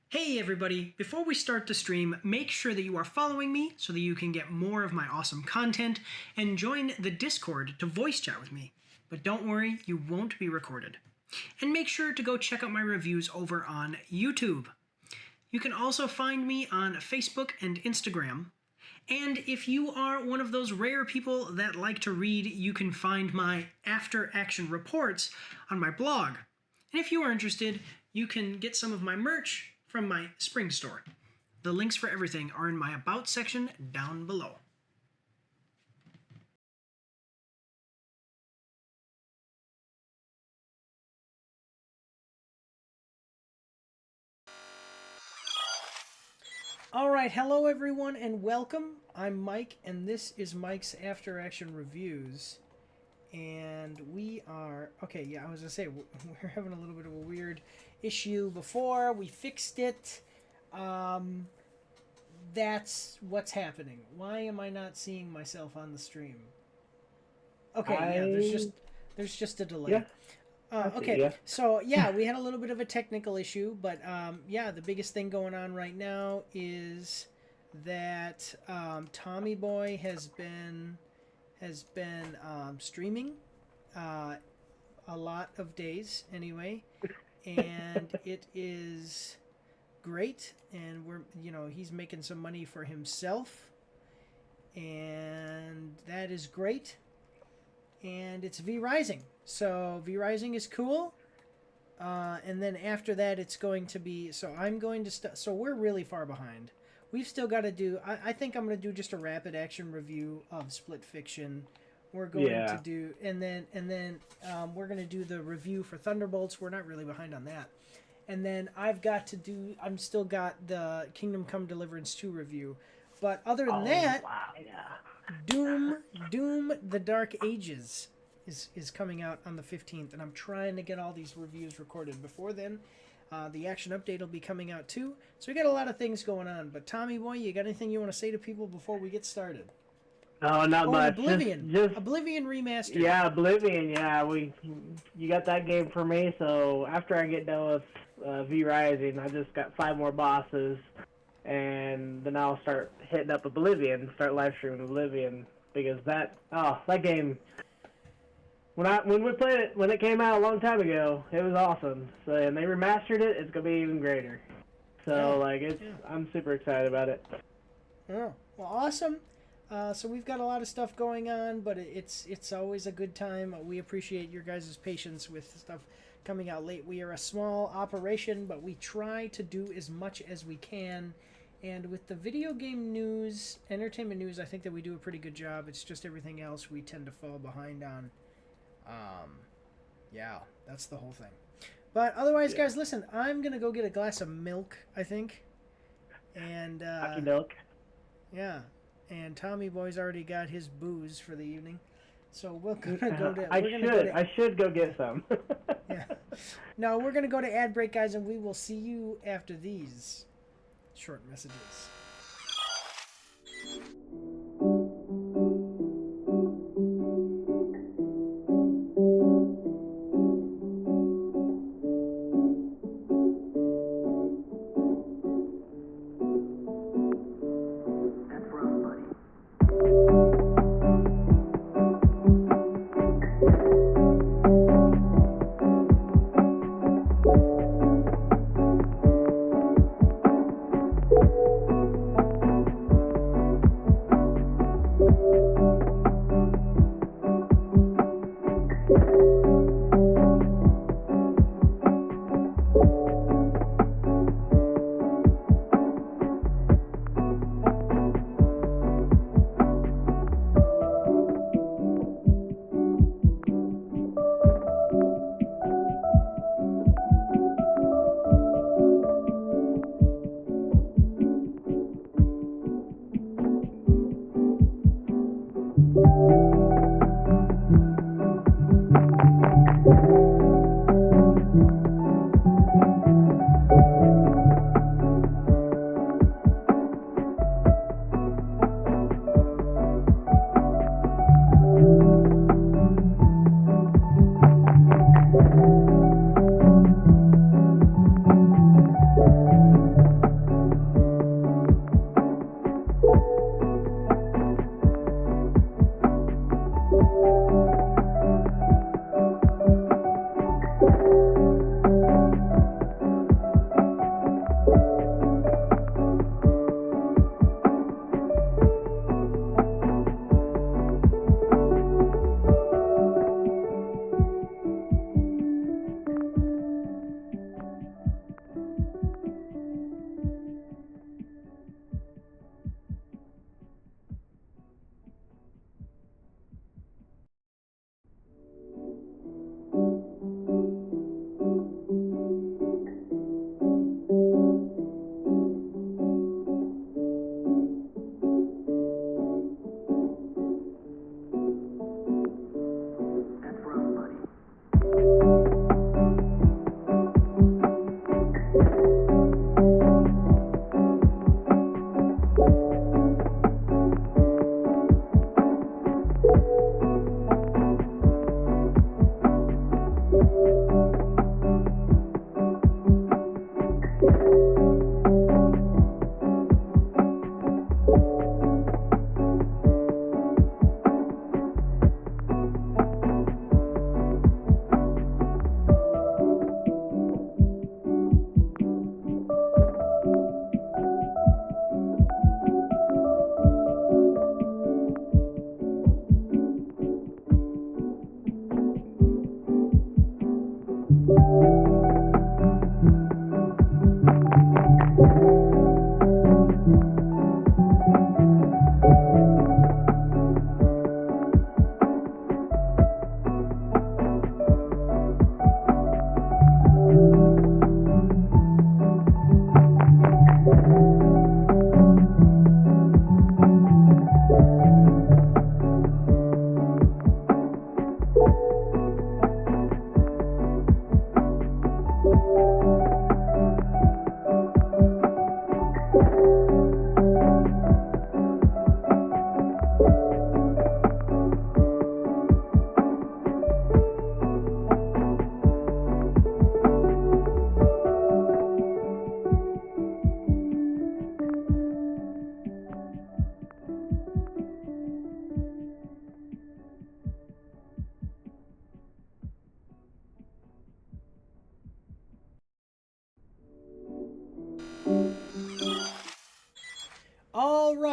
Hey everybody, before we start the stream, make sure that you are following me so that you can get more of my awesome content and join the Discord to voice chat with me. But don't worry, you won't be recorded. And make sure to go check out my reviews over on YouTube. You can also find me on Facebook and Instagram. And if you are one of those rare people that like to read, you can find my after action reports on my blog. And if you are interested, you can get some of my merch from my spring store. The links for everything are in my About section down below. Alright, hello everyone and welcome. I'm Mike and this is Mike's After Action Reviews. And we are, okay, yeah, I was gonna say, we're having a little bit of a weird issue before. We fixed it. That's what's happening. Why am I not seeing myself on the stream? Okay, yeah, there's just a delay. Yeah. Okay, Yeah. so yeah, we had a little bit of a technical issue, but yeah, the biggest thing going on right now is that Tommy Boy has been streaming a lot of days anyway, and it is great, and he's making some money for himself, and that is great. And it's V Rising, so V Rising is cool. And then after that, it's going to be, so I'm going to so we're really far behind. We've still got to do, I think I'm going to do just a rapid action review of Split Fiction. We're going to do, and then we're going to do the review for Thunderbolts. We're not really behind on that. And then I'm still got the Kingdom Come Deliverance 2 review. But other than that, wow, yeah. Doom the Dark Ages is coming out on the 15th, and I'm trying to get all these reviews recorded before then. The action update will be coming out too. So we got a lot of things going on. But Tommy Boy, you got anything you want to say to people before we get started? No, not much. Oblivion. Just Oblivion Remastered. Yeah, Oblivion. Yeah, you got that game for me. So after I get done with V Rising, I just got 5 more bosses, and then I'll start hitting up Oblivion, start live streaming Oblivion, because that game. When we played it, when it came out a long time ago, it was awesome. So, and they remastered it, it's gonna be even greater. So I'm super excited about it. Oh, well, awesome. So we've got a lot of stuff going on, but it's always a good time. We appreciate your guys' patience with stuff coming out late. We are a small operation, but we try to do as much as we can. And with the video game news, entertainment news, I think that we do a pretty good job. It's just everything else we tend to fall behind on. Yeah, that's the whole thing. But otherwise, guys, listen, I'm going to go get a glass of milk, I think. And, Milk. Yeah. And Tommy Boy's already got his booze for the evening. So we're going to go to... I should go get some. Yeah. No, we're going to go to ad break, guys, and we will see you after these short messages.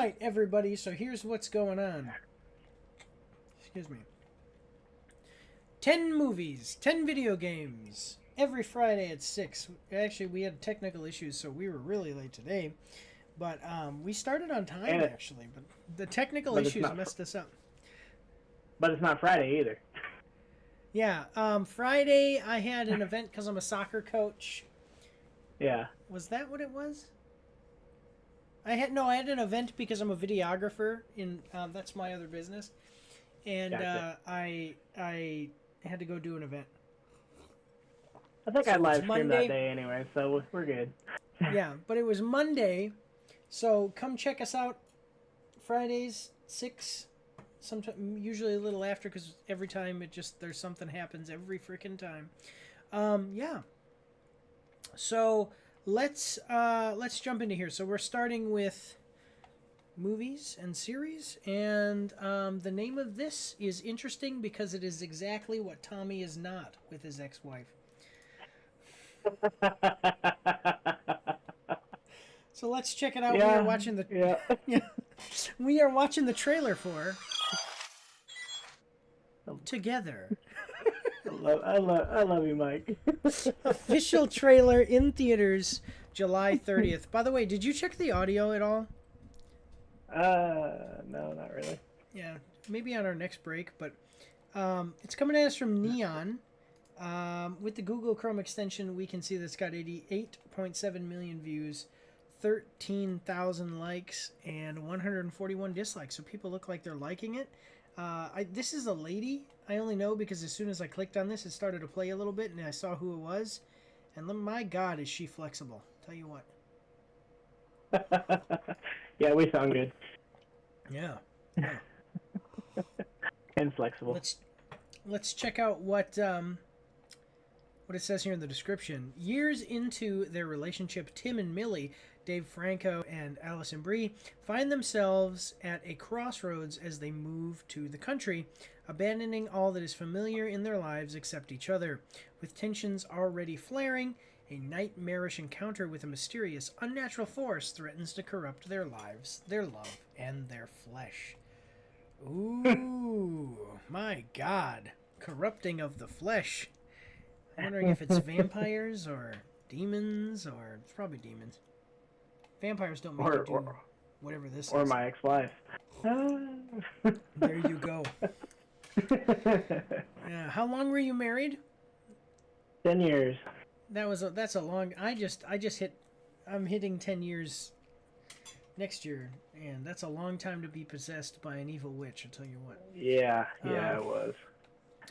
right, everybody, so here's what's going on. Excuse me. 10 movies, 10 video games, every Friday at 6. Actually, we had technical issues, so we were really late today. But we started on time, actually. But the technical issues messed us up. But it's not Friday either. Yeah, Friday I had an event because I'm a soccer coach. Yeah. Was that what it was? I had an event because I'm a videographer in that's my other business, and Gotcha. I had to go do an event. I think I live streamed that day anyway, so we're good. Yeah, but it was Monday, so come check us out. Fridays 6, sometime usually a little after because every time there's something happens every freaking time. Yeah. So let's jump into here. So we're starting with movies and series, and the name of this is interesting because it is exactly what Tommy is not with his ex-wife. So let's check it out. Yeah, we are watching the we are watching the trailer for Together. I love you, Mike. Official trailer in theaters July 30th. By the way, did you check the audio at all? No, not really. Yeah, maybe on our next break, but it's coming at us from Neon. With the Google Chrome extension, we can see that it's got 88.7 million views, 13,000 likes, and 141 dislikes. So people look like they're liking it. This is a lady. I only know because as soon as I clicked on this, it started to play a little bit, and I saw who it was. And my God, is she flexible. Tell you what. Yeah, we sound good. Yeah. And flexible. Let's check out what it says here in the description. Years into their relationship, Tim and Millie, Dave Franco and Allison Brie, find themselves at a crossroads as they move to the country, abandoning all that is familiar in their lives except each other. With tensions already flaring, a nightmarish encounter with a mysterious, unnatural force threatens to corrupt their lives, their love, and their flesh. Ooh, my God. Corrupting of the flesh. I'm wondering if it's vampires or demons, or it's probably demons. Vampires don't make you do whatever this is. Or my ex-wife. There you go. Yeah. How long were you married? 10 years. That's a long. I'm hitting 10 years next year, and that's a long time to be possessed by an evil witch. I'll tell you what. Yeah, it was.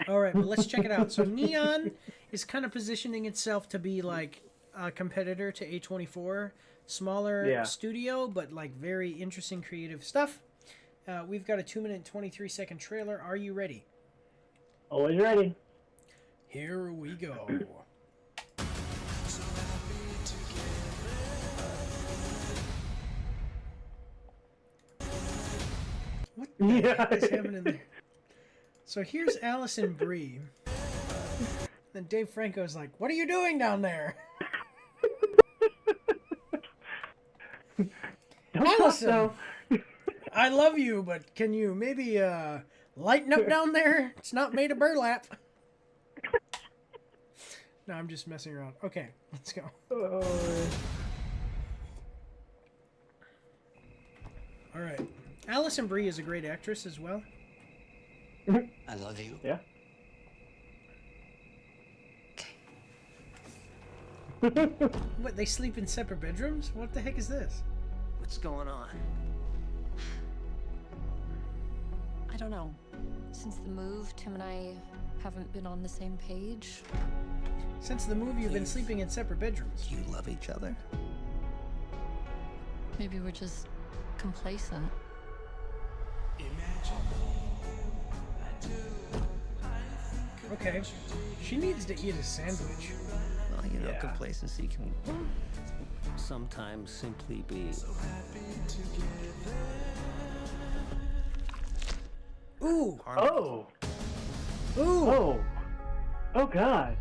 All right, well, let's check it out. So Neon is kind of positioning itself to be like a competitor to A24, smaller studio, but like very interesting creative stuff. We've got a 2-minute 23-second trailer. Are you ready? Always ready. Here we go. What the heck is happening there? So here's Allison Brie. Then Dave Franco's like, "What are you doing down there?" Allison, I love you, but can you maybe lighten up down there? It's not made of burlap. No, I'm just messing around. Okay, let's go. All right. Allison Brie is a great actress as well. I love you. Yeah. What, they sleep in separate bedrooms? What the heck is this? What's going on? I don't know. Since the move, Tim and I haven't been on the same page. Since the move, you've been sleeping in separate bedrooms. You love each other? Maybe we're just complacent. Okay. She needs to eat a sandwich. Well, you know, complacency can sometimes simply be... Ooh! Oh! Ooh! Oh! Oh, God!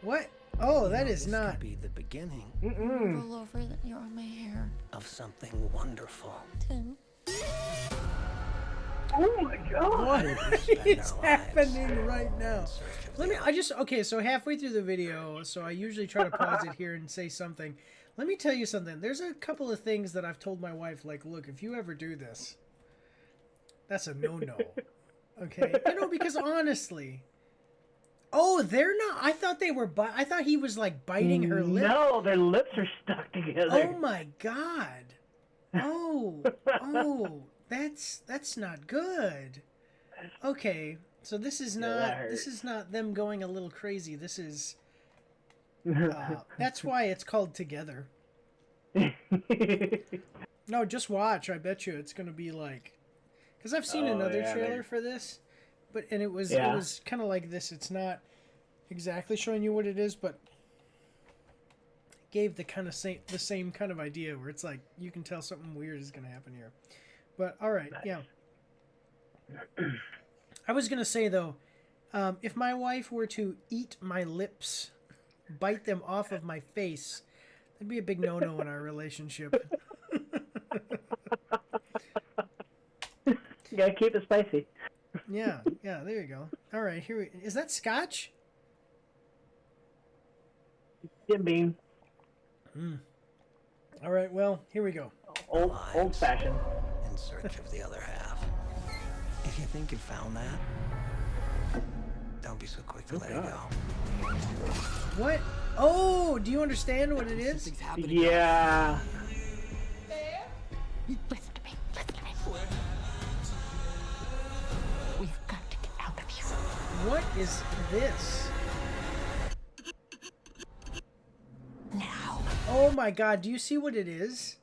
What? Oh, that is This not... could be the beginning Roll over your on my hair. of something wonderful. Tim. Oh my god! What Spend is our lives happening right now? in search of Let the me. Okay. So halfway through the video, so I usually try to pause it here and say something. Let me tell you something. There's a couple of things that I've told my wife, like, look, if you ever do this, that's a no-no. Okay, you know, because honestly, oh, they're not. I thought they were. I thought he was like biting her lip. No, their lips are stuck together. Oh my god. Oh, oh, that's not good. Okay, so this is not them going a little crazy. This is that's why it's called Together. No, just watch. I bet you it's gonna be like, because I've seen another trailer for this, and it was kind of like this. It's not exactly showing you what it is, but gave the kind of the same kind of idea where it's like you can tell something weird is going to happen here. But all right, nice. Yeah. I was going to say though, if my wife were to eat my lips, bite them off of my face, that'd be a big no-no in our relationship. You gotta keep it spicy. Yeah, there you go. All right, is that scotch? Jim Beam. All right, well, here we go. Old fashioned. In search of the other half. If you think you found that, don't be so quick to let it go. What? Oh, do you understand what it is? Yeah. Listen to me. Listen to me. We've got to get out of here. What is this? Now. Oh my god, do you see what it is?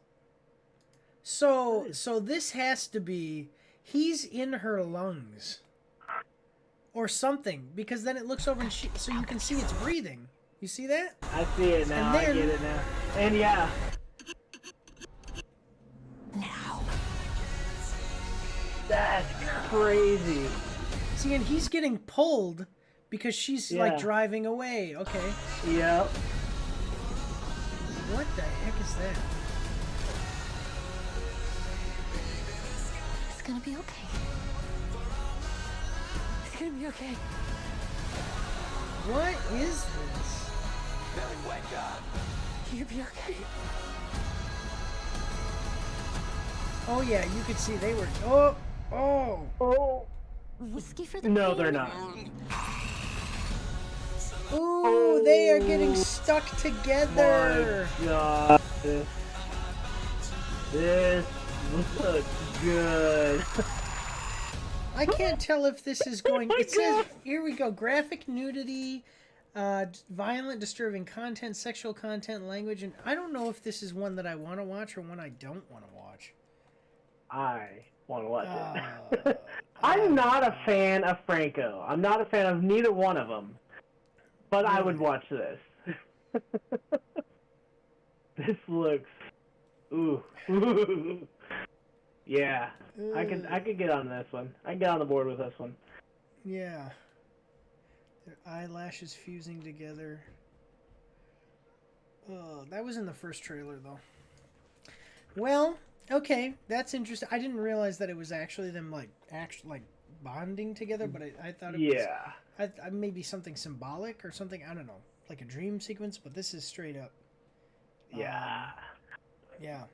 So this has to be, he's in her lungs. Or something, because then it looks over and so you can see it's breathing. You see that? I see it now, I get it now. And yeah. Now. That's crazy. See, and he's getting pulled because she's like driving away. Okay. Yep. What the heck is that? It's gonna be okay. It's gonna be okay. What is this? You'll be okay. Oh yeah, you could see they were. Oh. Whiskey for the No, pain. they're not. Ooh, they are getting stuck together. My God. This looks good. I can't tell if this is going. It says, here we go, graphic nudity, violent, disturbing content, sexual content, language, and I don't know if this is one that I want to watch or one I don't want to watch. I want to watch it. I'm not a fan of Franco. I'm not a fan of neither one of them. But I would watch this. This looks... Ooh. Yeah. I could get on this one. I can get on the board with this one. Yeah. Their eyelashes fusing together. Oh, that was in the first trailer, though. Well, okay, that's interesting. I didn't realize that it was actually them, like bonding together, but I thought it was... maybe something symbolic or something. I don't know, like a dream sequence. But this is straight up. Yeah. Yeah.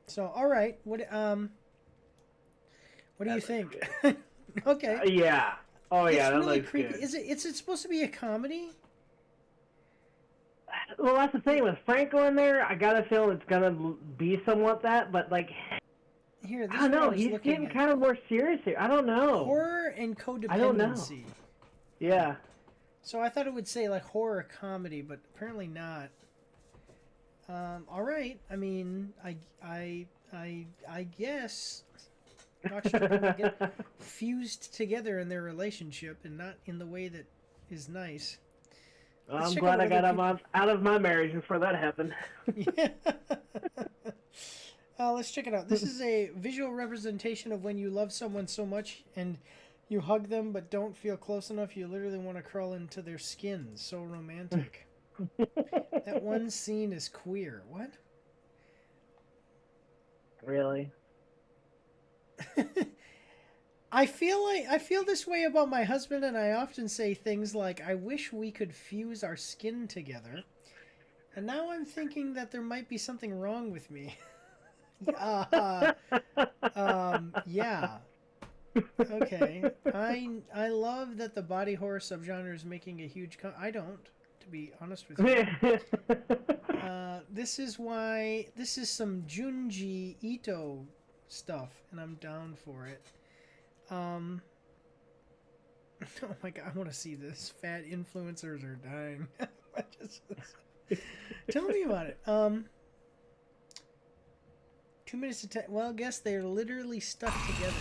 So, all right. What do you think? Okay. Yeah. Oh yeah, it's that really looks creepy. good. Is it supposed to be a comedy? Well, that's the thing with Franco in there. I got a feeling it's gonna be somewhat that, but like. Here, this I don't know. one I was He's looking getting at. kind of more serious here. I don't know. Horror and codependency. I don't know. Yeah. So I thought it would say like horror comedy, but apparently not. All right. I mean, I guess watch people get fused together in their relationship and not in the way that is nice. Well, I'm glad I got out of my marriage before that happened. Yeah. Let's check it out. This is a visual representation of when you love someone so much and you hug them but don't feel close enough. You literally want to crawl into their skin. So romantic. That one scene is queer. What? Really? I feel this way about my husband, and I often say things like, "I wish we could fuse our skin together." And now I'm thinking that there might be something wrong with me. Yeah. Okay. I love that the body horror subgenre is making a huge. I don't, to be honest with you. This is some Junji Ito stuff, and I'm down for it. Oh my god, I want to see this. Fat influencers are dying. Tell me about it. 2 minutes to 10. Well, I guess they're literally stuck together.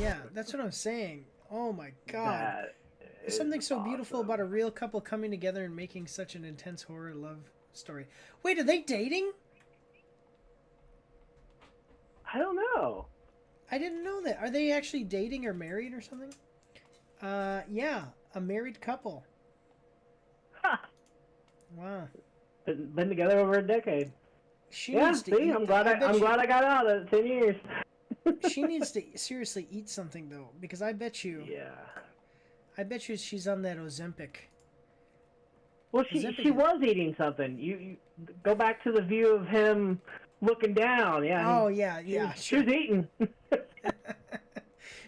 Yeah, that's what I'm saying. Oh my god. There's something so beautiful about a real couple coming together and making such an intense horror love story. Wait, are they dating? I don't know. I didn't know that. Are they actually dating or married or something? Yeah, a married couple. Ha! Wow. Been together over a decade. She needs to eat. I'm glad I got out of 10 years. She needs to seriously eat something though, because I bet you she's on that Ozempic. Well, she was eating something. You go back to the view of him looking down. Yeah. Oh yeah. She was eating.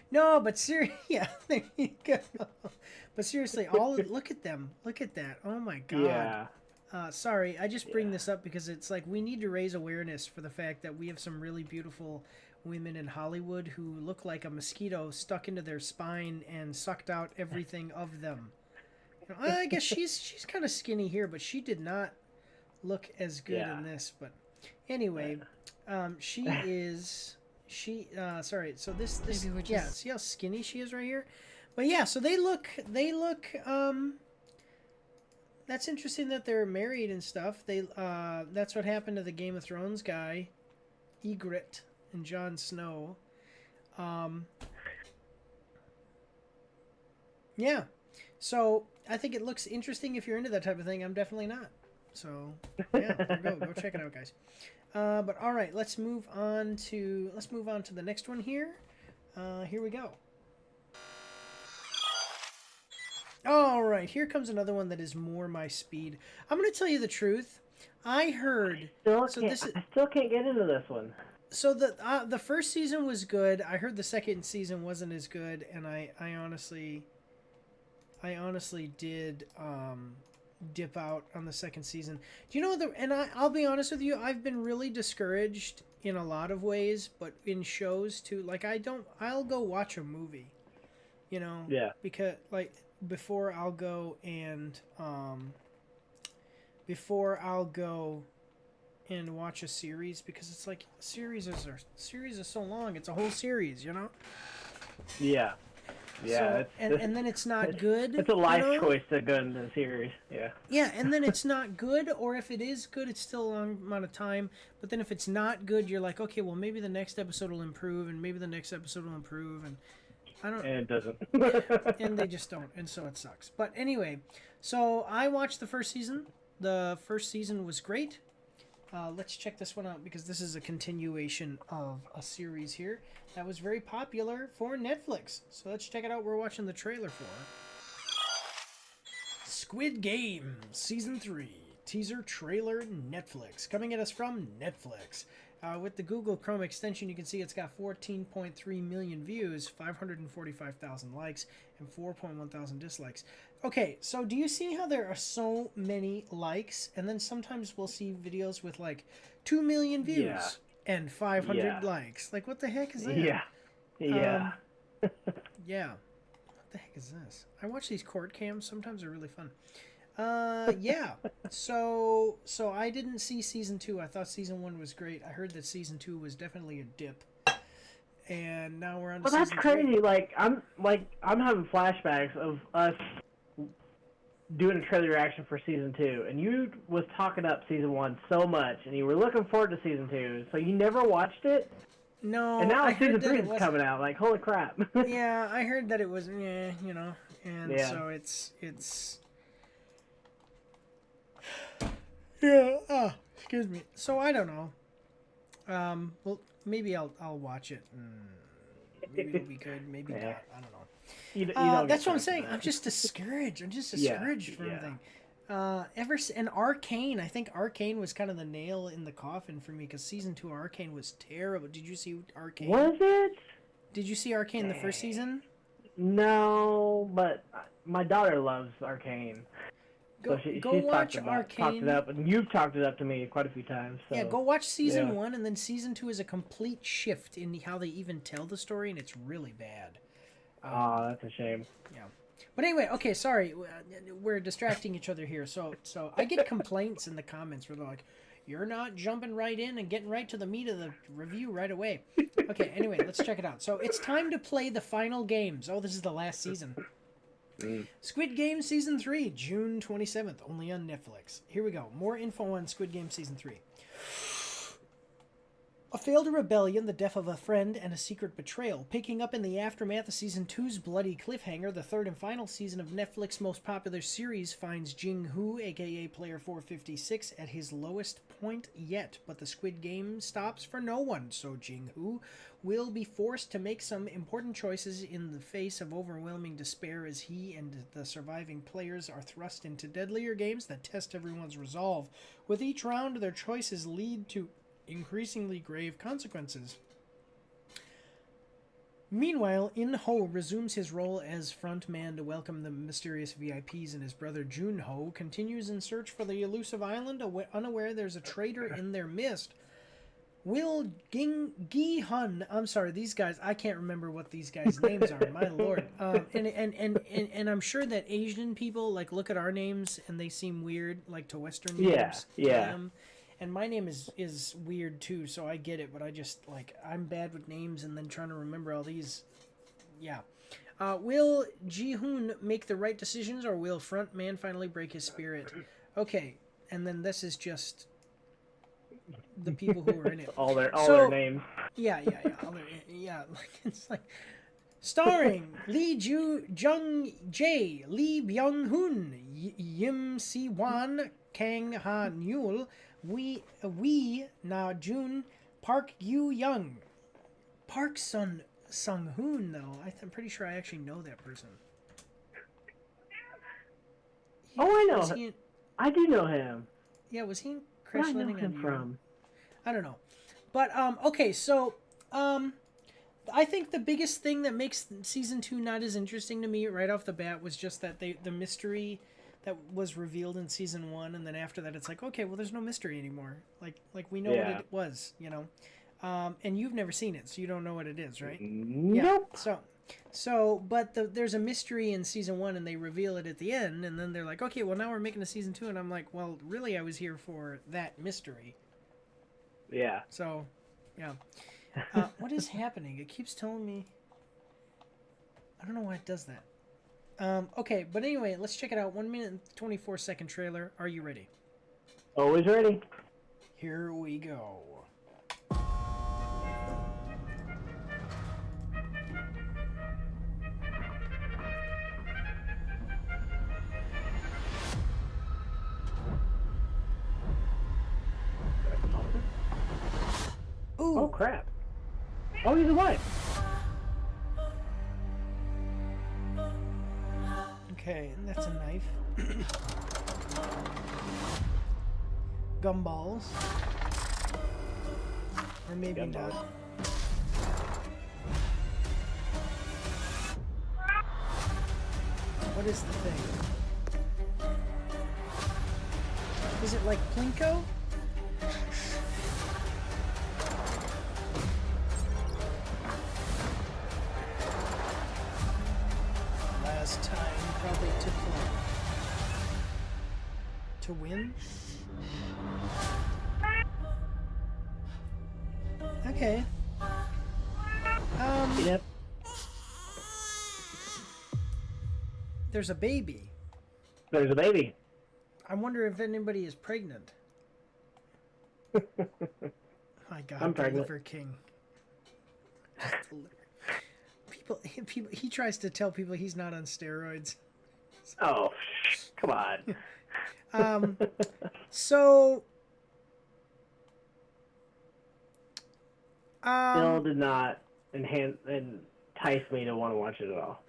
No, but seriously, yeah, there you go. But seriously, look at them. Look at that. Oh my god. Yeah. Sorry, I just bring this up because it's like we need to raise awareness for the fact that we have some really beautiful women in Hollywood who look like a mosquito stuck into their spine and sucked out everything of them. You know, I guess she's kind of skinny here, but she did not look as good in this. But anyway, sorry. So this yeah. See how skinny she is right here. But yeah, so they look. That's interesting that they're married and stuff. That's what happened to the Game of Thrones guy, Ygritte and Jon Snow. Yeah. So I think it looks interesting if you're into that type of thing. I'm definitely not. So yeah, go check it out, guys. But all right, let's move on to the next one here. Here we go. All right, here comes another one that is more my speed. I'm going to tell you the truth. I heard. I still can't get into this one. So the first season was good. I heard the second season wasn't as good, and I honestly did dip out on the second season. Do you know I'll be honest with you, I've been really discouraged in a lot of ways, but in shows too. Like I'll go watch a movie, you know? Yeah. Because before I'll go and watch a series, because it's like series are so long. It's a whole series, you know? Yeah. Yeah. So, and then it's not good. It's a life choice to go into the series. Yeah. Yeah, and then it's not good, or if it is good, it's still a long amount of time. But then if it's not good, you're like, okay, well maybe the next episode will improve, and maybe the next episode will improve, and I don't. And it doesn't. And they just don't, and so it sucks. But anyway, so I watched the first season. The first season was great. Let's check this one out, because this is a continuation of a series here that was very popular for Netflix. So let's check it out. We're watching the trailer for Squid Game Season 3 teaser trailer Netflix. Coming at us from Netflix. With the Google Chrome extension, you can see it's got 14.3 million views, 545,000 likes, and 4.1 thousand dislikes. Okay, so do you see how there are so many likes? And then sometimes we'll see videos with like 2 million views and 500 likes. Like, what the heck is that? Yeah. Yeah. Yeah. What the heck is this? I watch these court cams. Sometimes they're really fun. Yeah. So I didn't see season 2. I thought season 1 was great. I heard that season 2 was definitely a dip. And now we're on to season 3. Well, that's crazy. I'm having flashbacks of us doing a trailer reaction for season 2, and you was talking up season 1 so much, and you were looking forward to season 2, so you never watched it? No. And now season 3 is coming out. Like, holy crap. Yeah, I heard that it was, you know, and so it's. Yeah. Excuse me. So I don't know. Well, maybe I'll watch it. Maybe it'll be good. Maybe Yeah. not. I don't know. You don't That's get what I'm time for saying. that. I'm just discouraged. I'm just Yeah, discouraged from yeah. everything. And Arcane. I think Arcane was kind of the nail in the coffin for me because season 2 of Arcane was terrible. Did you see Arcane? Was it? Did you see Arcane the first season? No, but my daughter loves Arcane. Go So she's watch talked Arcane. it up, and you've talked it up to me quite a few times. So. Yeah, go watch season yeah. 1, and then season 2 is a complete shift in how they even tell the story, and it's really bad. Oh, that's a shame. Yeah. But anyway, okay, sorry, we're distracting each other here. So I get complaints in the comments where they're like, "You're not jumping right in and getting right to the meat of the review right away." Okay, anyway, let's check it out. So it's time to play the final games. Oh, this is the last season. Squid Game Season 3, June 27th, only on Netflix. Here we go. More info on Squid Game Season 3. A failed rebellion, the death of a friend, and a secret betrayal. Picking up in the aftermath of Season 2's bloody cliffhanger, the third and final season of Netflix's most popular series finds Jing Hu, aka Player 456, at his lowest point yet. But the Squid Game stops for no one, so Jing Hu will be forced to make some important choices in the face of overwhelming despair as he and the surviving players are thrust into deadlier games that test everyone's resolve. With each round, their choices lead to increasingly grave consequences. Meanwhile, In Ho resumes his role as front man to welcome the mysterious VIPs, and his brother Jun Ho continues in search for the elusive island, unaware there's a traitor in their midst. Will Gi Hun, I'm sorry, these guys, I can't remember what these guys' names are, my lord. And I'm sure that Asian people like look at our names and they seem weird, like to Western names. Yeah. And my name is weird too, so I get it, but I just, like, I'm bad with names and then trying to remember all these. Yeah. Will Ji-hoon make the right decisions, or will front man finally break his spirit? Okay, and then this is just the people who are in it. all their names. Yeah. Like, it's like, starring Lee Jung Jae, Lee Byung Hoon, Yim Si Wan, Kang Ha Nyul, Wee Na Jun, Park Yu Young. Park Sung Hoon, though. I'm pretty sure I actually know that person. I know. I do know him. Yeah, was he in Where Crash do I know Landing him on You? from? I don't know. But, okay, so, I think the biggest thing that makes season 2 not as interesting to me right off the bat was just that the mystery that was revealed in season 1, and then after that it's like, okay, well, there's no mystery anymore. Like we know what it was, you know. And you've never seen it, so you don't know what it is, right? Nope. Yeah. So, but there's a mystery in season 1, and they reveal it at the end, and then they're like, okay, well, now we're making a season 2, and I'm like, well, really, I was here for that mystery. Yeah. So, yeah. What is happening? It keeps telling me. I don't know why it does that. Okay, but anyway, let's check it out. 1 minute and 24-second trailer. Are you ready? Always ready. Here we go. Ooh. Oh crap! Oh, he's alive. Okay, and that's a knife. Gumballs. Or maybe Gumballs. not. What is the thing? Is it like Plinko? Last time, probably to play. To win? Okay. Yep. There's a baby. There's a baby. I wonder if anybody is pregnant. My God, I'm the pregnant. Liver King. Just the liver. People. He tries to tell people he's not on steroids. Oh, come on. So, still did not entice me to want to watch it at all.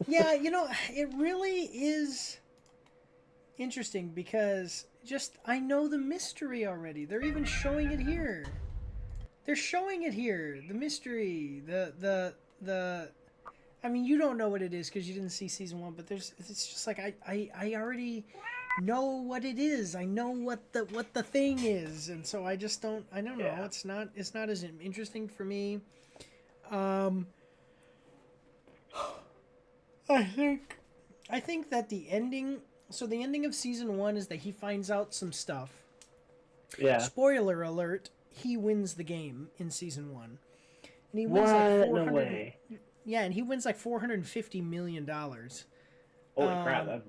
Yeah, it really is interesting because I know the mystery already. They're even showing it here. They're showing it here. The mystery, the. I mean, you don't know what it is because you didn't see season 1, but it's just like I already know what it is. I know what the thing is, and so I just don't. I don't know. Yeah. It's not as interesting for me. I think that the ending. So the ending of season 1 is that he finds out some stuff. Yeah. Spoiler alert: he wins the game in season 1, and he wins What? like No 400. way. Yeah, and he wins like $450 million. Holy crap.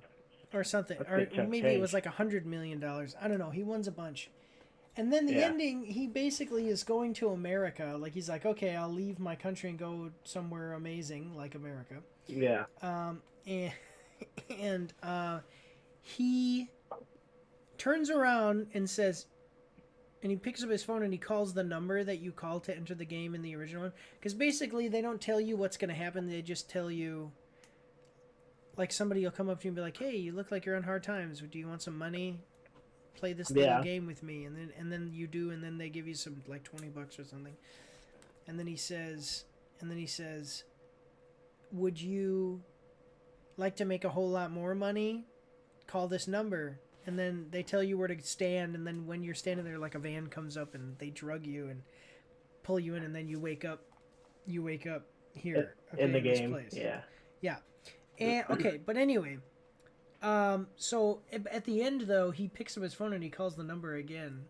Or something. That's Or a big chunk of maybe it change. was like $100 million. I don't know. He wins a bunch. And then the Yeah. ending, he basically is going to America. Like, he's like, okay, I'll leave my country and go somewhere amazing like America. Yeah. And he turns around and says, and he picks up his phone and he calls the number that you call to enter the game in the original one. Because basically, they don't tell you what's going to happen. They just tell you, like, somebody will come up to you and be like, hey, you look like you're on hard times. Do you want some money? Play this little game with me. And then you do, and then they give you some, like, $20 or something. And then he says, would you like to make a whole lot more money? Call this number. And then they tell you where to stand, and then when you're standing there, like, a van comes up and they drug you and pull you in, and then you wake up here, okay, in the this game. place. Yeah. And okay, but anyway, so at the end though, he picks up his phone and he calls the number again,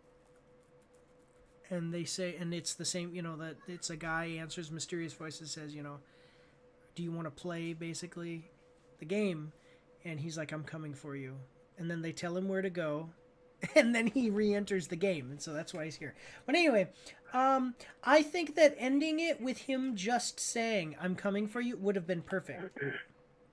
and they say, and it's the same, that it's a guy answers, mysterious voice and says, do you want to play basically the game? And he's like, I'm coming for you. And then they tell him where to go, and then he re-enters the game, and so that's why he's here. But anyway, I think that ending it with him just saying, I'm coming for you, would have been perfect.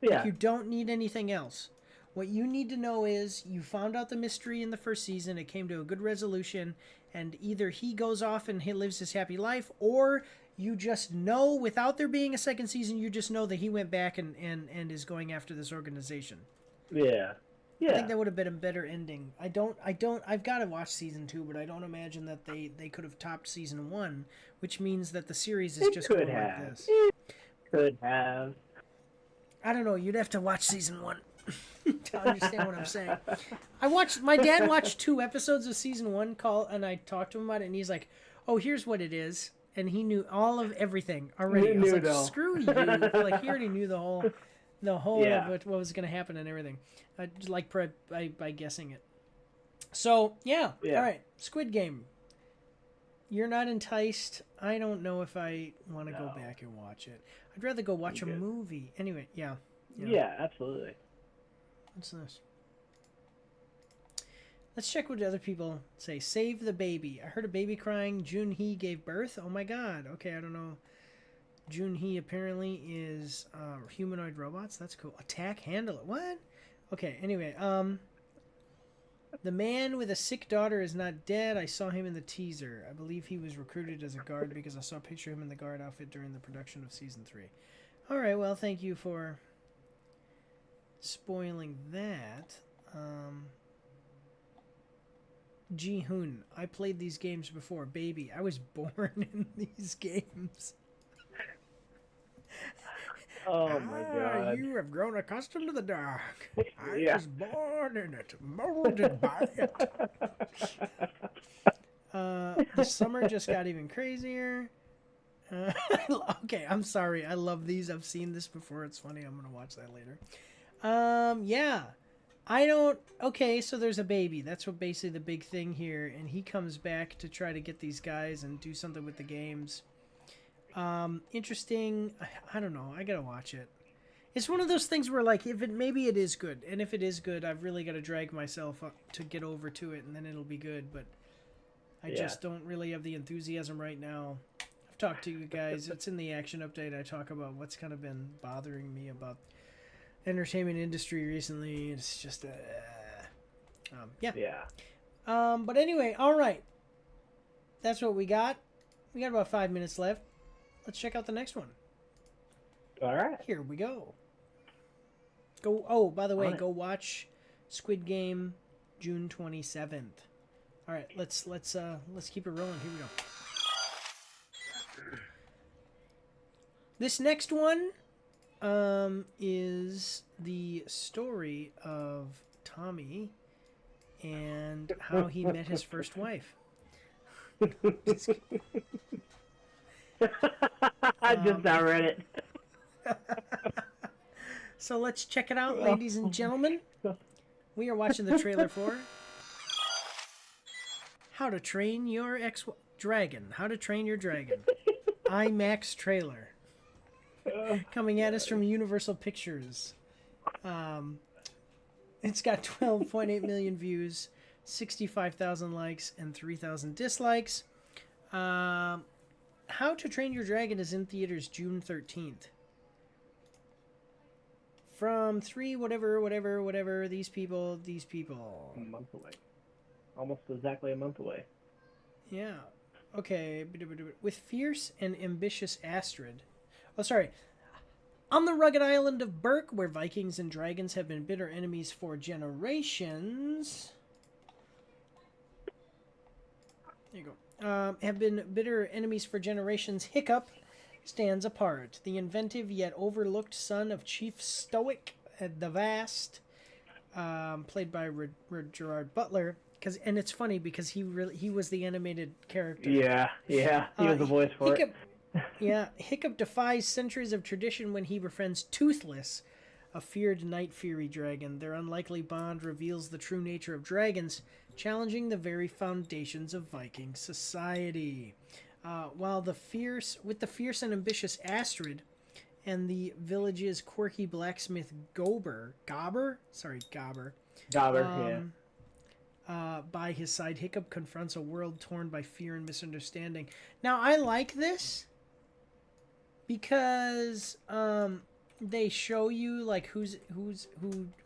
Yeah. You don't need anything else. What you need to know is you found out the mystery in the first season, it came to a good resolution, and either he goes off and he lives his happy life, or you just know, without there being a second season, you just know that he went back and is going after this organization. Yeah. I think that would have been a better ending. I've got to watch season 2, but I don't imagine that they could have topped season 1, which means that the series is just going like this. Could have. I don't know. You'd have to watch season 1 to understand what I'm saying. My dad watched 2 episodes of season 1 and I talked to him about it, and he's like, oh, here's what it is. And he knew all of everything already. I was like, screw you. Like, he already knew the whole Yeah. of what was going to happen and everything. Like by guessing it. So, yeah. All right. Squid Game. You're not enticed. I don't know if I want to go back and watch it. I'd rather go watch a movie. Anyway, yeah. Yeah, absolutely. What's this? Let's check what other people say. Save the baby. I heard a baby crying. Jun-hee gave birth. Oh my god. Okay, I don't know. Jun-hee apparently is humanoid robots. That's cool. Attack, handle it. What? Okay, anyway. The man with a sick daughter is not dead. I saw him in the teaser. I believe he was recruited as a guard because I saw a picture of him in the guard outfit during the production of season 3. All right, well, thank you for spoiling that. Ji-hoon, I played these games before. Baby, I was born in these games. Oh my god. You have grown accustomed to the dark. I Yeah. was born in it, molded by it. The summer just got even crazier. Okay, I'm sorry. I love these. I've seen this before. It's funny. I'm going to watch that later. Yeah. Okay, so there's a baby. That's what basically the big thing here. And he comes back to try to get these guys and do something with the games. Interesting. I don't know. I gotta watch it. It's one of those things where, like, maybe it is good, and if it is good, I've really got to drag myself up to get over to it, and then it'll be good. But I just don't really have the enthusiasm right now. I've talked to you guys. It's in the action update. I talk about what's kind of been bothering me about the entertainment industry recently. It's just, yeah. Yeah. But anyway, all right. That's what we got. We got about 5 minutes left. Let's check out the next one. All right. Here we go. Go. Oh, by the way, Alright. go watch Squid Game, June 27th. All right, let's keep it rolling. Here we go. This next one is the story of Tommy and how he met his first wife. I just now read it. So let's check it out, ladies and gentlemen. We are watching the trailer for How to Train Your Dragon. How to Train Your Dragon. IMAX trailer. Coming at us from Universal Pictures. It's got 12.8 million views, 65,000 likes, and 3,000 dislikes. How to Train Your Dragon is in theaters June 13th. From whatever, these people. A month away. Almost exactly a month away. Yeah. Okay. With fierce and ambitious Astrid. Oh, sorry. On the rugged island of Berk, where Vikings and dragons have been bitter enemies for generations. There you go. Have been bitter enemies for generations. Hiccup stands apart. The inventive yet overlooked son of Chief Stoic the Vast, played by Gerard Butler. And it's funny because he was the animated character. Yeah, he was the voice for Hiccup, it. Yeah, Hiccup defies centuries of tradition when he befriends Toothless, a feared night fury dragon. Their unlikely bond reveals the true nature of dragons, challenging the very foundations of Viking society. With the fierce and ambitious Astrid and the village's quirky blacksmith Gobber, yeah. By his side, Hiccup confronts a world torn by fear and misunderstanding. Now, I like this because they show you like who,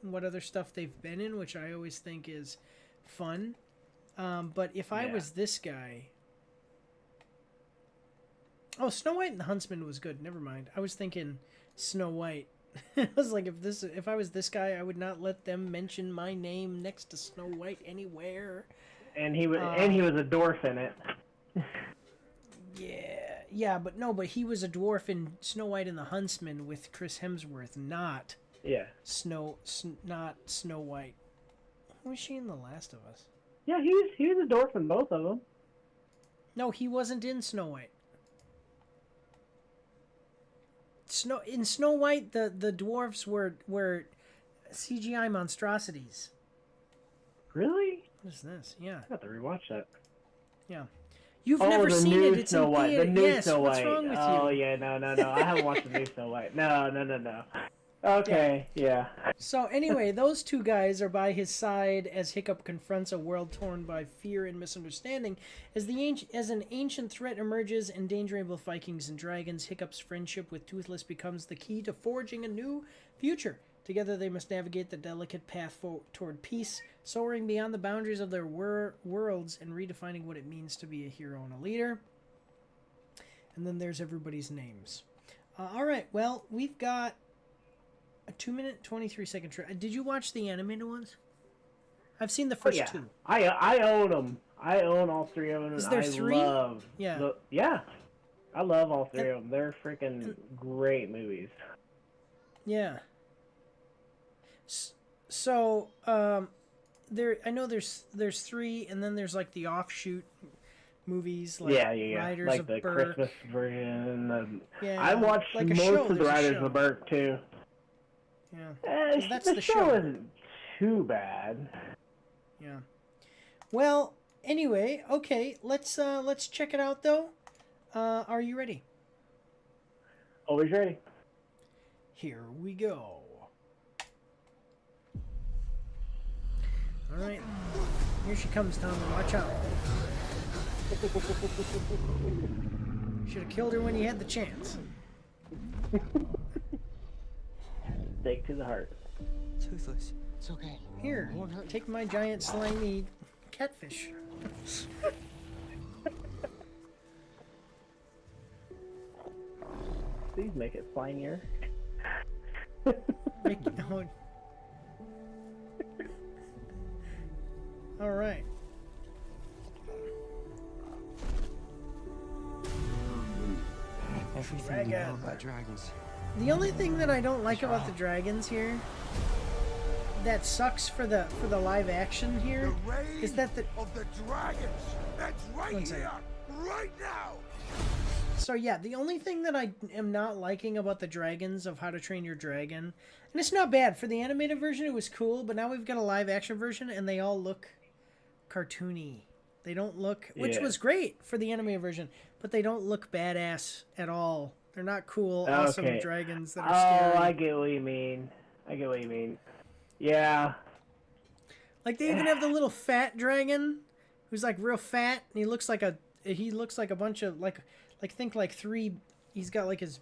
what other stuff they've been in, which I always think is fun. But if I was this guy, Snow White and the Huntsman was good. Never mind. I was thinking Snow White. I was like, if I was this guy, I would not let them mention my name next to Snow White anywhere. And he was a dwarf in it. But he was a dwarf in Snow White and the Huntsman with Chris Hemsworth, not Snow White. Who was she in The Last of Us? Yeah, he was a dwarf in both of them. No, he wasn't in Snow White. In Snow White, the dwarves were CGI monstrosities. Really? What is this? Yeah. I have to rewatch that. Yeah. You've never seen it. It's Snow in White. theater. The new Yes. Snow What's White. wrong with you? Oh yeah, no. I haven't watched the new Snow White. No. Okay, yeah. So anyway, those two guys are by his side as Hiccup confronts a world torn by fear and misunderstanding. As an ancient threat emerges, endangering both Vikings and dragons, Hiccup's friendship with Toothless becomes the key to forging a new future. Together they must navigate the delicate path toward peace, soaring beyond the boundaries of their worlds and redefining what it means to be a hero and a leader. And then there's everybody's names. All right, well, we've got a 2-minute, 23-second trailer. Did you watch the animated ones? I've seen the first two. I own them. I own all three of them. Is there three? Yeah. I love all three of them. They're freaking great movies. Yeah. So, I know there's three, and then there's like the offshoot movies, like Riders like of the Berk. Christmas version. Yeah, I watched like most of the Riders of Berk too. Yeah, that's the show isn't too bad. Yeah. Well, anyway, okay, let's check it out though. Are you ready? Always ready. Here we go. All right, here she comes, Tommy. Watch out. Should have killed her when you had the chance. Stake to the heart. Toothless. It's okay. Here, take my giant slimy catfish. Please make it slimier. Oh. All right. Everything you know about dragons. The only thing that I don't like about the dragons here, that sucks for the live action here, is that the of the dragons. That's right One second. right now. So yeah, the only thing that I am not liking about the dragons of How to Train Your Dragon, and it's not bad, for the animated version it was cool, but now we've got a live action version and they all look cartoony. They don't look, which was great for the animated version, but they don't look badass at all. They're not cool, awesome dragons that are scary. Oh, I get what you mean. Yeah. Like they even have the little fat dragon, who's like real fat, and he looks like a bunch of like think like three. He's got like his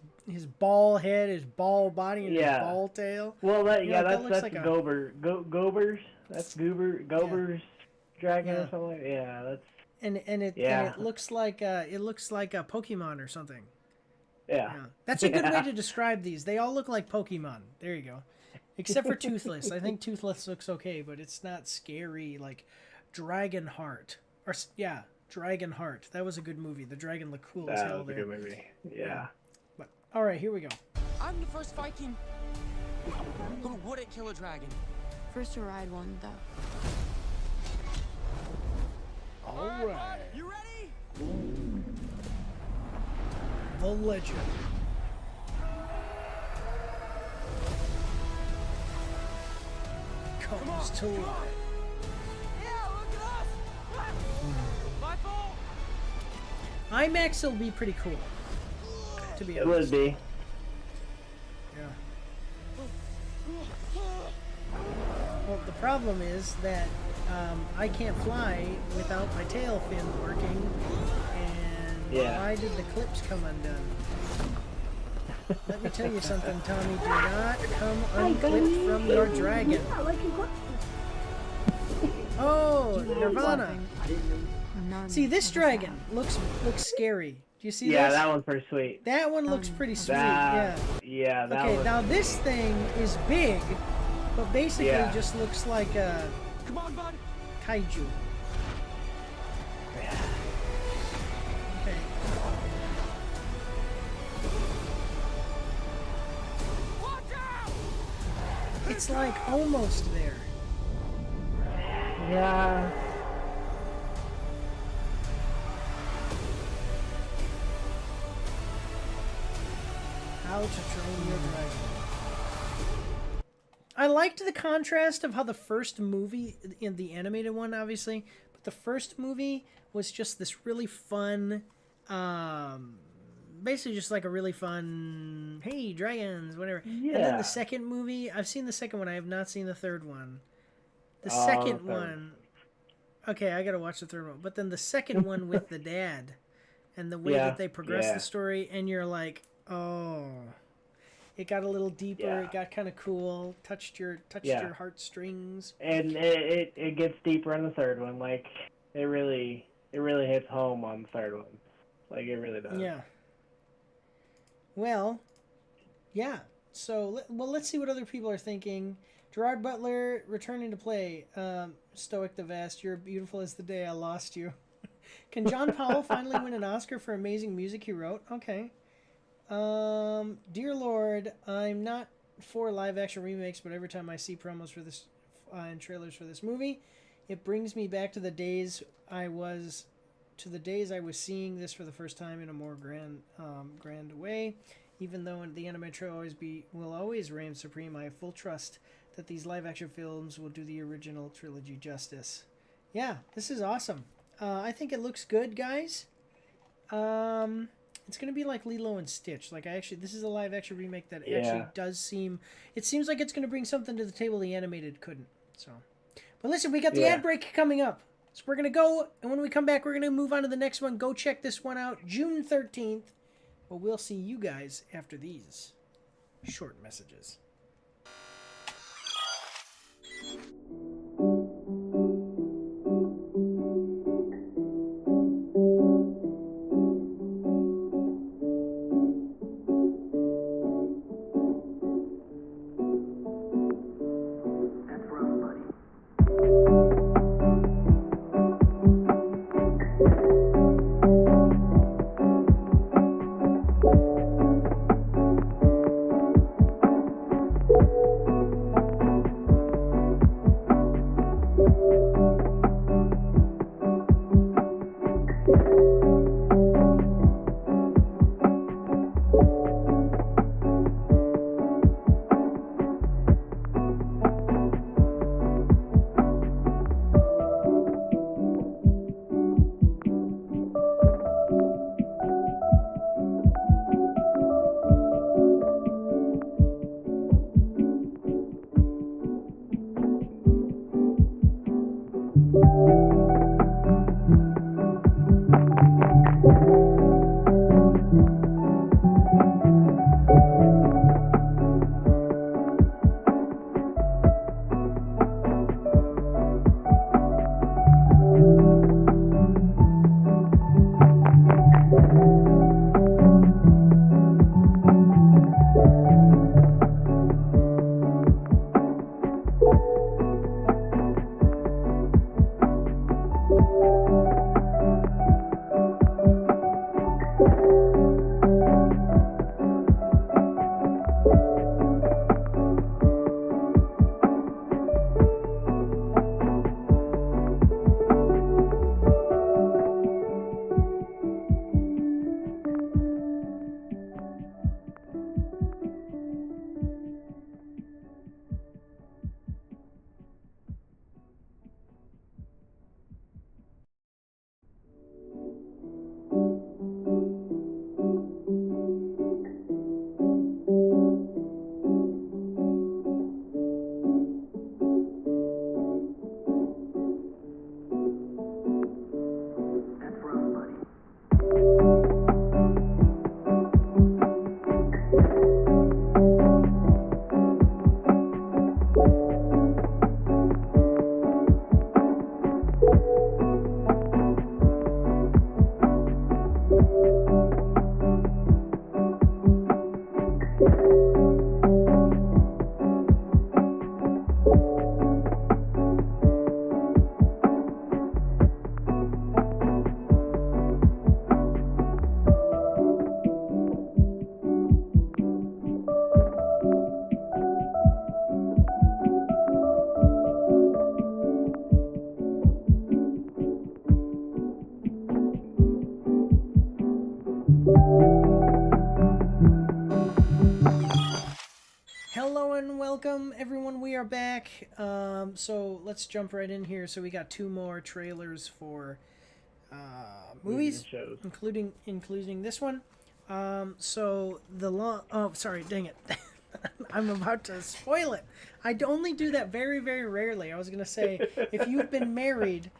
ball head, his ball body, and his ball tail. Well, that's like a Gober's. That's Gober's dragon or something. Like that. Yeah, that's. And it looks like a Pokemon or something. Yeah. That's a good way to describe these. They all look like Pokemon. There you go. Except for Toothless. I think Toothless looks okay, but it's not scary like Dragonheart. Or yeah, Dragonheart. That was a good movie. The dragon looked cool as hell there. That was a good movie. Yeah. But, all right, here we go. I'm the first Viking who wouldn't kill a dragon. First to ride one, though. All right. You ready? The Legend. Comes to life. Yeah, look at us. My fault. IMAX will be pretty cool. To be It honest. would be. Yeah. Well, the problem is that I can't fly without my tail fin working, and why did the clips come undone? Let me tell you something, Tommy. Do not come unclipped from your dragon. Oh, Nirvana. See, this dragon looks scary. Do you see this? Yeah, that one's pretty sweet. That one looks pretty sweet. That Okay, was... now this thing is big, but basically just looks like a Come on, bud. kaiju. Okay. Watch out! It's like almost there. Yeah. How to Train Your Dragon. I liked the contrast of how the first movie, in the animated one, obviously, but the first movie was just this really fun, basically just like a really fun, hey, dragons, whatever. Yeah. And then the second movie, I've seen the second one, I have not seen the third one. The second one, okay, I gotta watch the third one, but then the second one with the dad, and the way that they progress the story, and you're like, oh, it got a little deeper. It got kind of cool. Touched your heartstrings. And it gets deeper on the third one. Like it really hits home on the third one. Like it really does. Yeah. Well, yeah. So let's see what other people are thinking. Gerard Butler returning to play. Stoic the Vast. You're beautiful as the day I lost you. Can John Powell finally win an Oscar for amazing music he wrote? Okay. Dear Lord, I'm not for live action remakes, but every time I see promos for this and trailers for this movie, it brings me back to the days I was seeing this for the first time in a more grand way. Even though the animated trailer will always reign supreme, I have full trust that these live action films will do the original trilogy justice. Yeah, this is awesome. I think it looks good, guys. It's going to be like Lilo and Stitch. This is a live action remake that actually does seem... It seems like it's going to bring something to the table the animated couldn't. So, but listen, we got the ad break coming up. So we're going to go, and when we come back, we're going to move on to the next one. Go check this one out, June 13th. But we'll see you guys after these short messages. Hello and welcome, everyone. We are back. So let's jump right in here. So we got 2 more trailers for movies, shows. including this one. So the oh, sorry, dang it. I'm about to spoil it. I only do that very, very rarely. I was gonna say, if you've been married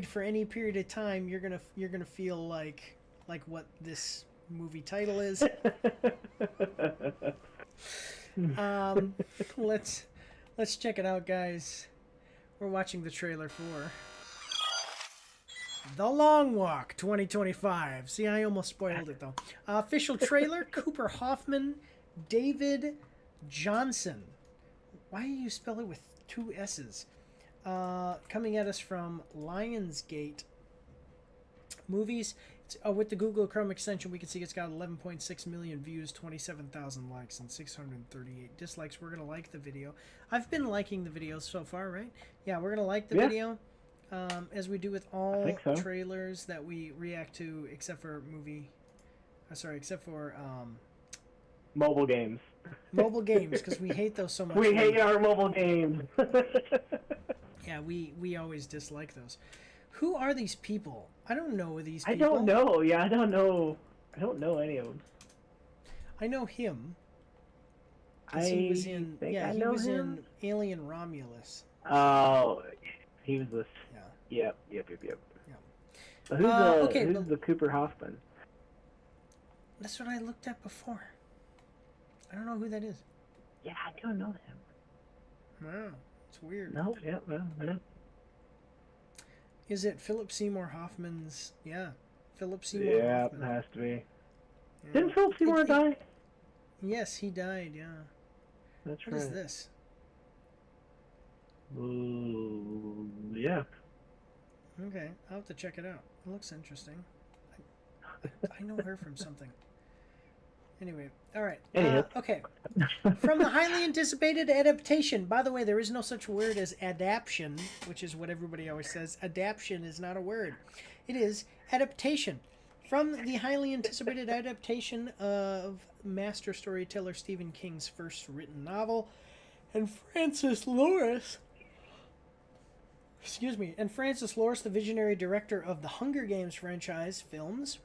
for any period of time, you're gonna feel like what this movie title is. Let's check it out, guys. We're watching the trailer for The Long Walk 2025. See, I almost spoiled it though. Official trailer: Cooper Hoffman, David Johnson. Why do you spell it with 2 S's? Coming at us from Lionsgate Movies. With the Google Chrome extension, we can see it's got 11.6 million views, 27,000 likes, and 638 dislikes. We're going to like the video. I've been liking the videos so far, right? Yeah, we're going to like the video, as we do with all trailers that we react to, except for mobile games. Mobile games, because we hate those so much. We hate our mobile games. Yeah, we always dislike those. Who are these people? I don't know these people. I don't know. Yeah, I don't know. I don't know any of them. I know him. He was in in Alien Romulus. Oh, he was this. Yeah. Yep. Yeah. So who's the Cooper Hoffman? That's what I looked at before. I don't know who that is. Yeah, I don't know him. Wow, it's weird. No, yeah. Is it Philip Seymour Hoffman's? Yeah, Philip Seymour Hoffman. Yeah, it has to be. Yeah. Didn't Philip Seymour die? Yes, he died, yeah. That's What is this? Ooh, yeah. Okay, I'll have to check it out. It looks interesting. I know her from something. Anyway, all right. Okay. From the highly anticipated adaptation. By the way, there is no such word as adaption, which is what everybody always says. Adaption is not a word. It is adaptation. From the highly anticipated adaptation of master storyteller Stephen King's first written novel, and Francis Lawrence, the visionary director of the Hunger Games franchise films,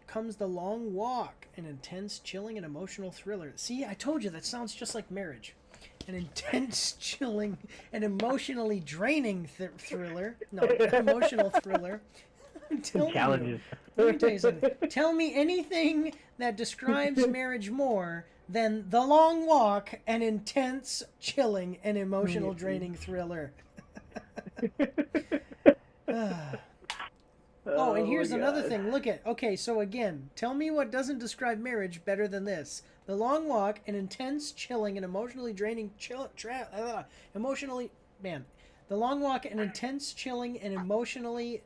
comes The Long Walk, an intense, chilling, and emotional thriller. See, I told you, that sounds just like marriage. An intense, chilling, and emotionally draining thriller. No, emotional thriller. Challenges. Let me tell you something. Tell me anything that describes marriage more than The Long Walk, an intense, chilling, and emotional draining thriller. Oh, and here's another thing. Look at. Okay, so again, tell me what doesn't describe marriage better than this. The Long Walk, an intense, chilling, and emotionally draining The Long Walk, an intense, chilling, and emotionally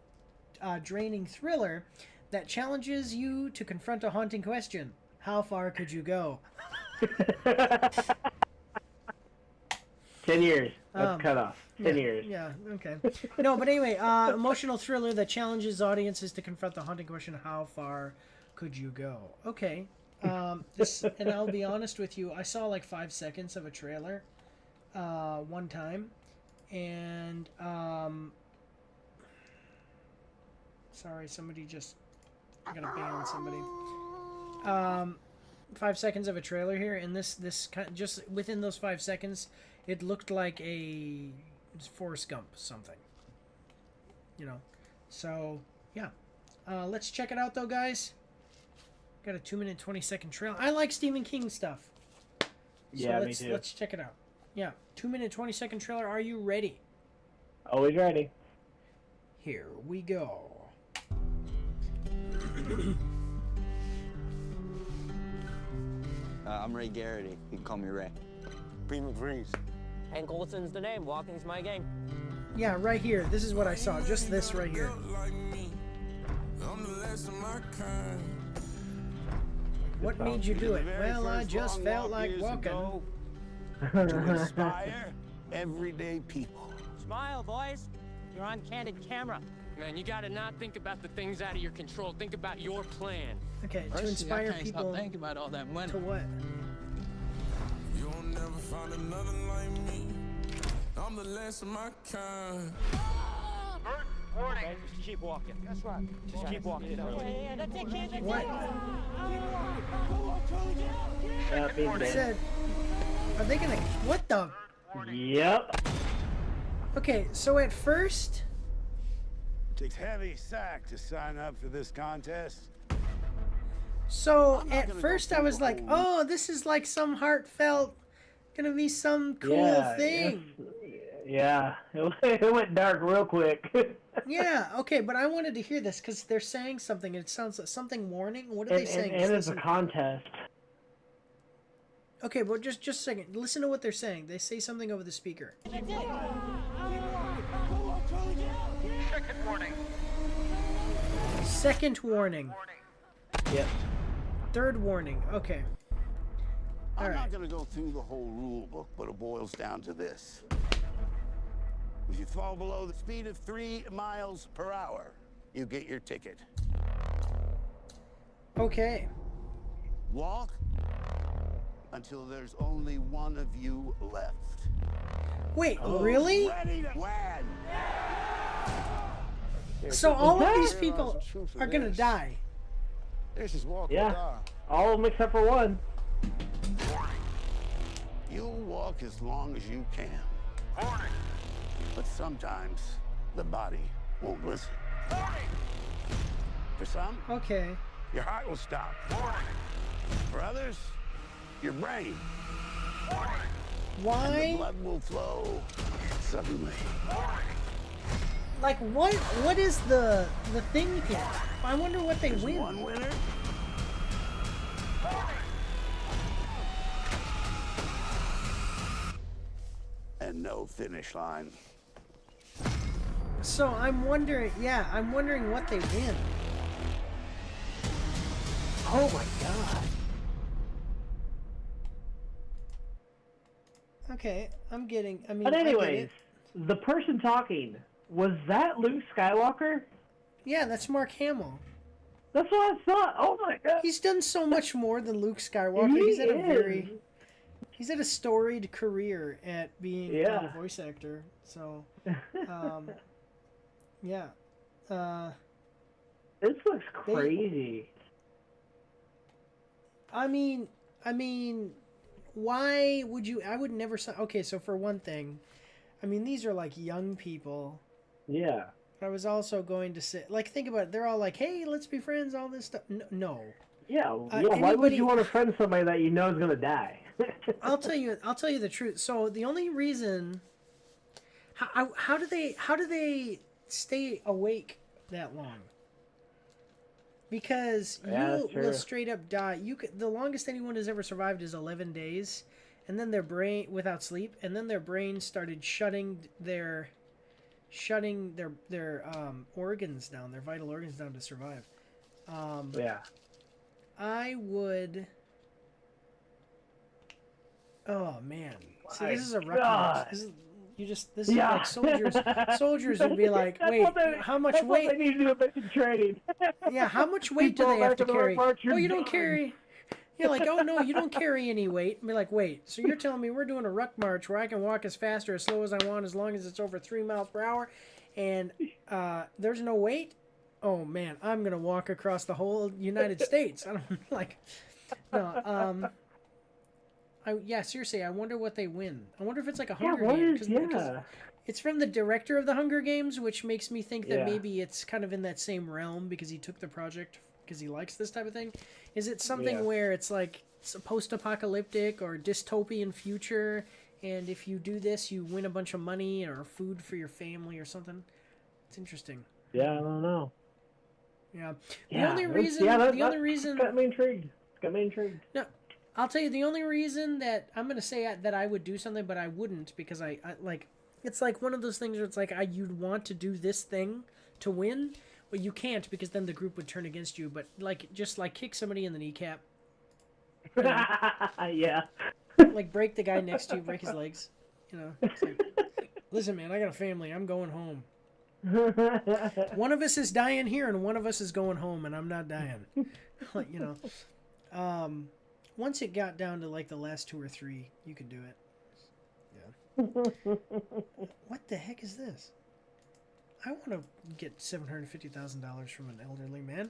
draining thriller that challenges you to confront a haunting question. How far could you go? 10 years. That's cut off. 10 years. Yeah, okay. No, but anyway, emotional thriller that challenges audiences to confront the haunting question, how far could you go? Okay. And I'll be honest with you, I saw like 5 seconds of a trailer one time, and sorry, I gotta ban somebody. 5 seconds of a trailer here, and this kind, just within those 5 seconds, it looked like a Forrest Gump something, So yeah, let's check it out though, guys. Got a 2-minute 20-second trailer. I like Stephen King stuff. Yeah, me too. Let's check it out. Yeah, 2-minute 20-second trailer. Are you ready? Always ready. Here we go. I'm Ray Garrity. You can call me Ray. Prima Freeze. Hank Olson's the name. Walking's my game. Yeah, right here. This is what I saw. Just this right here. What made you do it? Well, I just felt like walking. To inspire everyday people. Smile, boys. You're on candid camera. Man, you gotta not think about the things out of your control. Think about your plan. Okay, to Personally, I inspire can't people stop thinking about all that money. to what? You'll never find another like me. I'm the last of my kind. Okay, just keep walking. That's right. Just keep walking. Yeah, that's it, kid. That's What? Being I dead. said, are they gonna? What the? Yep. Okay, so at first, It takes heavy sack to sign up for this contest. so I'm not at gonna go first I through was the like, whole- oh, this is like some heartfelt, gonna be some cool Yeah, thing. Yeah. It went dark real quick. Yeah, okay, but I wanted to hear this because they're saying something. And it sounds like something warning. What are they saying? and Just it's a listen. contest. Okay, but just a second. Listen to what they're saying. They say something over the speaker. Second warning. Second warning. Yep. Third warning. Okay. All I'm right. not gonna go through the whole rule book, but it boils down to this. If you fall below the speed of 3 miles per hour, you get your ticket. Okay. Walk until there's only one of you left. Wait, Oh. really? Ready to win! So all of these Realize people the truth of are gonna this. die. This is walk Yeah. or die. All of them except for one. You'll walk as long as you can. But sometimes the body won't listen. For some, Okay. your heart will stop. For others, your brain. And the Why? blood will flow suddenly. Like what is the thing here? I wonder what they There's win. one winner. And no finish line. So I'm wondering, I'm wondering what they win. Oh my god. Okay, I mean, But I get anyways, it. the person talking, was that Luke Skywalker? Yeah, that's Mark Hamill. That's what I thought. Oh my god. He's done so much more than Luke Skywalker. He He's had a is. he's had a storied career at being Yeah. a voice actor. So, yeah. This looks crazy. I mean, why would you? I would never. Okay, so for one thing, I mean, these are like young people. Yeah. I was also going to say, like, think about it. They're all like, "Hey, let's be friends." All this stuff. No. Yeah. Why would anybody- you want to friend somebody that you know is gonna die? I'll tell you the truth. So the only reason, how do they stay awake that long? Because Yeah, you that's will true. straight up die. The longest anyone has ever survived is 11 days, and then their brain without sleep, and then their brain started shutting their organs down, their vital organs down to survive. Yeah. I would. Oh man! See, My this is a rough God. match. This is Yeah. like soldiers. Soldiers would be like, That's wait, what they- how much that's what weight? they need to do a bit of training. Yeah, how much weight do People they have back to in the carry? workforce, you're Oh, you don't done. carry. Yeah, like, oh no, you don't carry any weight. And be like, wait, so you're telling me we're doing a ruck march where I can walk as fast or as slow as I want as long as it's over 3 miles per hour, and there's no weight? Oh man, I'm gonna walk across the whole United States. I don't like. No, yeah, seriously, I wonder what they win. I wonder if it's like a Hunger what Game. is- yeah. It's from the director of the Hunger Games, which makes me think that Yeah. maybe it's kind of in that same realm because he took the project because he likes this type of thing. Is it something Yeah. where it's like it's a post-apocalyptic or dystopian future, and if you do this, you win a bunch of money or food for your family or something? It's interesting. Yeah, I don't know. Yeah. Yeah, The only that's- reason. yeah, The only reason. got me intrigued. It's got me intrigued. No, I'll tell you the only reason that I'm gonna say that I would do something, but I wouldn't because I like it's like one of those things where it's like you'd want to do this thing to win, but you can't because then the group would turn against you. But like just like kick somebody in the kneecap, Yeah. like break the guy next to you, break his legs. You know, it's like, listen, man, I got a family. I'm going home. One of us is dying here, and one of us is going home, and I'm not dying. Like, you know. Once it got down to like the last 2 or 3, you could do it. Yeah. What the heck is this? I want to get $750,000 from an elderly man.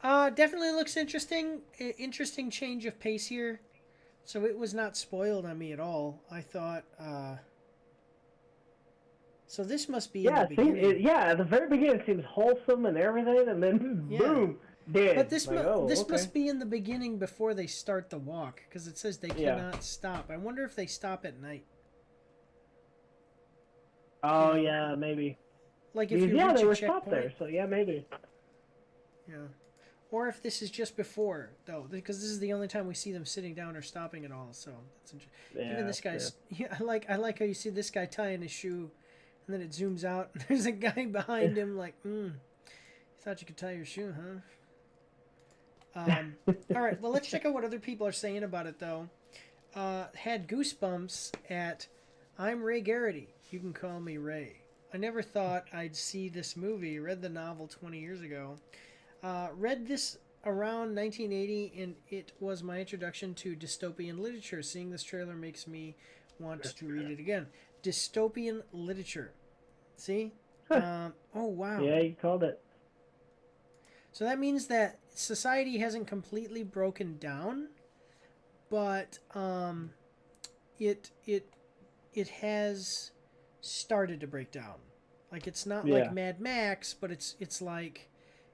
Definitely looks interesting. Interesting change of pace here. So it was not spoiled on me at all. I thought, so this must be in the beginning. At the very beginning it seems wholesome and everything, and then boom, dead. But this, okay. must be in the beginning before they start the walk, because it says they cannot stop. I wonder if they stop at night. Oh, yeah, maybe. Like if you they were checkpoint, stopped there, so yeah, maybe. Yeah. Or if this is just before, though, because this is the only time we see them sitting down or stopping at all. So that's interesting. Yeah, even this guy's. Yeah, I like how you see this guy tying his shoe, and then it zooms out. And there's a guy behind him, like, you thought you could tie your shoe, huh? All right. Well, let's check out what other people are saying about it, though. Had goosebumps at. I'm Ray Garrity. You can call me Ray. I never thought I'd see this movie. Read the novel 20 years ago. Read this around 1980, and it was my introduction to dystopian literature. Seeing this trailer makes me want to read it again. Dystopian literature. See? Oh, wow. Yeah, you called it. So that means that society hasn't completely broken down, but it has started to break down. Like, it's not like Mad Max, but it's like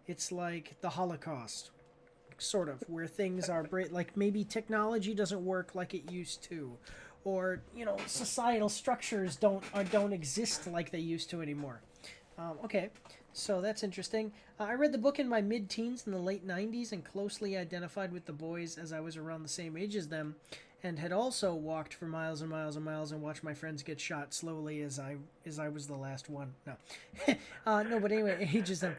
the Holocaust, sort of, where things are like maybe technology doesn't work like it used to, or, you know, societal structures don't exist like they used to anymore. Okay, so that's interesting. I read the book in my mid-teens in the late 90s and closely identified with the boys as I was around the same age as them, and had also walked for miles and miles and miles and watched my friends get shot slowly as I was the last one. No. No, but anyway, ages them.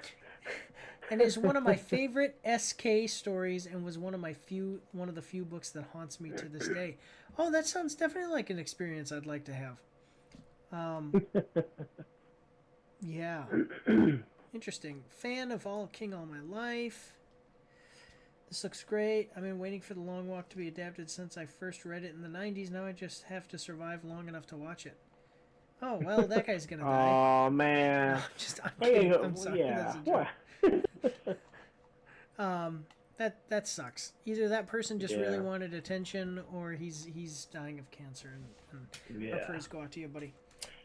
And is one of my favorite SK stories, and was one of the few books that haunts me to this day. Oh, that sounds definitely like an experience I'd like to have. Yeah. Interesting. Fan of King All My Life. This looks great. I've been waiting for The Long Walk to be adapted since I first read it in the 90s. Now I just have to survive long enough to watch it. Oh, well, that guy's gonna die. Oh, man. I'm kidding. I'm sorry. Yeah. That sucks. Either that person just really wanted attention, or he's dying of cancer, and our prayers go out to you, buddy.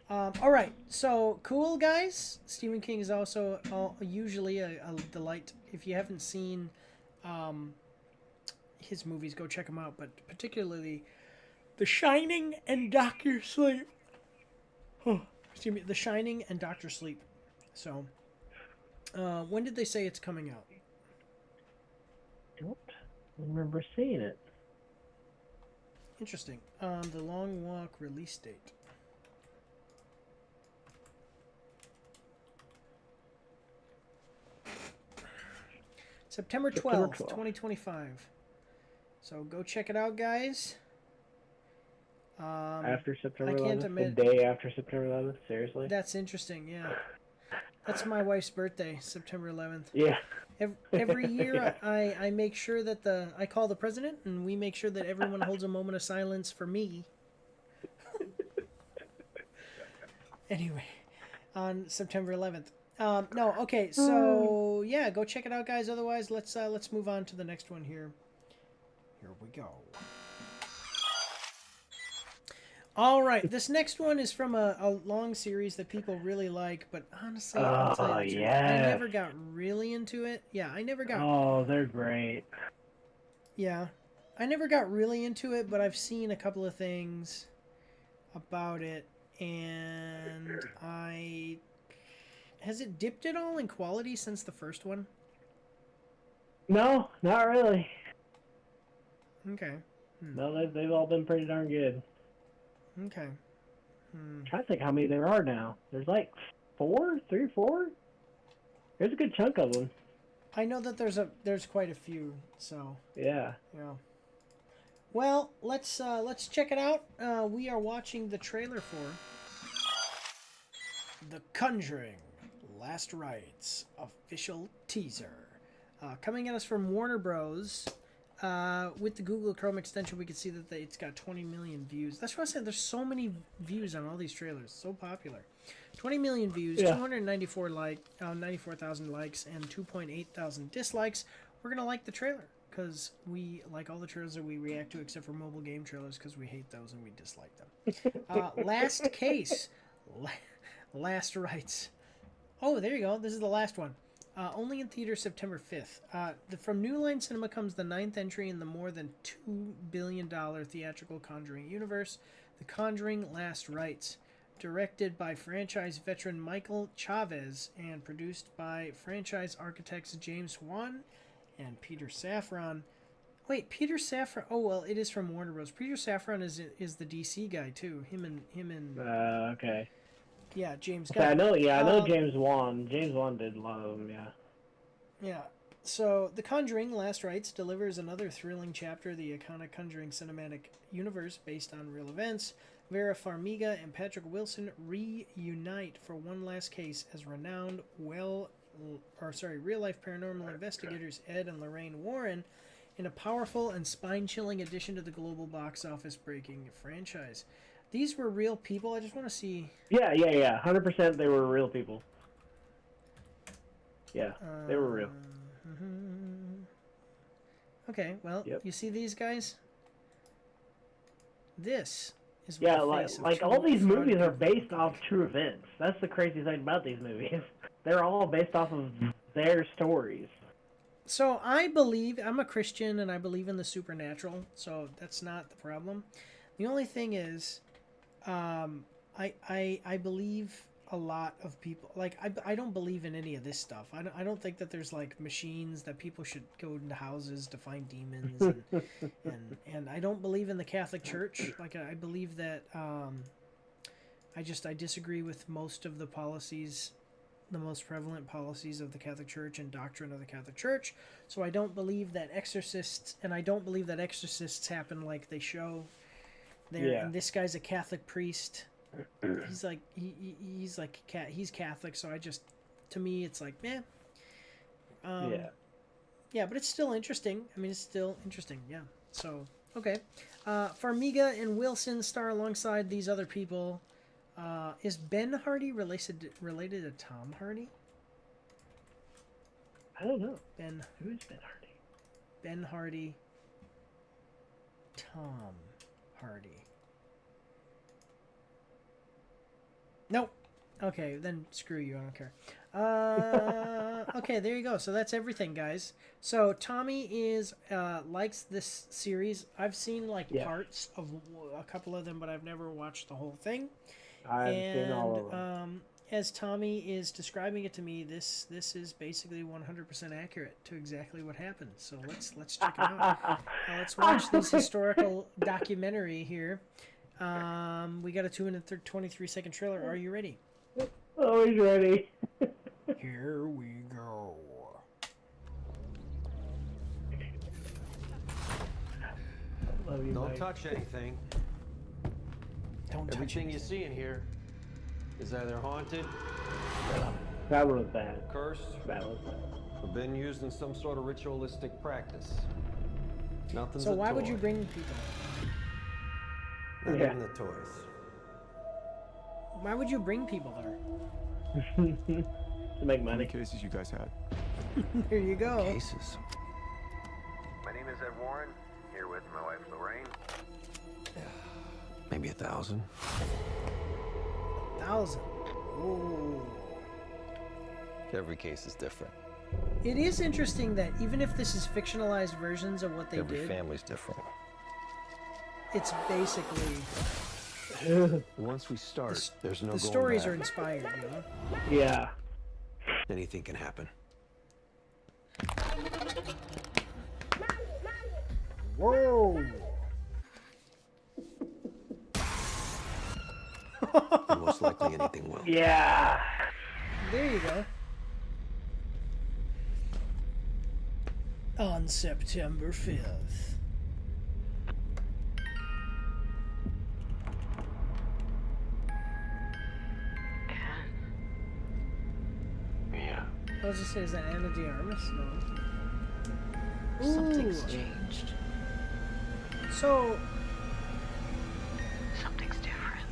All right, so cool, guys. Stephen King is also usually a delight. If you haven't seen his movies, go check them out, but particularly The Shining and Dr. Sleep. Excuse me, The Shining and Dr. Sleep. So, when did they say it's coming out? I don't remember seeing it. Interesting. The Long Walk release date. September 12th, 2025. So go check it out, guys. After September 11th? The day after September 11th? Seriously? That's interesting, yeah. That's my wife's birthday, September 11th. Yeah. Every year I make sure that I call the president, and we make sure that everyone holds a moment of silence for me. Anyway, on September 11th. No, okay, so yeah, go check it out, guys. Otherwise, let's move on to the next one here. Here we go. All right, this next one is from a long series that people really like, but honestly, I'll tell you the truth, I never got really into it. Yeah, I never got. Oh, they're great. Yeah, I never got really into it, but I've seen a couple of things about it, and has it dipped at all in quality since the first one? No, not really. Okay. No, they've all been pretty darn good. Okay. I'm trying to think how many there are now. There's like 3 or 4? There's a good chunk of them. I know that there's quite a few, so. Yeah. Yeah. Well, let's check it out. We are watching the trailer for The Conjuring, Last Rites official teaser. Coming at us from Warner Bros. With the Google Chrome extension, we can see that it's got 20 million views. That's what I said. There's so many views on all these trailers. So popular. 20 million views, 94,000 likes, and 2.8 thousand dislikes. We're going to like the trailer because we like all the trailers that we react to except for mobile game trailers because we hate those and we dislike them. Last case. Last Rites. Oh, there you go. This is the last one. Only in theaters September 5th. From New Line Cinema comes the 9th entry in the more than $2 billion theatrical Conjuring universe, The Conjuring Last Rites. Directed by franchise veteran Michael Chavez and produced by franchise architects James Wan and Peter Safran. Wait, Peter Safran. Oh well, it is from Warner Bros. Peter Safran is the DC guy too. Him and. Okay. Yeah, James. I know James Wan. James Wan did a lot of them. Yeah. Yeah. So, The Conjuring Last Rites delivers another thrilling chapter of the iconic Conjuring cinematic universe based on real events. Vera Farmiga and Patrick Wilson reunite for one last case as renowned real-life paranormal investigators Ed and Lorraine Warren in a powerful and spine-chilling addition to the global box office breaking franchise. These were real people. I just want to see. Yeah. 100% they were real people. Yeah, they were real. Okay, well, you see these guys? This is like all these movies are based off true events. That's the crazy thing about these movies. They're all based off of their stories. So I'm a Christian and I believe in the supernatural, so that's not the problem. The only thing is, I believe a lot of people, like, I don't believe in any of this stuff. I don't think that there's, like, machines that people should go into houses to find demons, and I don't believe in the Catholic Church. Like, I believe that, I disagree with most of the policies, the most prevalent policies of the Catholic Church and doctrine of the Catholic Church, so I don't believe that exorcists happen like they show there, and this guy's a Catholic priest. He's like he's Catholic, so to me it's like yeah, but it's still interesting. I mean, it's still interesting. Yeah. So okay, Farmiga and Wilson star alongside these other people. Is Ben Hardy related to Tom Hardy? I don't know. Who is Ben Hardy? Ben Hardy. Tom Hardy. Nope. Okay, then screw you. I don't care. Okay, there you go. So that's everything, guys. So Tommy likes this series. I've seen parts of a couple of them, but I've never watched the whole thing. I've seen all of them. As Tommy is describing it to me, this is basically 100% accurate to exactly what happened. So let's check it out. Let's watch this historical documentary here. We got a 2 minute 23-second trailer. Are you ready? Oh, he's ready. Here we go. Love you, Don't Mike. touch anything. Everything you see in here is either haunted, that one was bad. cursed, That was bad. or been used in some sort of ritualistic practice. Nothing's So a why toy. would you bring people? Not Yeah. even the toys. Why would you bring people there? To make money. How many cases you guys had? There you go. Cases. My name is Ed Warren, here with my wife Lorraine. Maybe 1,000. 1,000. Ooh. Every case is different. It is interesting that even if this is fictionalized versions of what they Every did, family's different. it's basically Once we start, there's no the going stories back. are inspired, you know? Yeah. Anything can happen. Whoa! And most likely anything will. Yeah. There you go. On September 5th. was it say? Is that Anna de Armas? No. Something's Ooh. changed. So, Something's different.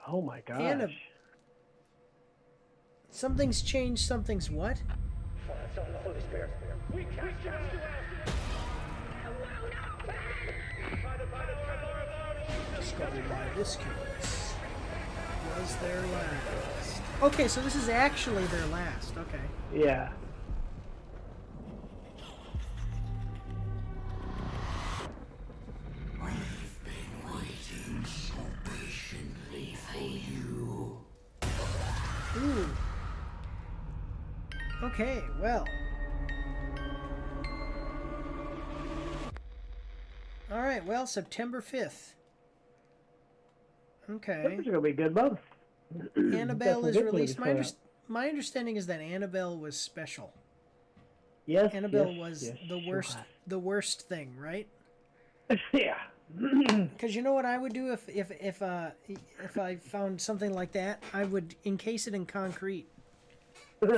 Oh my gosh. Anna. Something's changed. Something's what? Discover why this case was their last. Okay, so this is actually their last. Okay. Yeah. We've been waiting so patiently for you. Ooh. Okay, well. Alright, well, September 5th. Okay. Those are gonna be good months. Annabelle is Definitely good released. movies My understanding is that Annabelle was special. Yes. Annabelle yes, was yes, the she worst the worst thing, right? was. Yeah. Because you know what I would do if I found something like that? I would encase it in concrete,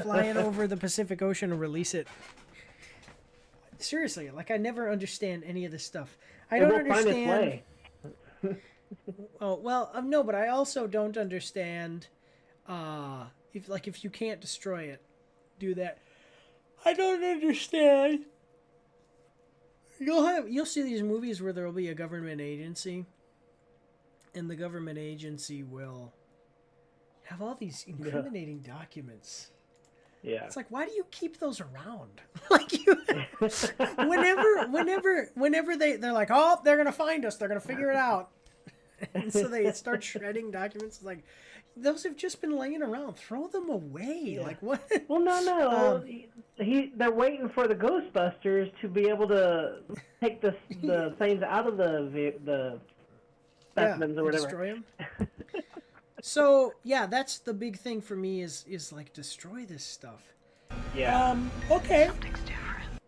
fly it over the Pacific Ocean and release it. Seriously, like I never understand any of this stuff. I don't understand. Oh well, no, but I also don't understand. If you can't destroy it, do that. I don't understand. You'll see these movies where there will be a government agency, and the government agency will have all these incriminating documents. Yeah. It's like, why do you keep those around? Like you, whenever they're like, oh, they're gonna find us, they're gonna figure it out, and so they start shredding documents. It's like, those have just been laying around. Throw them away. Yeah. Like what? Well, no. They're waiting for the Ghostbusters to be able to take the things out of the specimens or whatever. Destroy them. So yeah, that's the big thing for me is like destroy this stuff. Yeah. Okay. Something's different.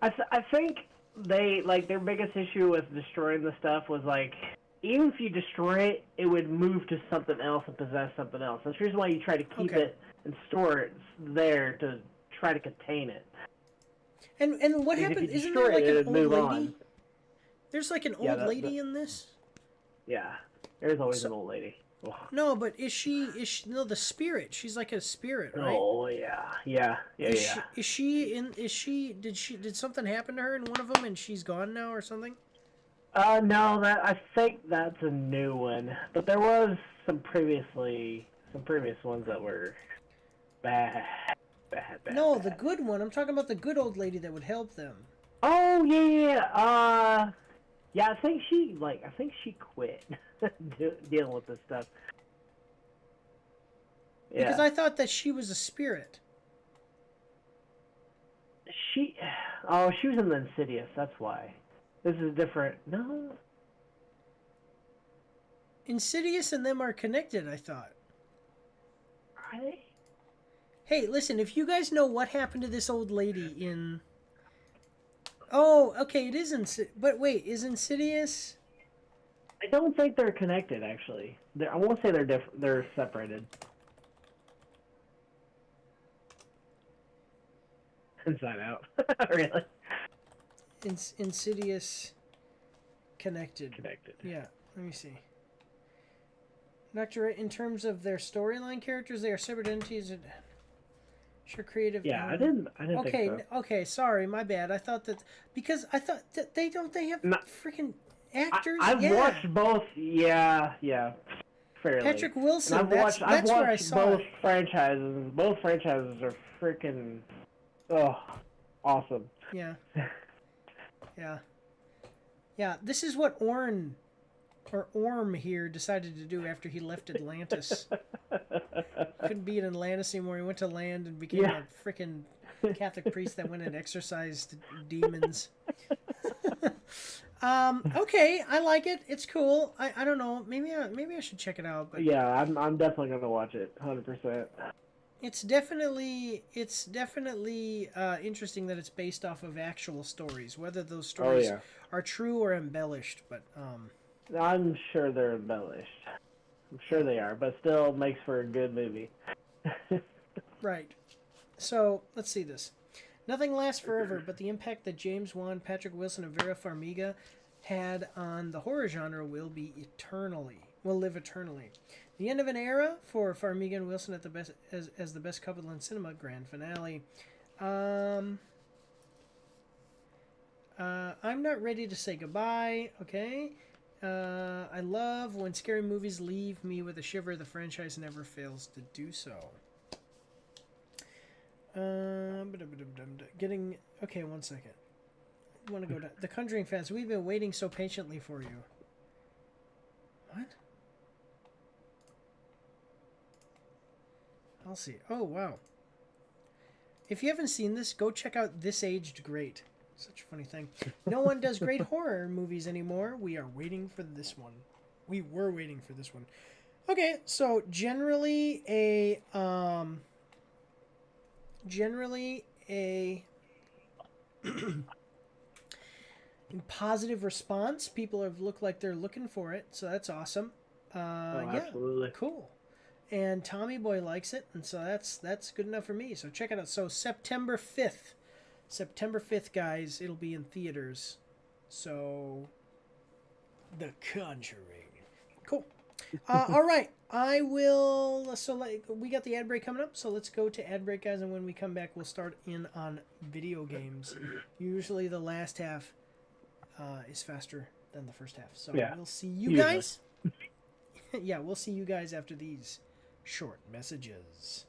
I think they like their biggest issue with destroying the stuff was like, even if you destroy it, it would move to something else and possess something else. That's the reason why you try to keep it and store it there to try to contain it. And what happened? Isn't there like an old lady? On. There's like an old lady in this. Yeah, there's always an old lady. Oh. No, but is she no the spirit? She's like a spirit, right? Oh yeah. Did something happen to her in one of them and she's gone now or something? No, I think that's a new one. But there was some previous ones that were bad. No, the good one. I'm talking about the good old lady that would help them. Oh yeah. Yeah, I think she quit dealing with this stuff. Yeah. Because I thought that she was a spirit. She was in the Insidious. That's why. This is different. No. Insidious and them are connected, I thought. Are they? Hey, listen, if you guys know what happened to this old lady in... Oh, okay, it is Insidious. But wait, is Insidious... I don't think they're connected, actually. I won't say they're separated. Inside Out. Really? Insidious connected. Connected. Yeah, let me see. Doctor, in terms of their storyline characters, they are separate entities. Sure, creative. Yeah, I didn't okay, think so. Okay, sorry, my bad. I thought that because I thought that they have freaking actors. I've watched both. Yeah, fairly. Patrick Wilson. I've that's watched where I saw both it. franchises. Both franchises are freaking awesome. Yeah. Yeah. This is what Orm here decided to do after he left Atlantis. Couldn't be in Atlantis anymore. He went to land and became a freaking Catholic priest that went and exorcised demons. Okay, I like it. It's cool. I don't know. Maybe I should check it out. But yeah, I'm definitely gonna watch it. 100%. It's definitely interesting that it's based off of actual stories. Whether those stories are true or embellished, but I'm sure they're embellished. I'm sure they are, but still makes for a good movie. Right. So let's see this. Nothing lasts forever, but the impact that James Wan, Patrick Wilson, and Vera Farmiga had on the horror genre will live eternally. The end of an era for Farmiga and Wilson at the best as the best couple in cinema. Grand finale. I'm not ready to say goodbye. Okay. I love when scary movies leave me with a shiver. The franchise never fails to do so. Okay, 1 second. I want to go to The Conjuring fans. We've been waiting so patiently for you. What? I'll see. Oh, wow. If you haven't seen this, go check out This Aged Great. Such a funny thing. No one does great horror movies anymore. We are waiting for this one. We were waiting for this one. Okay, so generally a positive response. People have looked like they're looking for it, so that's awesome. Absolutely. Yeah, cool. And Tommy Boy likes it, and so that's good enough for me. So check it out. So September 5th, guys, it'll be in theaters. So The Conjuring. Cool. All right. I will. So we got the ad break coming up. So let's go to ad break, guys. And when we come back, we'll start in on video games. Usually the last half is faster than the first half. So yeah. We'll see you guys. Yeah, we'll see you guys after these short messages.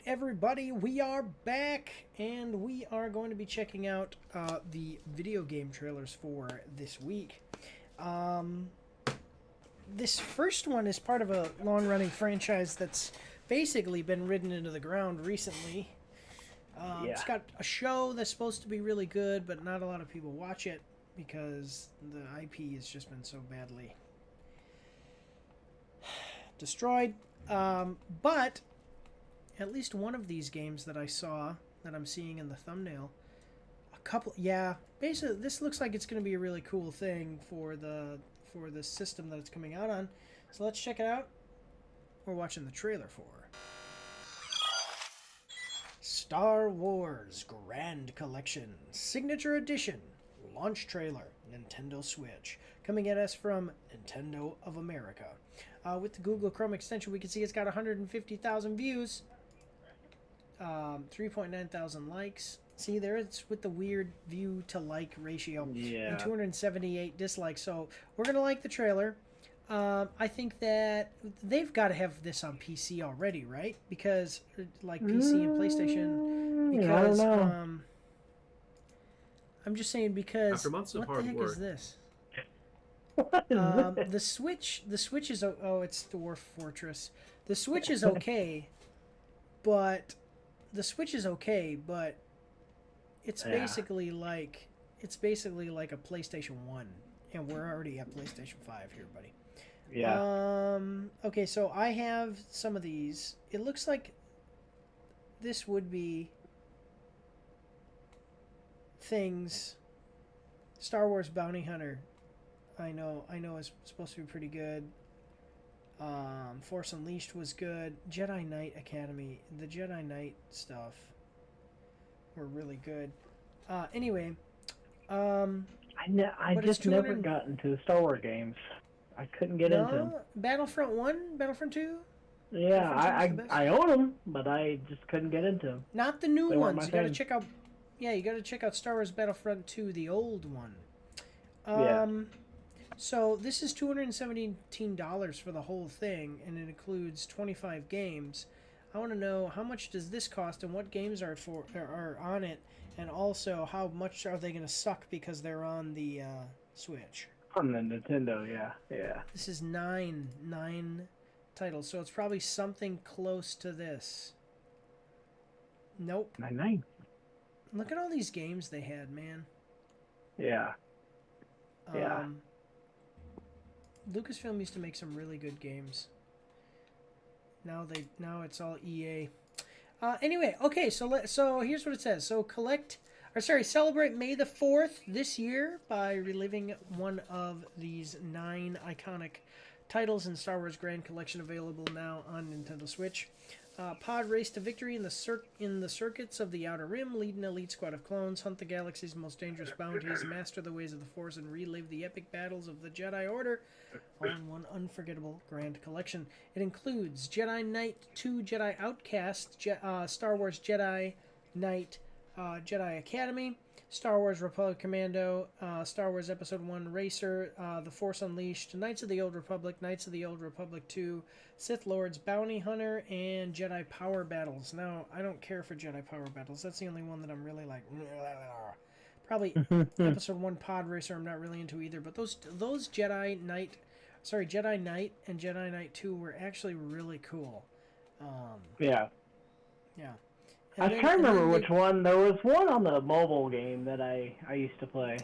Everybody, we are back, and we are going to be checking out the video game trailers for this week. This first one is part of a long-running franchise that's basically been ridden into the ground recently. It's got a show that's supposed to be really good, but not a lot of people watch it because the IP has just been so badly destroyed. But at least one of these games that I saw, that I'm seeing in the thumbnail, basically this looks like it's going to be a really cool thing for the system that it's coming out on. So let's check it out. We're watching the trailer for Star Wars Grand Collection Signature Edition launch trailer, Nintendo Switch, coming at us from Nintendo of America. With the Google Chrome extension, we can see it's got 150,000 views, 3.9 thousand likes. See there, it's with the weird view to like ratio, and 278 dislikes. So we're gonna like the trailer. I think that they've got to have this on PC already, right? Because like PC and PlayStation. Because I don't know. I'm just saying because after months of what hard the heck work. is this? What is this? The Switch is it's Dwarf Fortress. The Switch is okay, but it's basically like a PlayStation 1, and we're already at PlayStation 5 here, buddy. Yeah. Okay, so I have some of these. It looks like this would be things. Star Wars Bounty Hunter. I know it's supposed to be pretty good. Force Unleashed was good. Jedi Knight Academy. The Jedi Knight stuff were really good. Anyway, I just never got into Star Wars games. I couldn't get into them. Battlefront 1? Battlefront 2? Yeah, I own them, but I just couldn't get into them. Not the new ones. You gotta check out. Yeah, you gotta check out Star Wars Battlefront 2, the old one. So this is $217 for the whole thing, and it includes 25 games. I want to know how much does this cost, and what games are on it, and also how much are they going to suck because they're on the Switch. On the Nintendo, yeah. This is nine titles, so it's probably something close to this. Nope. 9. Look at all these games they had, man. Yeah. Lucasfilm used to make some really good games. Now it's all EA. Anyway, okay, so here's what it says. So celebrate May the 4th this year by reliving one of these 9 iconic titles in Star Wars Grand Collection, available now on Nintendo Switch. Pod race to victory in the circuits of the Outer Rim, lead an elite squad of clones, hunt the galaxy's most dangerous bounties, master the ways of the Force, and relive the epic battles of the Jedi Order, all in one unforgettable Grand Collection. It includes Jedi Knight 2, Jedi Outcast, Star Wars Jedi Knight, Jedi Academy, Star Wars Republic Commando, Star Wars Episode 1 Racer, The Force Unleashed, Knights of the Old Republic, Knights of the Old Republic 2, Sith Lords Bounty Hunter, and Jedi Power Battles. Now, I don't care for Jedi Power Battles. That's the only one that I'm really like... Probably Episode 1 Pod Racer I'm not really into either, but those Jedi Knight and Jedi Knight 2 were actually really cool. Yeah. And I can't remember which one. There was one on the mobile game that I used to play.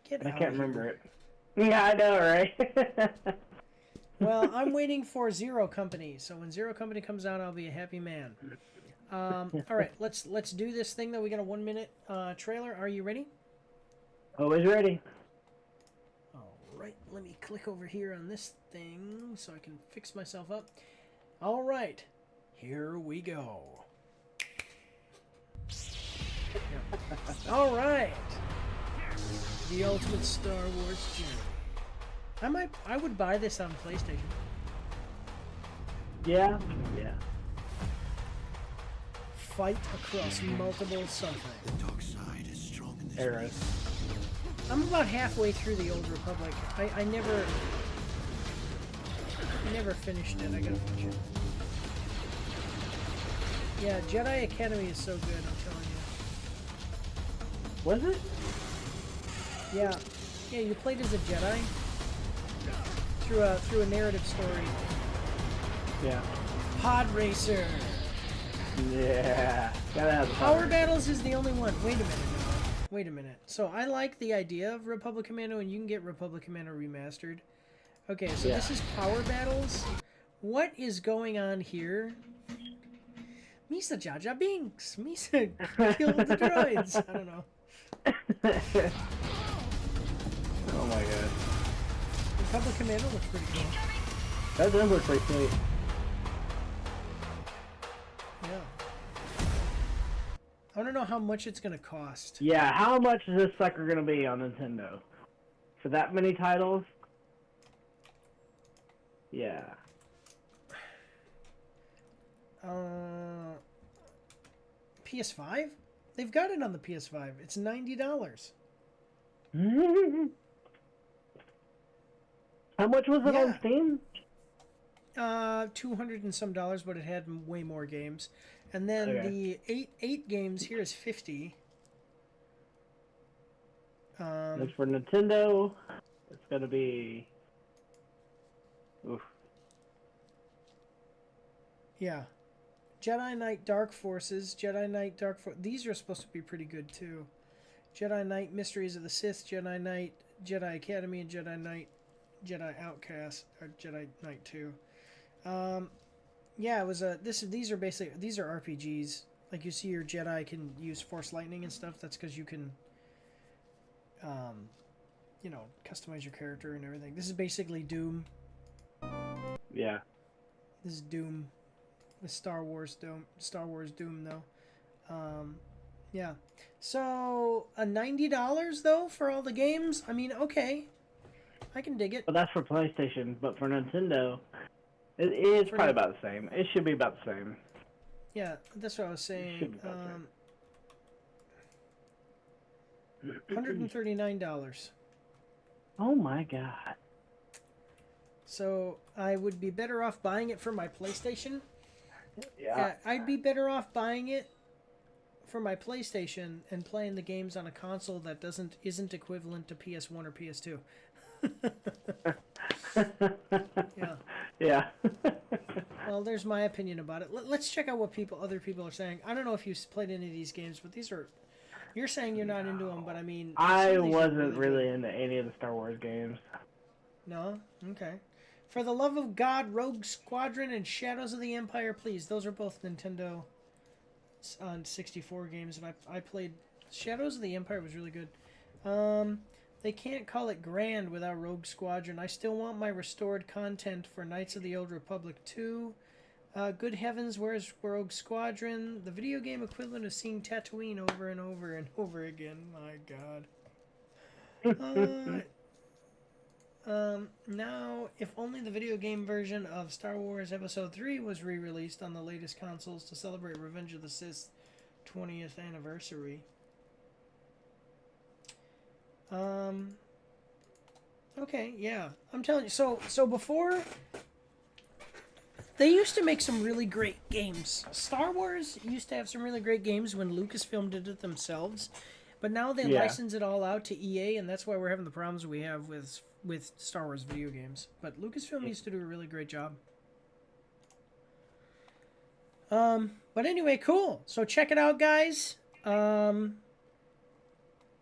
I can't remember it. Yeah, I know, right? Well, I'm waiting for Zero Company. So when Zero Company comes out, I'll be a happy man. All right, let's do this thing, though. We got a 1-minute trailer. Are you ready? Always ready. All right, let me click over here on this thing so I can fix myself up. All right, here we go. All right, the ultimate Star Wars journey. I would buy this on PlayStation. Yeah. Fight across multiple something. The dark side is strong in this Eras. place. I'm about halfway through the Old Republic. I never finished it. I gotta finish it. Yeah, Jedi Academy is so good, I'm telling you. Was it? Yeah, you played as a Jedi through a narrative story. Yeah. Pod Racer. Yeah. Gotta have the Power Battles is the only one. Wait a minute now. Wait a minute. So I like the idea of Republic Commando, and you can get Republic Commando remastered. Okay, so this is Power Battles. What is going on here? Misa Jar Jar Binks. Misa killed the droids. I don't know. Oh my god. Republic Commando looks pretty cool. That does look pretty sweet. Yeah. I want to know how much it's going to cost. Yeah, how much is this sucker gonna be on Nintendo? For that many titles? Yeah. PS5? They've got it on the PS5. It's $90. How much was it on Steam? $200 and some, but it had way more games. And then the eight games here is $50. As for Nintendo, it's gonna be. Oof. Yeah. Jedi Knight Dark Forces, Jedi Knight Dark Forces. These are supposed to be pretty good too. Jedi Knight Mysteries of the Sith, Jedi Knight Jedi Academy, and Jedi Knight Jedi Outcast, or Jedi Knight 2. Yeah, it was a. These are basically RPGs. Like you see, your Jedi can use Force Lightning and stuff. That's because you can, you know, customize your character and everything. This is basically Doom. Yeah. This is Doom. The Star Wars Doom, though. Yeah. So $90 though for all the games. I mean, okay, I can dig it. But that's for PlayStation. But for Nintendo, it's probably about the same. It should be about the same. Yeah, that's what I was saying. $139. Oh my god. So I would be better off buying it for my PlayStation. Yeah. I'd be better off buying it for my PlayStation and playing the games on a console that isn't equivalent to PS1 or PS2. Yeah. Yeah. Well, there's my opinion about it. Let's check out what other people are saying. I don't know if you've played any of these games, but these are. You're saying you're not into them, but I mean. I wasn't really into any of the Star Wars games. No? Okay. For the love of God, Rogue Squadron and Shadows of the Empire, please. Those are both Nintendo on 64 games, and I played. Shadows of the Empire was really good. They can't call it grand without Rogue Squadron. I still want my restored content for Knights of the Old Republic 2. Good heavens, where's Rogue Squadron? The video game equivalent of seeing Tatooine over and over and over again. My God. Now, if only the video game version of Star Wars Episode 3 was re-released on the latest consoles to celebrate Revenge of the Sith 20th anniversary. Okay, yeah. I'm telling you, so before, they used to make some really great games. Star Wars used to have some really great games when Lucasfilm did it themselves, but now they license it all out to EA, and that's why we're having the problems we have with Star Wars video games. But Lucasfilm used to do a really great job. But anyway, cool. So check it out, guys.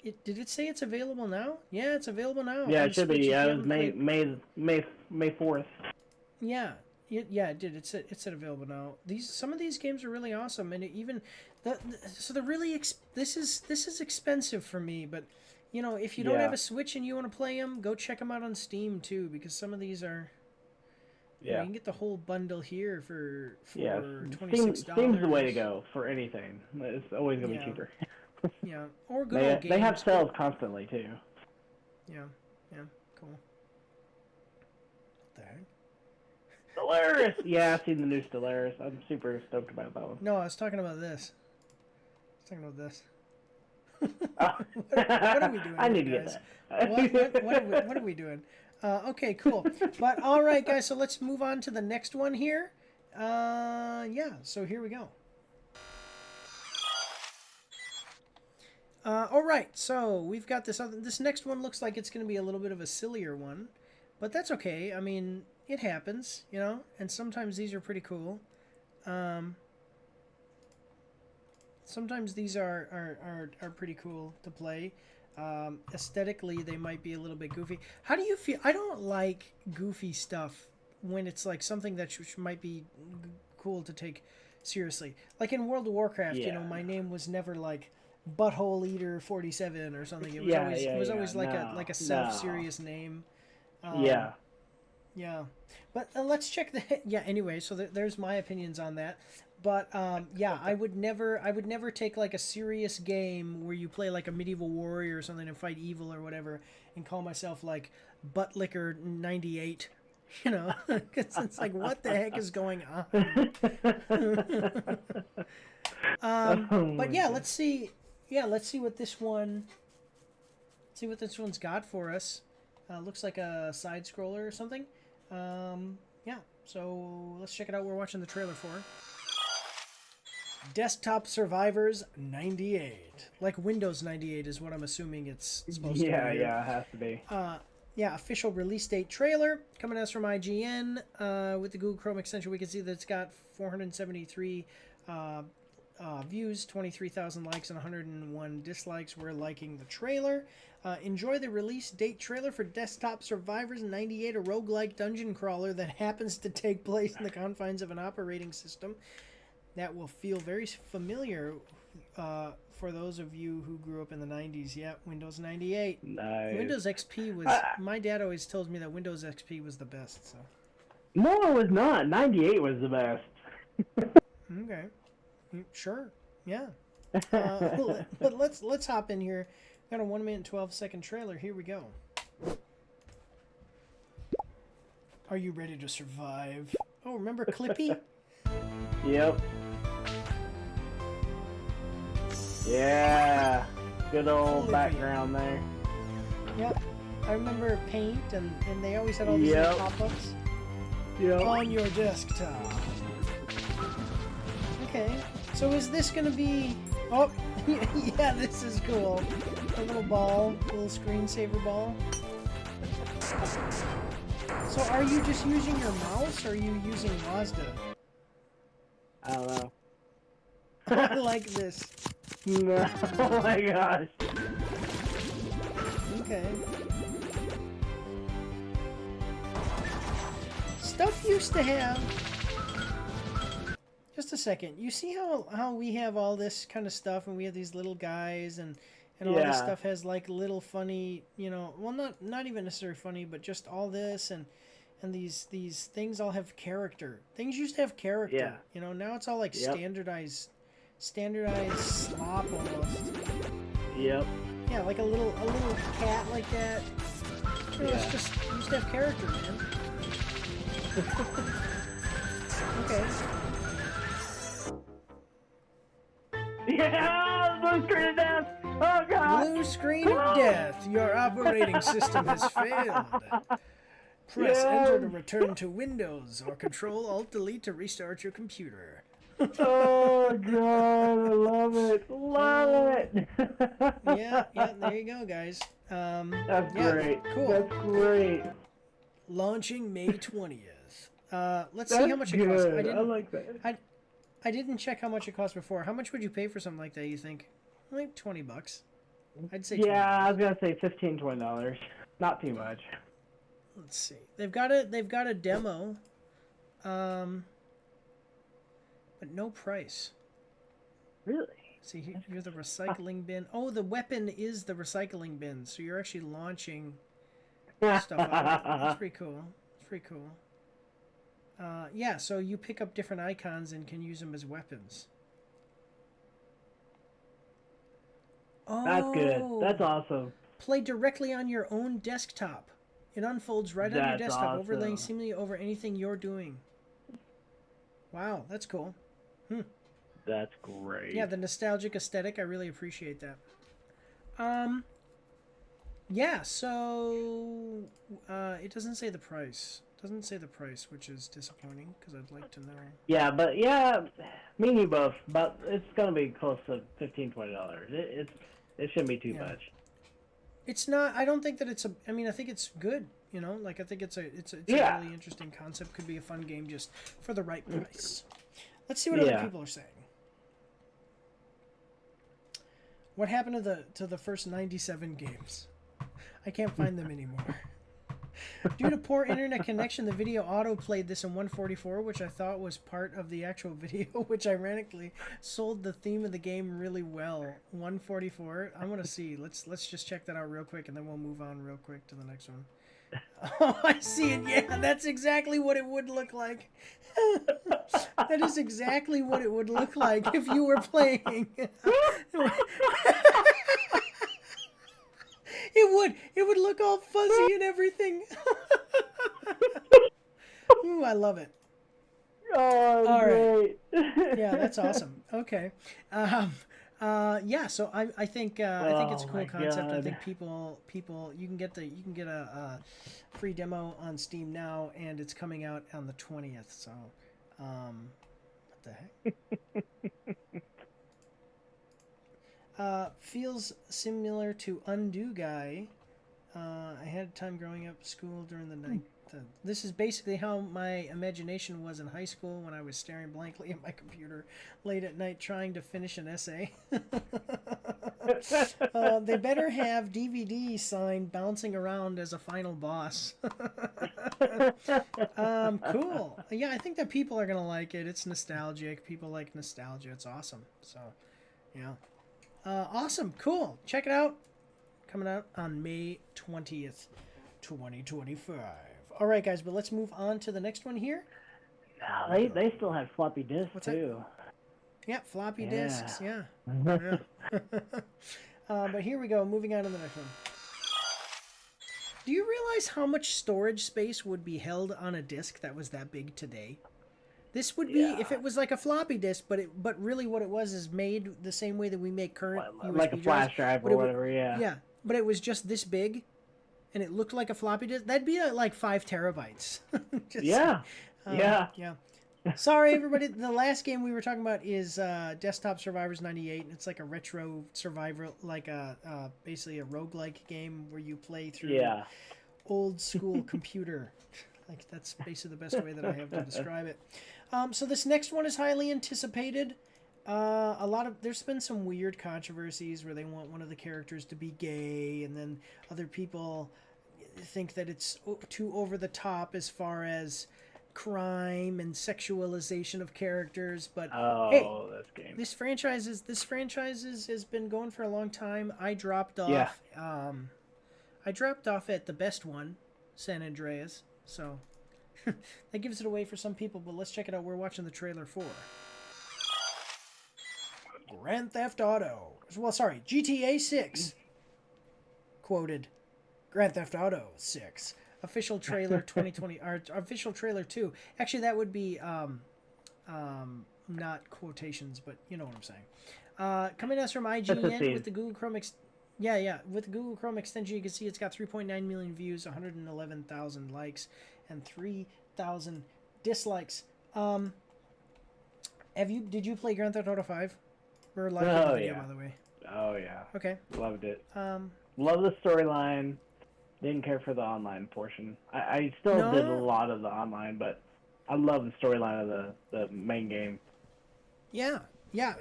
Did it say it's available now? Yeah, it's available now. Yeah, it should be. Yeah, it was May 4th. Yeah, it did. It said available now. Some of these games are really awesome, and they're really this is expensive for me. But you know, if you don't have a Switch and you want to play them, go check them out on Steam too, because some of these are. Yeah, you can get the whole bundle here for $26. Steam's the way to go for anything. It's always gonna be cheaper. Yeah, or good old games. They have sales constantly too. Yeah, cool. What the heck? Stellaris! Yeah, I've seen the new Stellaris. I'm super stoked about that one. No, I was talking about this. What are we doing? I need here, to guys? get that. What are we doing? Okay, cool. But all right, guys. So let's move on to the next one here. Yeah. So here we go. All right, so we've got this next one looks like it's going to be a little bit of a sillier one, but that's okay. I mean, it happens, you know, and sometimes these are pretty cool. sometimes these are pretty cool to play. Aesthetically, they might be a little bit goofy. How do you feel? I don't like goofy stuff when it's like something that might be cool to take seriously. Like in World of Warcraft, you know, my name was never like Butthole Eater 47 or something. It was always like a self-serious name. Yeah. But let's check the anyway, so there's my opinions on that. But yeah, I would never take like a serious game where you play like a medieval warrior or something and fight evil or whatever and call myself like Buttlicker 98. You know, because it's like, what the heck is going on? But yeah, let's see what this one. See what this one's got for us. Looks like a side scroller or something. Yeah, so let's check it out. We're watching the trailer for Desktop Survivors 98. Like Windows 98 is what I'm assuming it's supposed to be. Yeah, it has to be. Yeah, official release date trailer coming to us from IGN. With the Google Chrome extension, we can see that it's got 473 views, 23,000 likes, and 101 dislikes. We're liking the trailer. Enjoy the release date trailer for Desktop Survivors 98, a roguelike dungeon crawler that happens to take place in the confines of an operating system that will feel very familiar for those of you who grew up in the 90s. Yeah, Windows 98. Nice. Windows XP was... my dad always tells me that Windows XP was the best, so... No, it was not. 98 was the best. Okay. Sure. Yeah. But let's hop in here. Got a 1 minute and 12 second trailer. Here we go. Are you ready to survive? Oh, remember Clippy? Yep. Yeah. Good old background there. Yep. I remember Paint, and they always had all these little pop-ups. Yep. On your desktop. Okay. So is this going to be... Oh, yeah, this is cool. A little ball, a little screensaver ball. So are you just using your mouse, or are you using Mazda? I don't know. I like this. No, oh my gosh. Okay. Stuff used to have... Just a second. You see how we have all this kind of stuff, and we have these little guys, and all this stuff has like little funny, you know, well, not even necessarily funny, but just all this, and these things all have character. Things used to have character. Yeah. You know, now it's all like standardized slop almost. Yep. Yeah, like a little cat like that. You know, it's just it used to have character, man. Okay. Yeah, blue screen of death. Oh god. Blue screen of death. Your operating system has failed. Press enter to return to Windows, or Control Alt Delete to restart your computer. Oh god, I love it. Love it. Yeah, there you go, guys. That's great. Cool. That's great. Launching May 20th. Let's see how much it costs. I like that. I didn't check how much it cost before. How much would you pay for something like that, you think? Like $20. I'd say $20. Yeah, I was gonna say $15-20. Not too much. Let's see. They've got a demo. But no price. Really? See, here's the recycling bin. Oh, the weapon is the recycling bin, so you're actually launching stuff out of it. That's pretty cool. It's pretty cool. Yeah, so you pick up different icons and can use them as weapons. Oh, that's good. That's awesome. Play directly on your own desktop. It unfolds right on your desktop, awesome. overlaying seamlessly over anything you're doing. Wow, that's cool. That's great. Yeah, the nostalgic aesthetic, I really appreciate that. Yeah, so it doesn't say the price. Doesn't say the price, which is disappointing because I'd like to know. Yeah, but yeah, me and you both. But it's gonna be close to $15-20. It shouldn't be too much. It's not. I don't think that it's a. I mean, I think it's good. You know, like I think it's a really interesting concept. Could be a fun game just for the right price. Let's see what other people are saying. What happened to the first 97 games? I can't find them anymore. Due to poor internet connection, the video auto-played this in 144, which I thought was part of the actual video, which ironically sold the theme of the game really well. 144. I want to see. Let's just check that out real quick, and then we'll move on real quick to the next one. Oh, I see it. Yeah, that's exactly what it would look like. That is exactly what it would look like if you were playing. It would look all fuzzy and everything. Ooh, I love it. Oh, all great. Right. Yeah, that's awesome. Okay. Yeah, so I think it's a cool concept. God. I think people you can get a free demo on Steam now, and it's coming out on the 20th. So, what the heck? Feels similar to Undo Guy. I had time growing up school during the night. This is basically how my imagination was in high school when I was staring blankly at my computer late at night trying to finish an essay. They better have DVD sign bouncing around as a final boss. Cool. Yeah, I think that people are going to like it. It's nostalgic. People like nostalgia. It's awesome. So, yeah. Awesome. Cool. Check it out. Coming out on May 20th, 2025. All right, guys, but let's move on to the next one here. No, they still have floppy disks, too. Yeah, floppy disks, yeah. But here we go, moving on to the next one. Do you realize how much storage space would be held on a disk that was that big today? This would be if it was like a floppy disk, but really what it was is made the same way that we make current USB like a flash drive or whatever, yeah. Yeah, but it was just this big, and it looked like a floppy disk. That'd be like 5 terabytes. Yeah. Sorry, everybody. The last game we were talking about is Desktop Survivors 98. It's like a retro survivor, like basically a roguelike game where you play through old school computer. Like that's basically the best way that I have to describe it. So this next one is highly anticipated. There's been some weird controversies where they want one of the characters to be gay, and then other people think that it's too over the top as far as crime and sexualization of characters. But that's game. This franchise has been going for a long time. I dropped off. I dropped off at the best one, San Andreas. So that gives it away for some people. But let's check it out. We're watching the trailer for Grand Theft Auto. Well, sorry, GTA 6. Quoted, Grand Theft Auto 6. Official trailer 2020, or official trailer 2. Actually, that would be not quotations, but you know what I'm saying. Coming to us from IGN with the Google Chrome with the Google Chrome extension, you can see it's got 3.9 million views, 111,000 likes, and 3,000 dislikes. Did you play Grand Theft Auto 5? We're live in the video, by the way. Oh yeah. Okay. Loved it. Love the storyline. Didn't care for the online portion. I still did a lot of the online, but I love the storyline of the main game. Yeah,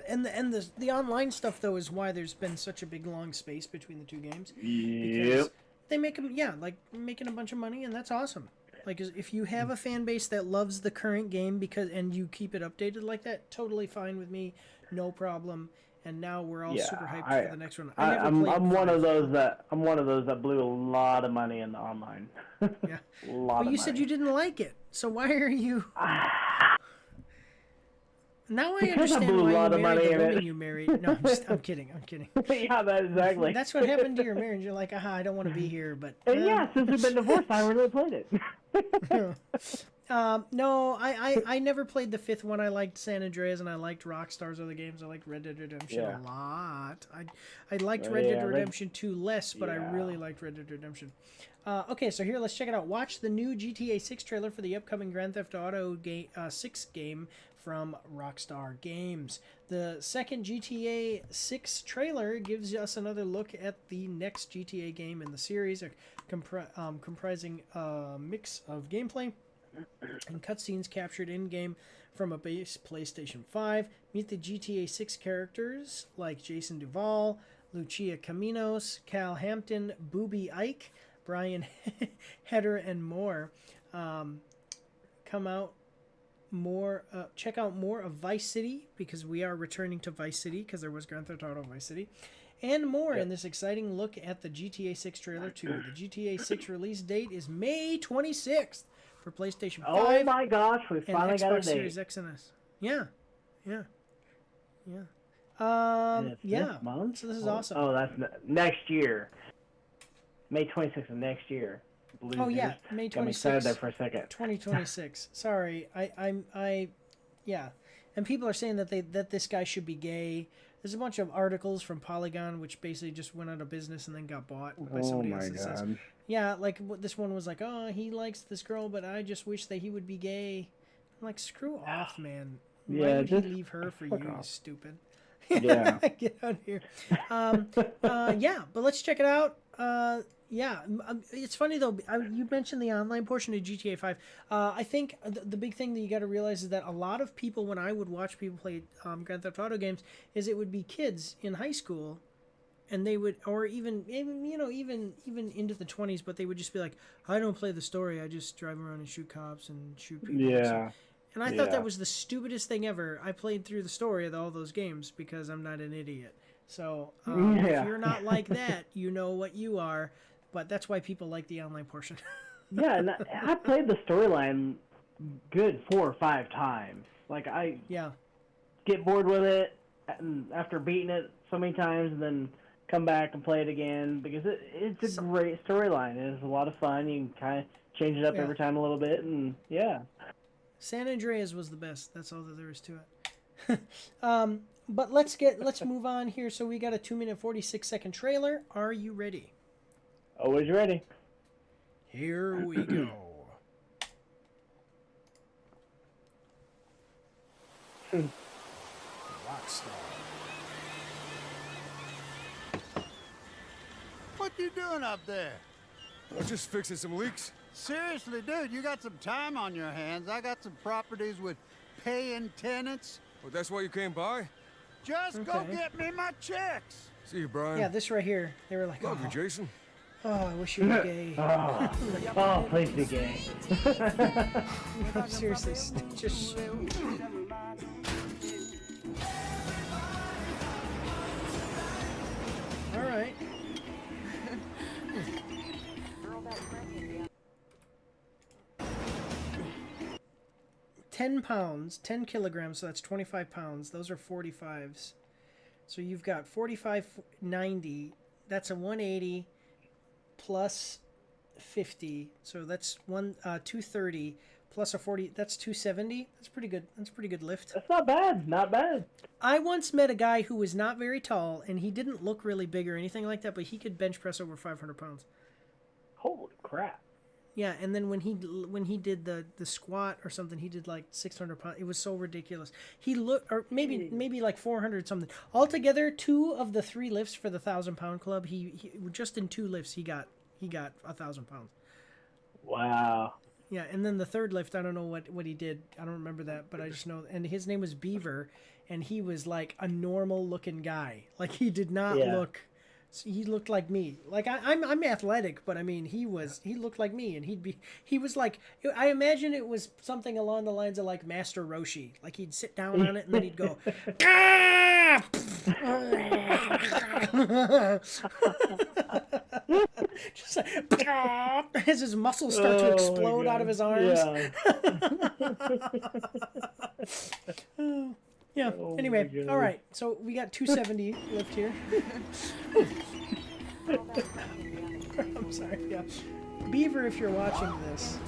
and the online stuff though is why there's been such a big long space between the two games. Because they make them, like making a bunch of money, and that's awesome. Like if you have a fan base that loves the current game and you keep it updated like that, totally fine with me, no problem. And now we're all super hyped for the next one. I'm one of those that blew a lot of money in the online. Yeah. You said you didn't like it, so why are you? Now I understand why you married the woman you married. No, I'm kidding. Yeah, exactly. That's what happened to your marriage. You're like, I don't want to be here, but. Since we've been divorced, I really played it. No, I never played the 5th one. I liked San Andreas, and I liked Rockstar's other games. I liked Red Dead Redemption a lot. I liked Red Dead Redemption 2 less, but I really liked Red Dead Redemption. Okay, so here, let's check it out. Watch the new GTA 6 trailer for the upcoming Grand Theft Auto 6 game from Rockstar Games. The second GTA 6 trailer gives us another look at the next GTA game in the series, comprising a mix of gameplay and cutscenes captured in-game from a base PlayStation 5. Meet the GTA 6 characters like Jason Duval, Lucia Caminos, Cal Hampton, Booby Ike, Brian Heder, and more. Come out more, check out more of Vice City, because we are returning to Vice City, because there was Grand Theft Auto Vice City, and more in this exciting look at the GTA 6 trailer 2. The GTA 6 release date is May 26th for PlayStation 5. Oh my gosh, we finally and got a Xbox date. Series X and S. Yeah. And it's Yeah. this month? So this is awesome. Oh, that's next year. May 26th of next year. Oh yeah, May 26th. I'm excited there for a second. 2026. Sorry, yeah. And people are saying that this guy should be gay. There's a bunch of articles from Polygon which basically just went out of business and then got bought by somebody else. That says, yeah, like this one was like, oh, he likes this girl, but I just wish that he would be gay. I'm like, screw off, man. Why would he leave her for you, stupid? Yeah. Get out of here. Yeah, but let's check it out. Yeah, it's funny though. You mentioned the online portion of GTA 5. I think the big thing that you got to realize is that a lot of people, when I would watch people play Grand Theft Auto games, is it would be kids in high school, and they would, or even into the 20s, but they would just be like, I don't play the story. I just drive around and shoot cops and shoot people. Yeah. And I thought that was the stupidest thing ever. I played through the story of all those games because I'm not an idiot. So if you're not like that, you know what you are. But that's why people like the online portion. Yeah, and I played the storyline good 4 or 5 times. Like, I get bored with it after beating it so many times, and then come back and play it again, because it's a great storyline. It's a lot of fun. You can kind of change it up every time a little bit, and San Andreas was the best. That's all that there is to it. But let's move on here. So we got a 2-minute 46-second trailer. Are you ready? Always ready. Here we go. Rockstar. What you doing up there? I'm just fixing some leaks. Seriously, dude, you got some time on your hands. I got some properties with paying tenants. Well, that's why you came by? Just go get me my checks. See you, Brian. Yeah, this right here. They were like, Love you, Jason. Oh, I wish you were gay. Oh, please be gay. Seriously, just... All right. £10, 10 kilograms, so that's 25 pounds. Those are 45s. So you've got 45.90. That's a 180 plus 50. So that's 230 plus a 40. That's 270. That's pretty good. That's a pretty good lift. That's not bad. Not bad. I once met a guy who was not very tall, and he didn't look really big or anything like that, but he could bench press over 500 pounds. Holy crap. Yeah, and then when he did the squat or something, he did like 600 pounds. It was so ridiculous. He looked, or maybe like 400 something. Altogether, 2 of the 3 lifts for the 1,000-pound club, he just in 2 lifts he got 1,000 pounds. Wow. Yeah, and then the 3rd lift, I don't know what he did. I don't remember that, but I just know. And his name was Beaver, and he was like a normal looking guy. Like he did not look. He looked like me. Like I'm athletic, but I mean he looked like me, and he was like, I imagine it was something along the lines of like Master Roshi. Like he'd sit down on it and then he'd go, ah! Just like, as his muscles start to explode out of his arms. Yeah. Oh anyway, all right. So we got 270 left here. I'm sorry. Yeah. Beaver, if you're watching this.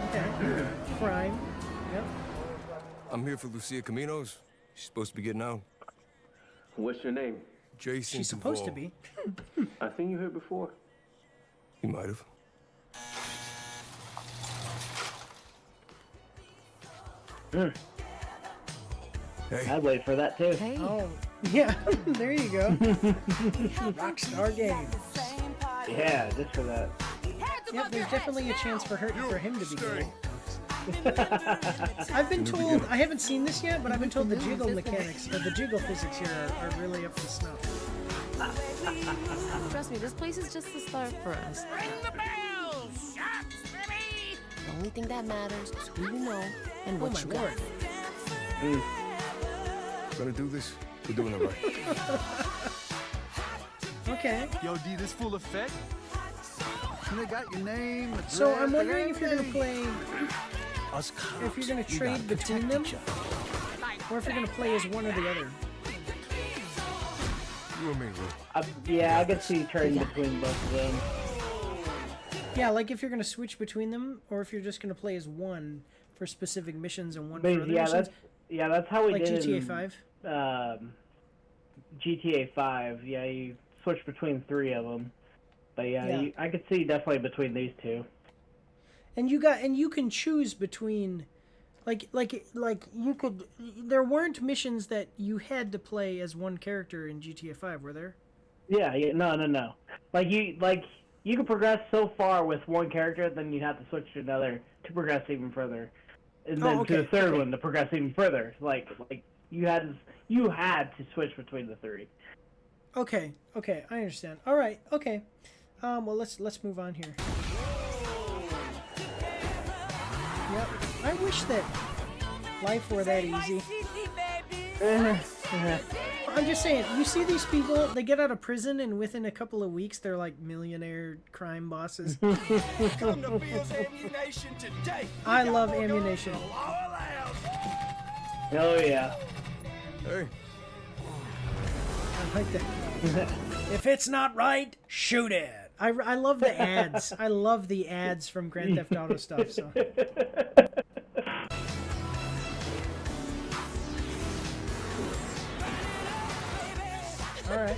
Okay. Crime. Yep. I'm here for Lucia Caminos. She's supposed to be getting out. What's your name? Jason. She's supposed to be. I've seen you here before. You might have. Hey. I'd wait for that too. Hey. Oh, yeah. There you go. Rockstar game. Yeah, just for that. Yep, there's definitely a chance for him to be gay. I've been told, I haven't seen this yet, but I've been told the jiggle mechanics, or the jiggle physics here are really up to snuff. Trust me, this place is just the start for us. Ring the bell! Shots, baby! The only thing that matters is who you know and what you got. Gonna do this? We're doing it right. Okay. Yo, D, this full effect? They got your name. So I'm address, wondering if you're gonna everything. play, Us cops, if you're gonna we trade gotta between protect them, each other. or if you're gonna play as one or the other. You and me, bro. Yeah, I could see trading between both of them. Yeah, like if you're gonna switch between them, or if you're just gonna play as one for specific missions and one But for other yeah, missions. that's how we like did GTA in, 5. GTA 5. Yeah, you switch between 3 of them. But yeah, Yeah. I could see definitely between these two. And you can choose between, like you could. There weren't missions that you had to play as one character in GTA 5, were there? Yeah, no. Like you could progress so far with one character, then you'd have to switch to another to progress even further, and then to the third one to progress even further. Like you had to switch between the 3. Okay, I understand. All right, okay. Well, let's move on here. Yep. I wish that life were that easy. I'm just saying, you see these people, they get out of prison and within a couple of weeks they're like millionaire crime bosses. I love ammunition. Oh yeah. Hey. I like that. If it's not right, shoot it. I love the ads. I love the ads from Grand Theft Auto stuff. So. All right.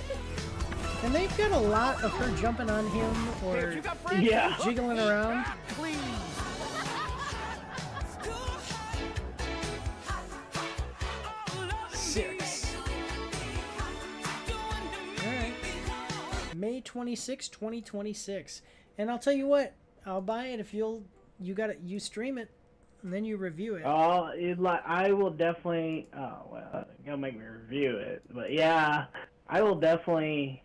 And they've got a lot of her jumping on him or jiggling around. May 26, 2026. And I'll tell you what, I'll buy it if you stream it and then you review it. Oh, I will definitely. Oh well, you'll make me review it, but yeah, I'll definitely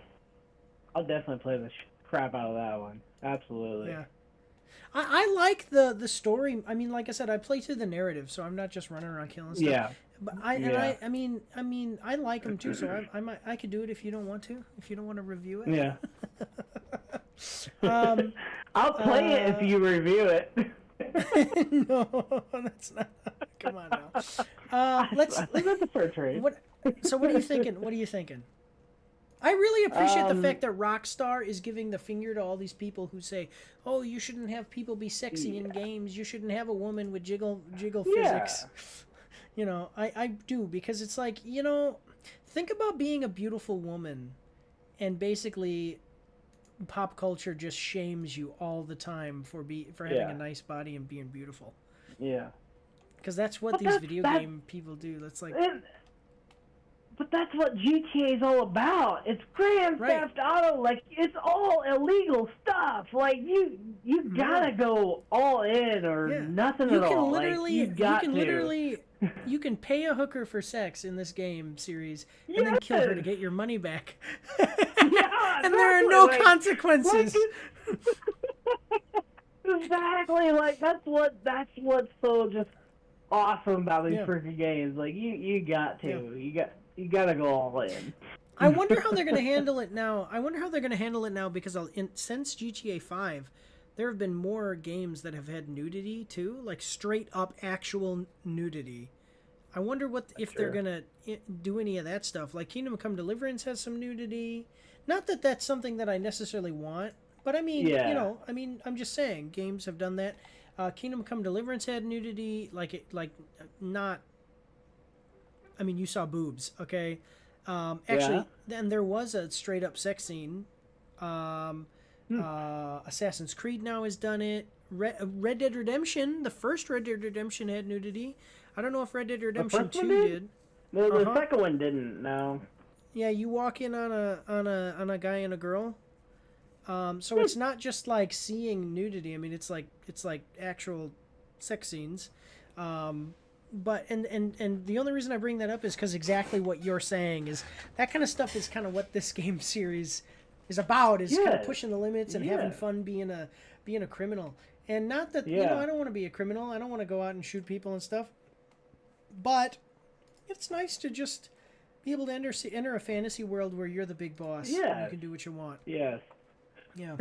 play the crap out of that one. Absolutely. Yeah. I like the story. I mean, like I said, I play through the narrative, so I'm not just running around killing stuff. Yeah. But I like them too, so I could do it if you don't want to. If you don't want to review it. Yeah. I'll play it if you review it. No, that's not. Come on now. Let's the fair trade. So what are you thinking? What are you thinking? I really appreciate the fact that Rockstar is giving the finger to all these people who say, "Oh, you shouldn't have people be sexy in games. You shouldn't have a woman with jiggle physics." You know, I do, because it's like, you know, think about being a beautiful woman and basically pop culture just shames you all the time for having a nice body and being beautiful. Yeah. Because that's what these video game people do. That's like... But that's what GTA is all about. It's Grand Theft Auto. Like, it's all illegal stuff. Like, you gotta go all in or nothing at all. You can pay a hooker for sex in this game series and then kill her to get your money back. And there are no consequences. Exactly. Like, that's what's so just awesome about these freaking games. Like, you got to. You gotta go all in. I wonder how they're gonna handle it now. Because since GTA 5, there have been more games that have had nudity too, like straight up actual nudity. I wonder if they're gonna do any of that stuff. Like Kingdom Come Deliverance has some nudity. Not that that's something that I necessarily want, but I mean, I'm just saying games have done that. Kingdom Come Deliverance had nudity, you saw boobs, okay? Actually, then there was a straight up sex scene. Assassin's Creed now has done it. Red Dead Redemption, the first Red Dead Redemption had nudity. I don't know if Red Dead Redemption 2 did. No, the second one didn't. No. Yeah, you walk in on a guy and a girl. So it's not just like seeing nudity. I mean, it's like actual sex scenes. but and the only reason I bring that up is because exactly what you're saying is that kind of stuff is kind of what this game series is about, is kind of pushing the limits and having fun being a criminal. And not that you know, I don't want to be a criminal. I don't want to go out and shoot people and stuff. But it's nice to just be able to enter a fantasy world where you're the big boss. Yeah. And you can do what you want. Yes. Yeah.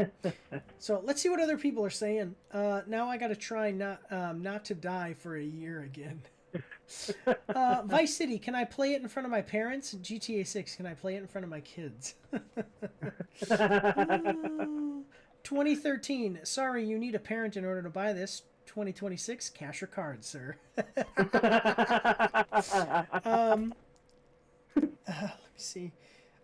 So let's see what other people are saying. Now I got to try not to die for a year again. Vice City, can I play it in front of my parents? GTA 6, can I play it in front of my kids? 2013, sorry, you need a parent in order to buy this. 2026, cash or cards, sir. Let me see.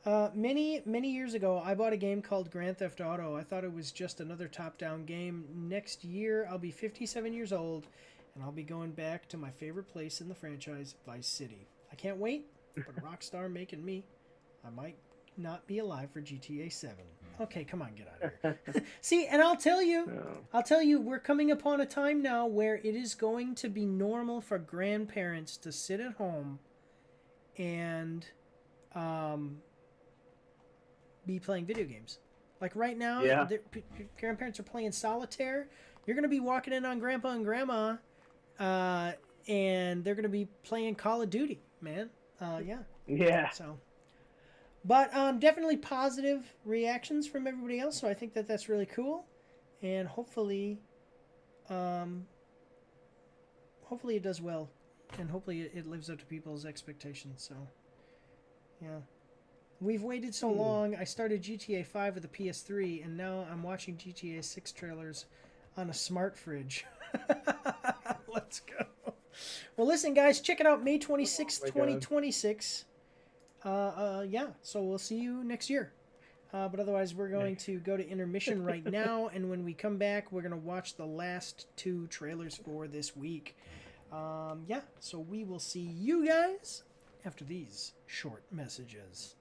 Many years ago, I bought a game called Grand Theft Auto. I thought it was just another top-down game. Next year, I'll be 57 years old, and I'll be going back to my favorite place in the franchise, Vice City. I can't wait, but Rockstar making me. I might not be alive for GTA 7. Okay, come on, get out of here. See, and I'll tell you, we're coming upon a time now where it is going to be normal for grandparents to sit at home and be playing video games. Like right now, grandparents are playing solitaire. You're going to be walking in on grandpa and grandma, and they're going to be playing Call of Duty, man. Yeah. So, but definitely positive reactions from everybody else. So I think that that's really cool, and hopefully it does well, and hopefully it lives up to people's expectations. So, yeah. We've waited so long. I started GTA 5 with a PS3, and now I'm watching GTA 6 trailers on a smart fridge. Let's go. Well, listen, guys, check it out, May 26th, 2026. Yeah, so we'll see you next year. But otherwise, we're going to go to intermission right now, and when we come back, we're going to watch the last 2 trailers for this week. Yeah, so we will see you guys after these short messages.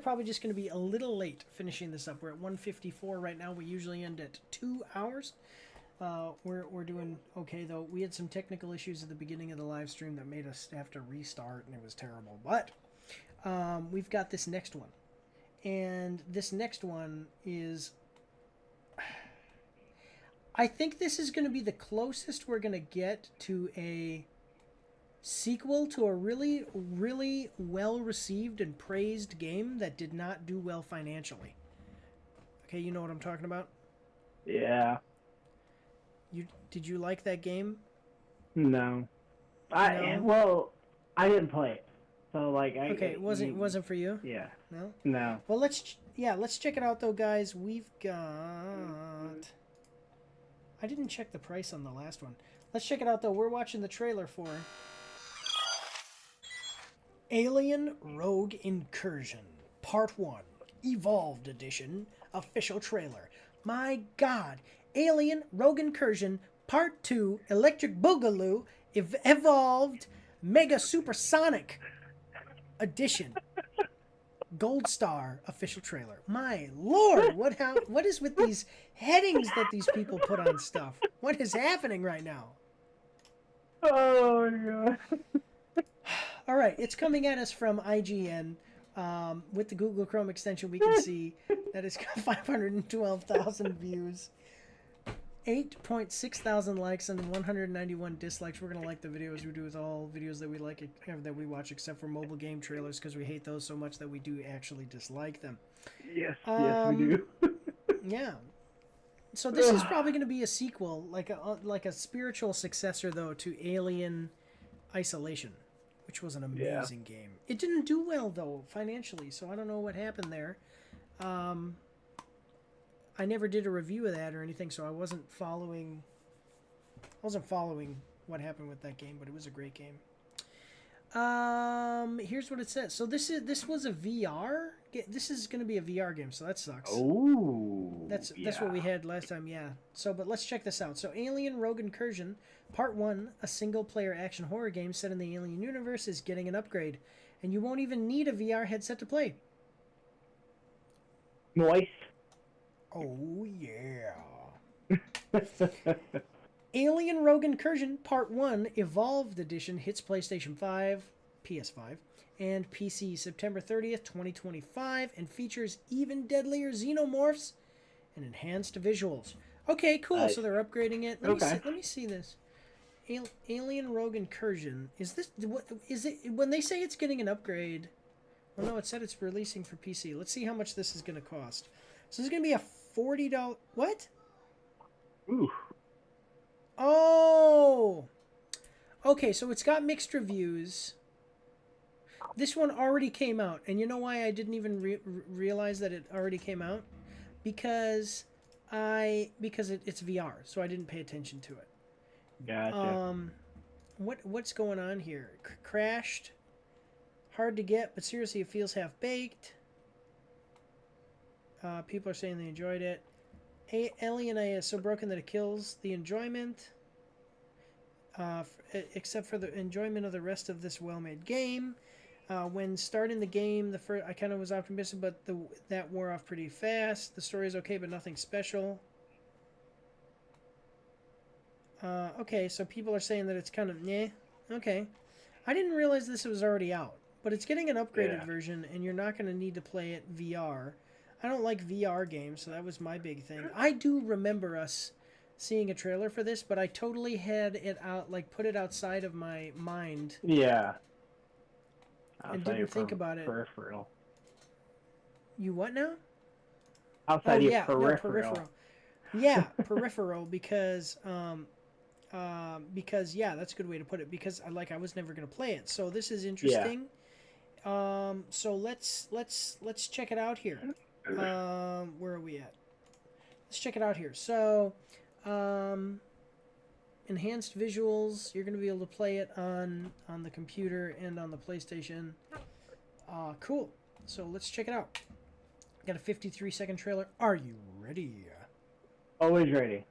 probably just going to be a little late finishing this up. We're at 1:54 right now. We usually end at 2 hours. We're doing okay, though. We had some technical issues at the beginning of the live stream that made us have to restart, and it was terrible. But we've got this next one. And this next one is... I think this is going to be the closest we're going to get to a sequel to a really, really well-received and praised game that did not do well financially. Okay, you know what I'm talking about? Yeah. Did you like that game? No. Well, I didn't play it. So like it wasn't for you? Yeah. No? No. Well, let's check it out though, guys. We've got I didn't check the price on the last one. Let's check it out though. We're watching the trailer for Alien Rogue Incursion Part 1 Evolved Edition official trailer. My god. Alien Rogue Incursion Part 2 Electric Boogaloo Evolved Mega Supersonic Edition. Gold Star official trailer. My lord, what is with these headings that these people put on stuff? What is happening right now? Oh my god. All right, it's coming at us from IGN. With the Google Chrome extension, we can see that it's got 512,000 views, 8.6 thousand likes, and 191 dislikes. We're gonna like the videos we do with all videos that we like that we watch, except for mobile game trailers, because we hate those so much that we do actually dislike them. Yes, yes, we do. Yeah. So this is probably going to be a sequel, like a spiritual successor, though, to Alien Isolation, which was an amazing game. It didn't do well, though, financially, so I don't know what happened there. I never did a review of that or anything, so I wasn't following what happened with that game, but it was a great game. Here's what it says. So this was a VR. This is going to be a VR game, so that sucks. Oh, that's what we had last time. Yeah. So, but let's check this out. So, Alien Rogue Incursion Part 1, a single-player action horror game set in the Alien universe, is getting an upgrade, and you won't even need a VR headset to play. Nice. Oh yeah. Alien Rogue Incursion Part 1 Evolved Edition hits PlayStation 5, PS5, and PC September 30th, 2025, and features even deadlier xenomorphs and enhanced visuals. Okay, cool. So they're upgrading it. Let me see this. Alien Rogue Incursion. Is it when they say it's getting an upgrade? Well, no, it said it's releasing for PC. Let's see how much this is going to cost. So this is going to be a $40. What? Ooh. Oh. Okay, so it's got mixed reviews. This one already came out, and you know why I didn't even realize that it already came out? Because it's VR, so I didn't pay attention to it. Gotcha. What's going on here? Crashed. Hard to get, but seriously, it feels half-baked. People are saying they enjoyed it. Alien AI is so broken that it kills the enjoyment. Except for the enjoyment of the rest of this well-made game. When starting the game, I kind of was optimistic, but that wore off pretty fast. The story is okay, but nothing special. Okay, so people are saying that it's kind of meh. Okay. I didn't realize this was already out, but it's getting an upgraded version, and you're not going to need to play it VR. I don't like VR games, so that was my big thing. I do remember us seeing a trailer for this, but I totally had it out, like put it outside of my mind. Yeah. And didn't think about it. Peripheral. You what now? Outside your peripheral. No, peripheral. Yeah, peripheral because that's a good way to put it, because I was never going to play it. So this is interesting. Yeah. So let's check it out here. Where are we at? Let's check it out here. So enhanced visuals, you're going to be able to play it on the computer and on the PlayStation. Cool. So let's check it out. Got a 53-second trailer. Are you ready? Always ready.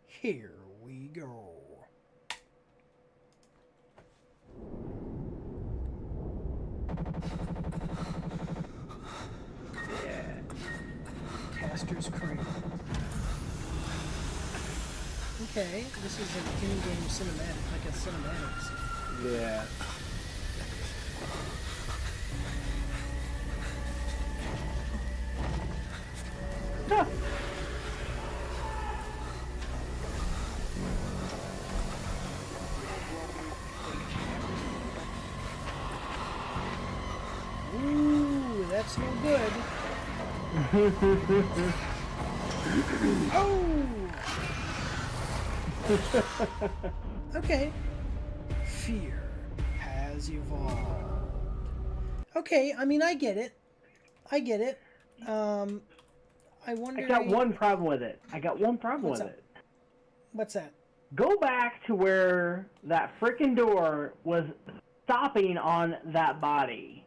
Here we go. Esther's Crane. Okay, this is an in-game cinematic, like a cinematics. Yeah. Ooh, that's no good. Oh! Okay. Fear has evolved. Okay, I mean, I get it. I get it. I wonder... I got one problem with it. What's that? Go back to where that frickin' door was stopping on that body.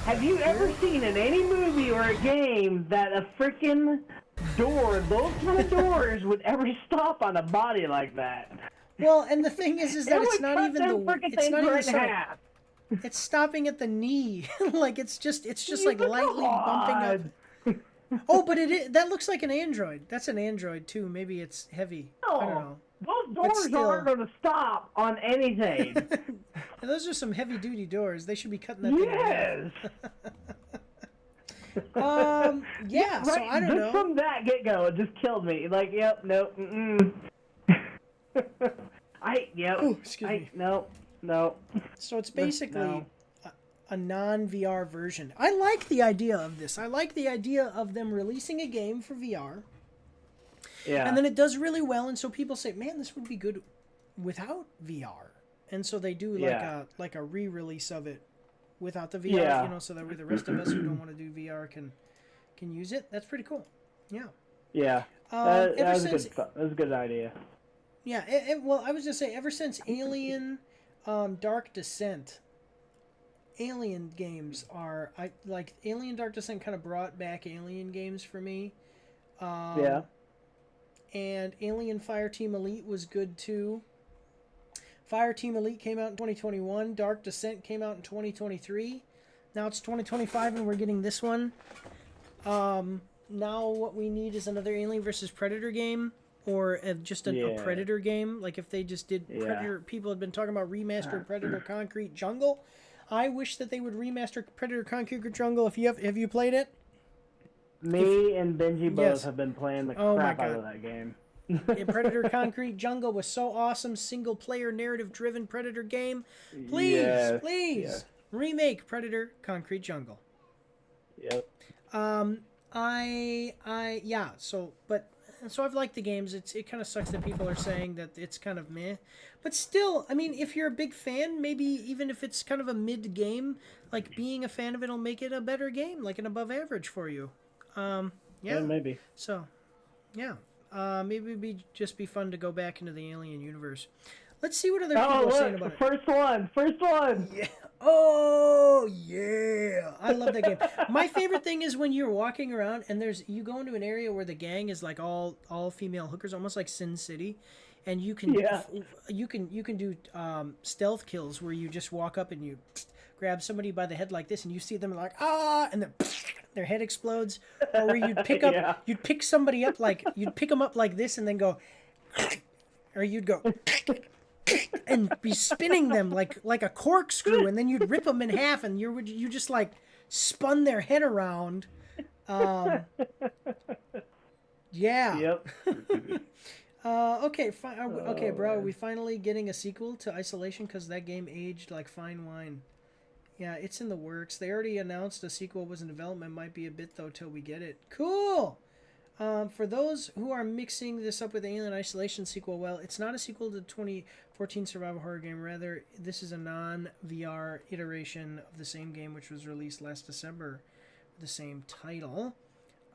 Have you ever seen in any movie or a game that a frickin' door, those kind of doors, would ever stop on a body like that? Well, and the thing is that it's not even the... It's not even so... half. It's stopping at the knee. Like, it's just like lightly bumping up. Oh, but that looks like an Android. That's an Android, too. Maybe it's heavy. No, I don't know. Those doors aren't going to stop on anything. And those are some heavy-duty doors. They should be cutting that thing in half. Yeah, right, so I don't know. From that get-go, it just killed me. Like, yep, nope, Ooh, excuse me. No. So it's basically a non-VR version. I like the idea of this. I like the idea of them releasing a game for VR. Yeah. And then it does really well, and so people say, man, this would be good without VR. And so they do like a re-release of it without the VR, you know, so that way the rest of us who don't want to do VR can use it. That's pretty cool. Yeah. Yeah. That was a good idea. Yeah, well, I was just saying, ever since Alien Dark Descent, Alien games are... Alien Dark Descent kind of brought back Alien games for me. Yeah. And Alien Fireteam Elite was good, too. Fireteam Elite came out in 2021. Dark Descent came out in 2023. Now it's 2025 and we're getting this one. Now what we need is another Alien vs. Predator game. Or just a Predator game. Like if they just did Predator... People have been talking about remastered Predator Concrete Jungle. I wish that they would remaster Predator Concrete Jungle. Have you played it? Me and Benji both have been playing the crap out of that game. Predator Concrete Jungle was so awesome. Single-player, narrative-driven Predator game. Please, remake Predator Concrete Jungle. Yep. So I've liked the games. It kind of sucks that people are saying that it's kind of meh. But still, I mean, if you're a big fan, maybe even if it's kind of a mid-game, like being a fan of it will make it a better game, like an above average for you. Yeah, maybe. So, yeah. Maybe it'd just be fun to go back into the Alien universe. Let's see what other people are saying about it. First one! Yeah. Oh, yeah. I love that game. My favorite thing is when you're walking around and you go into an area where the gang is like all female hookers, almost like Sin City. And you can do stealth kills where you just walk up and you grab somebody by the head like this and you see them like, and then their head explodes. Or where you'd pick up, you'd pick somebody up like, you'd pick them up like this and then go, or you'd go, and be spinning them like a corkscrew, and then you'd rip them in half, and you just like spun their head around. Yeah. Yep. Okay, okay, bro. Are we finally getting a sequel to Isolation? Because that game aged like fine wine. Yeah, it's in the works. They already announced a sequel was in development. Might be a bit though till we get it. Cool. For those who are mixing this up with the Alien Isolation sequel, well, it's not a sequel to the 2014 survival horror game. Rather, this is a non-VR iteration of the same game, which was released last December with the same title.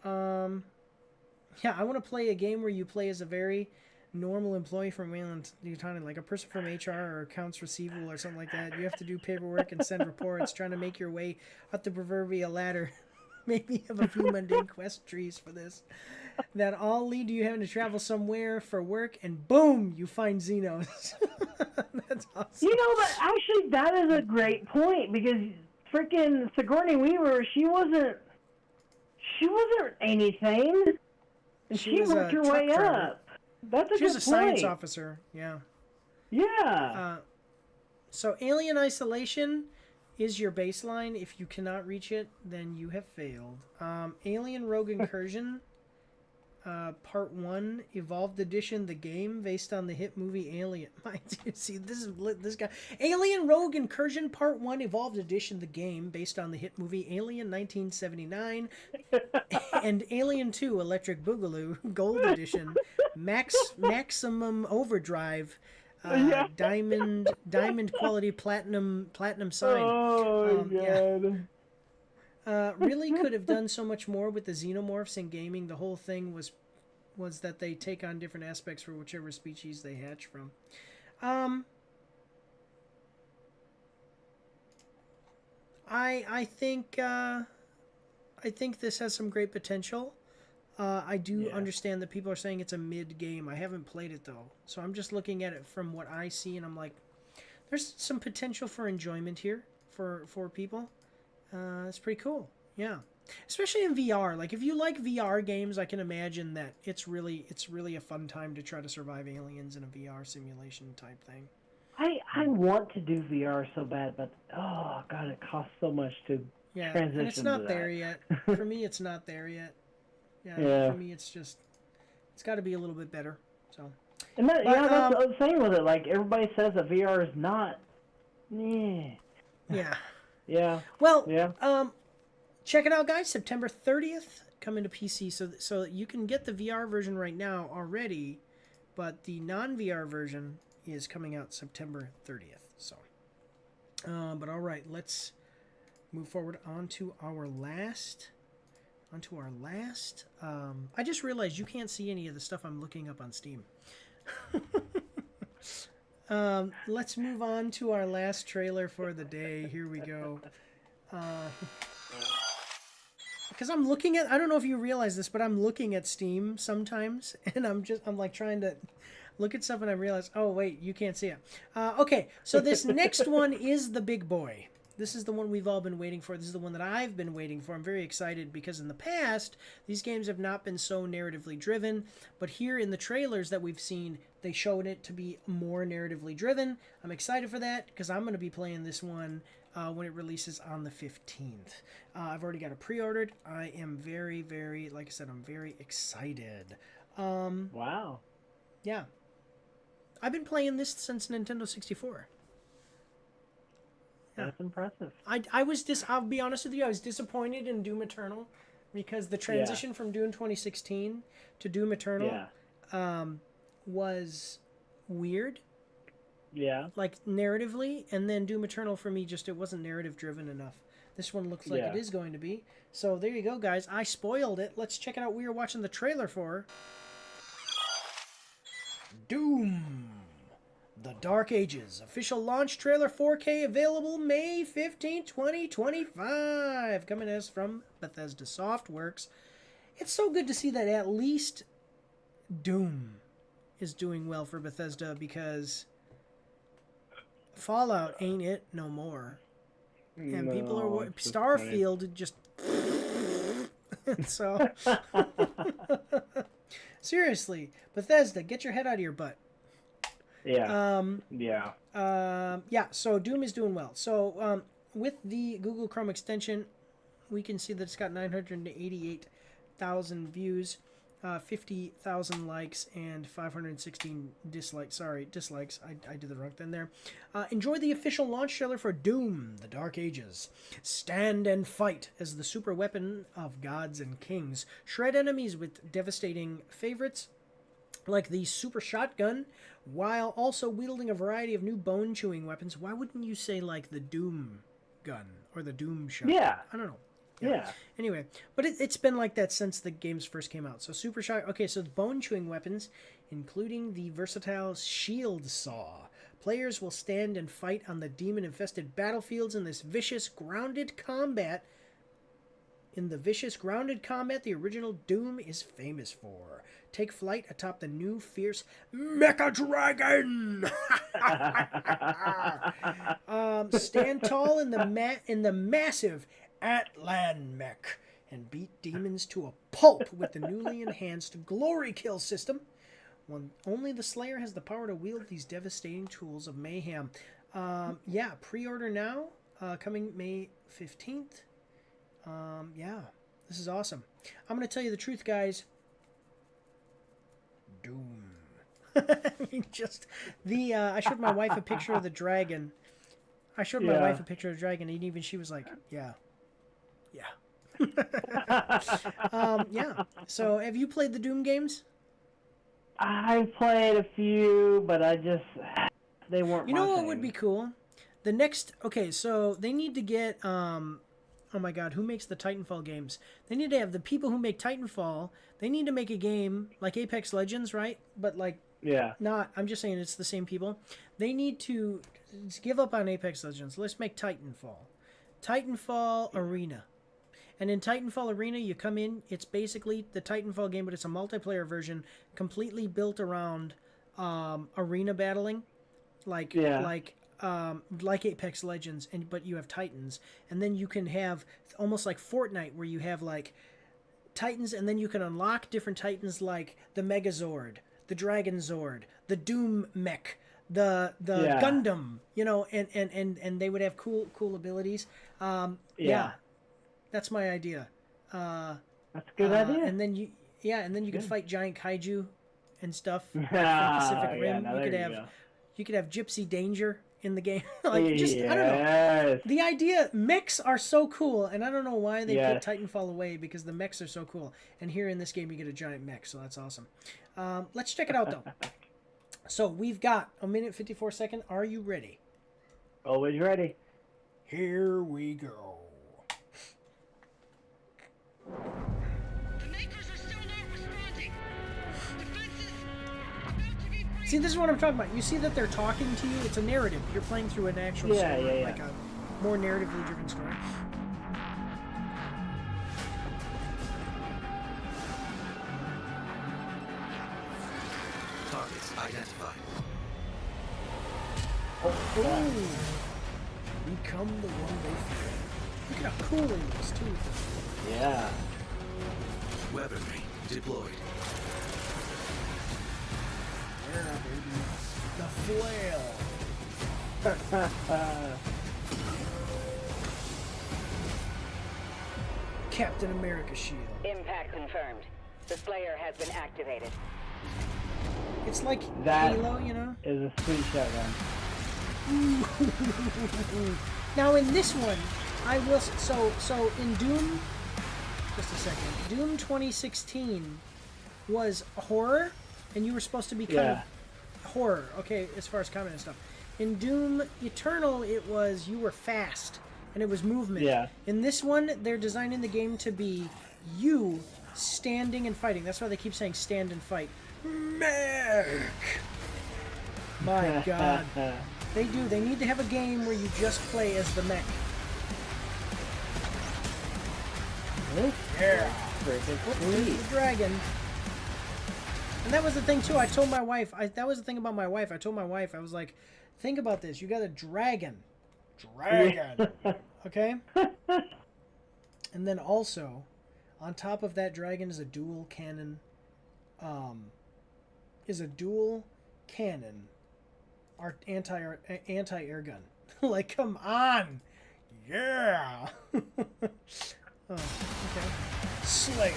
Yeah, I want to play a game where you play as a very normal employee from Wayland Yutani, like a person from HR or accounts receivable or something like that. You have to do paperwork and send reports, trying to make your way up the proverbial ladder. Maybe have a few mundane quest trees for this. That all lead to you having to travel somewhere for work, and boom, you find Xenos. That's awesome. You know, but actually, that is a great point, because freaking Sigourney Weaver, she She wasn't anything. And she was worked a her truck way driver. up. That's a She was good a science point. officer. Yeah. Yeah. So Alien Isolation is your baseline. If you cannot reach it, then you have failed. Alien Rogue Incursion, Part 1, Evolved Edition, the game based on the hit movie Alien. See, this guy. Alien Rogue Incursion, Part 1, Evolved Edition, the game based on the hit movie Alien 1979. And Alien 2, Electric Boogaloo, Gold Edition, Maximum Overdrive, diamond quality platinum sign. Oh, God. Really could have done so much more with the xenomorphs in gaming. The whole thing was that they take on different aspects for whichever species they hatch from. I think this has some great potential. I do understand that people are saying it's a mid game. I haven't played it though, so I'm just looking at it from what I see, and I'm like, there's some potential for enjoyment here for people. It's pretty cool, yeah. Especially in VR. Like if you like VR games, I can imagine that it's really a fun time to try to survive aliens in a VR simulation type thing. I want to do VR so bad, but oh God, it costs so much to transition. And it's not to there that. yet. For me, it's not there yet. Yeah. For me, it's got to be a little bit better. So. And that's the thing with it. Like everybody says that VR is not. Yeah. Yeah. Well. Yeah. Check it out, guys. September 30th, coming to PC. So you can get the VR version right now already, but the non-VR version is coming out September 30th. So. But all right, let's move forward onto our last. I just realized you can't see any of the stuff I'm looking up on Steam. Let's move on to our last trailer for the day. Here we go. Because I'm looking at, I don't know if you realize this, but I'm looking at Steam sometimes, and I'm like trying to look at stuff, and I realize, oh wait, you can't see it. Okay, so this next one is the big boy. This is the one we've all been waiting for. This is the one that I've been waiting for. I'm very excited because in the past, these games have not been so narratively driven. But here in the trailers that we've seen, they showed it to be more narratively driven. I'm excited for that because I'm going to be playing this one when it releases on the 15th. I've already got it pre-ordered. I am very, very, like I said, I'm very excited. Wow. Yeah. I've been playing this since Nintendo 64. Yeah. That's impressive. I'll be honest with you, I was disappointed in Doom Eternal because the transition from Doom 2016 to Doom Eternal was weird. Yeah. Like narratively, and then Doom Eternal for me it wasn't narrative driven enough. This one looks like it is going to be. So there you go, guys. I spoiled it. Let's check it out. We are watching the trailer for Doom. The Dark Ages. Official launch trailer 4K available May 15, 2025. Coming to us from Bethesda Softworks. It's so good to see that at least Doom is doing well for Bethesda because Fallout ain't it no more. And people are... Starfield just... so... Seriously, Bethesda, get your head out of your butt. Yeah. So Doom is doing well. So with the Google Chrome extension, we can see that it's got 988,000 views, 50,000 likes, and 516 dislikes. Sorry, dislikes. I did the wrong thing there. Enjoy the official launch trailer for Doom, The Dark Ages. Stand and fight as the super weapon of gods and kings. Shred enemies with devastating favorites like the super shotgun, while also wielding a variety of new bone-chewing weapons. Why wouldn't you say, like, the Doom gun or the Doom shotgun? Yeah. I don't know. Yeah. Anyway, but it's been like that since the games first came out. So super shot. Okay, so the bone-chewing weapons, including the versatile shield saw. Players will stand and fight on the demon-infested battlefields in this vicious, grounded combat. In the vicious, grounded combat the original Doom is famous for. Take flight atop the new, fierce Mecha Dragon! Stand tall in the massive Atlan Mech and beat demons to a pulp with the newly enhanced Glory Kill system. Only the Slayer has the power to wield these devastating tools of mayhem. Yeah, pre-order now, coming May 15th. Yeah, this is awesome. I'm going to tell you the truth, guys. Doom. I showed my wife a picture of the dragon. And even she was like, yeah. Yeah. So, have you played the Doom games? I played a few, but they weren't. You know what would be cool? So they need to get oh my god, who makes the Titanfall games? They need to have the people who make Titanfall. They need to make a game like Apex Legends, right? But like, yeah, I'm just saying it's the same people. They need to give up on Apex Legends. Let's make Titanfall Arena. And in Titanfall Arena, you come in, it's basically the Titanfall game, but it's a multiplayer version completely built around arena battling, like Apex Legends, but you have Titans. And then you can have almost like Fortnite, where you have like Titans, and then you can unlock different Titans like the Megazord, the Dragon Zord, the Doom Mech, the Gundam, and they would have cool abilities. Yeah. That's my idea. That's a good idea. And then you could fight giant kaiju and stuff from Pacific Rim. You could have Gypsy Danger in the game. I don't know. The idea, mechs are so cool, and I don't know why they put Titanfall away, because the mechs are so cool. And here in this game, you get a giant mech, so that's awesome. Let's check it out though. So we've got a minute 54 second. Are you ready? Always ready. Here we go. See, this is what I'm talking about. You see that they're talking to you. It's a narrative. You're playing through an actual story, like a more narratively driven story. Targets identified. Oh, become the one they fear. Look at how cool it is, too. Yeah. Weaponry deployed. Yeah, baby. The flail. Captain America shield. Impact confirmed. The Slayer has been activated. It's like that Halo, you know? Is a sweet shotgun. Now in this one, I will so in Doom, just a second. Doom 2016 was horror, and you were supposed to be kind of horror, okay, as far as combat and stuff. In Doom Eternal, it was you were fast, and it was movement. Yeah. In this one, they're designing the game to be you standing and fighting. That's why they keep saying stand and fight. Mech! My God. They do. They need to have a game where you just play as the mech. Yeah. The dragon. And that was the thing too. I told my wife. That was the thing about my wife. I told my wife. I was like, think about this. You got a dragon. Okay. And then also, on top of that dragon is a dual cannon. Our anti-air gun. Like, come on. Yeah. Oh, okay. Slayer.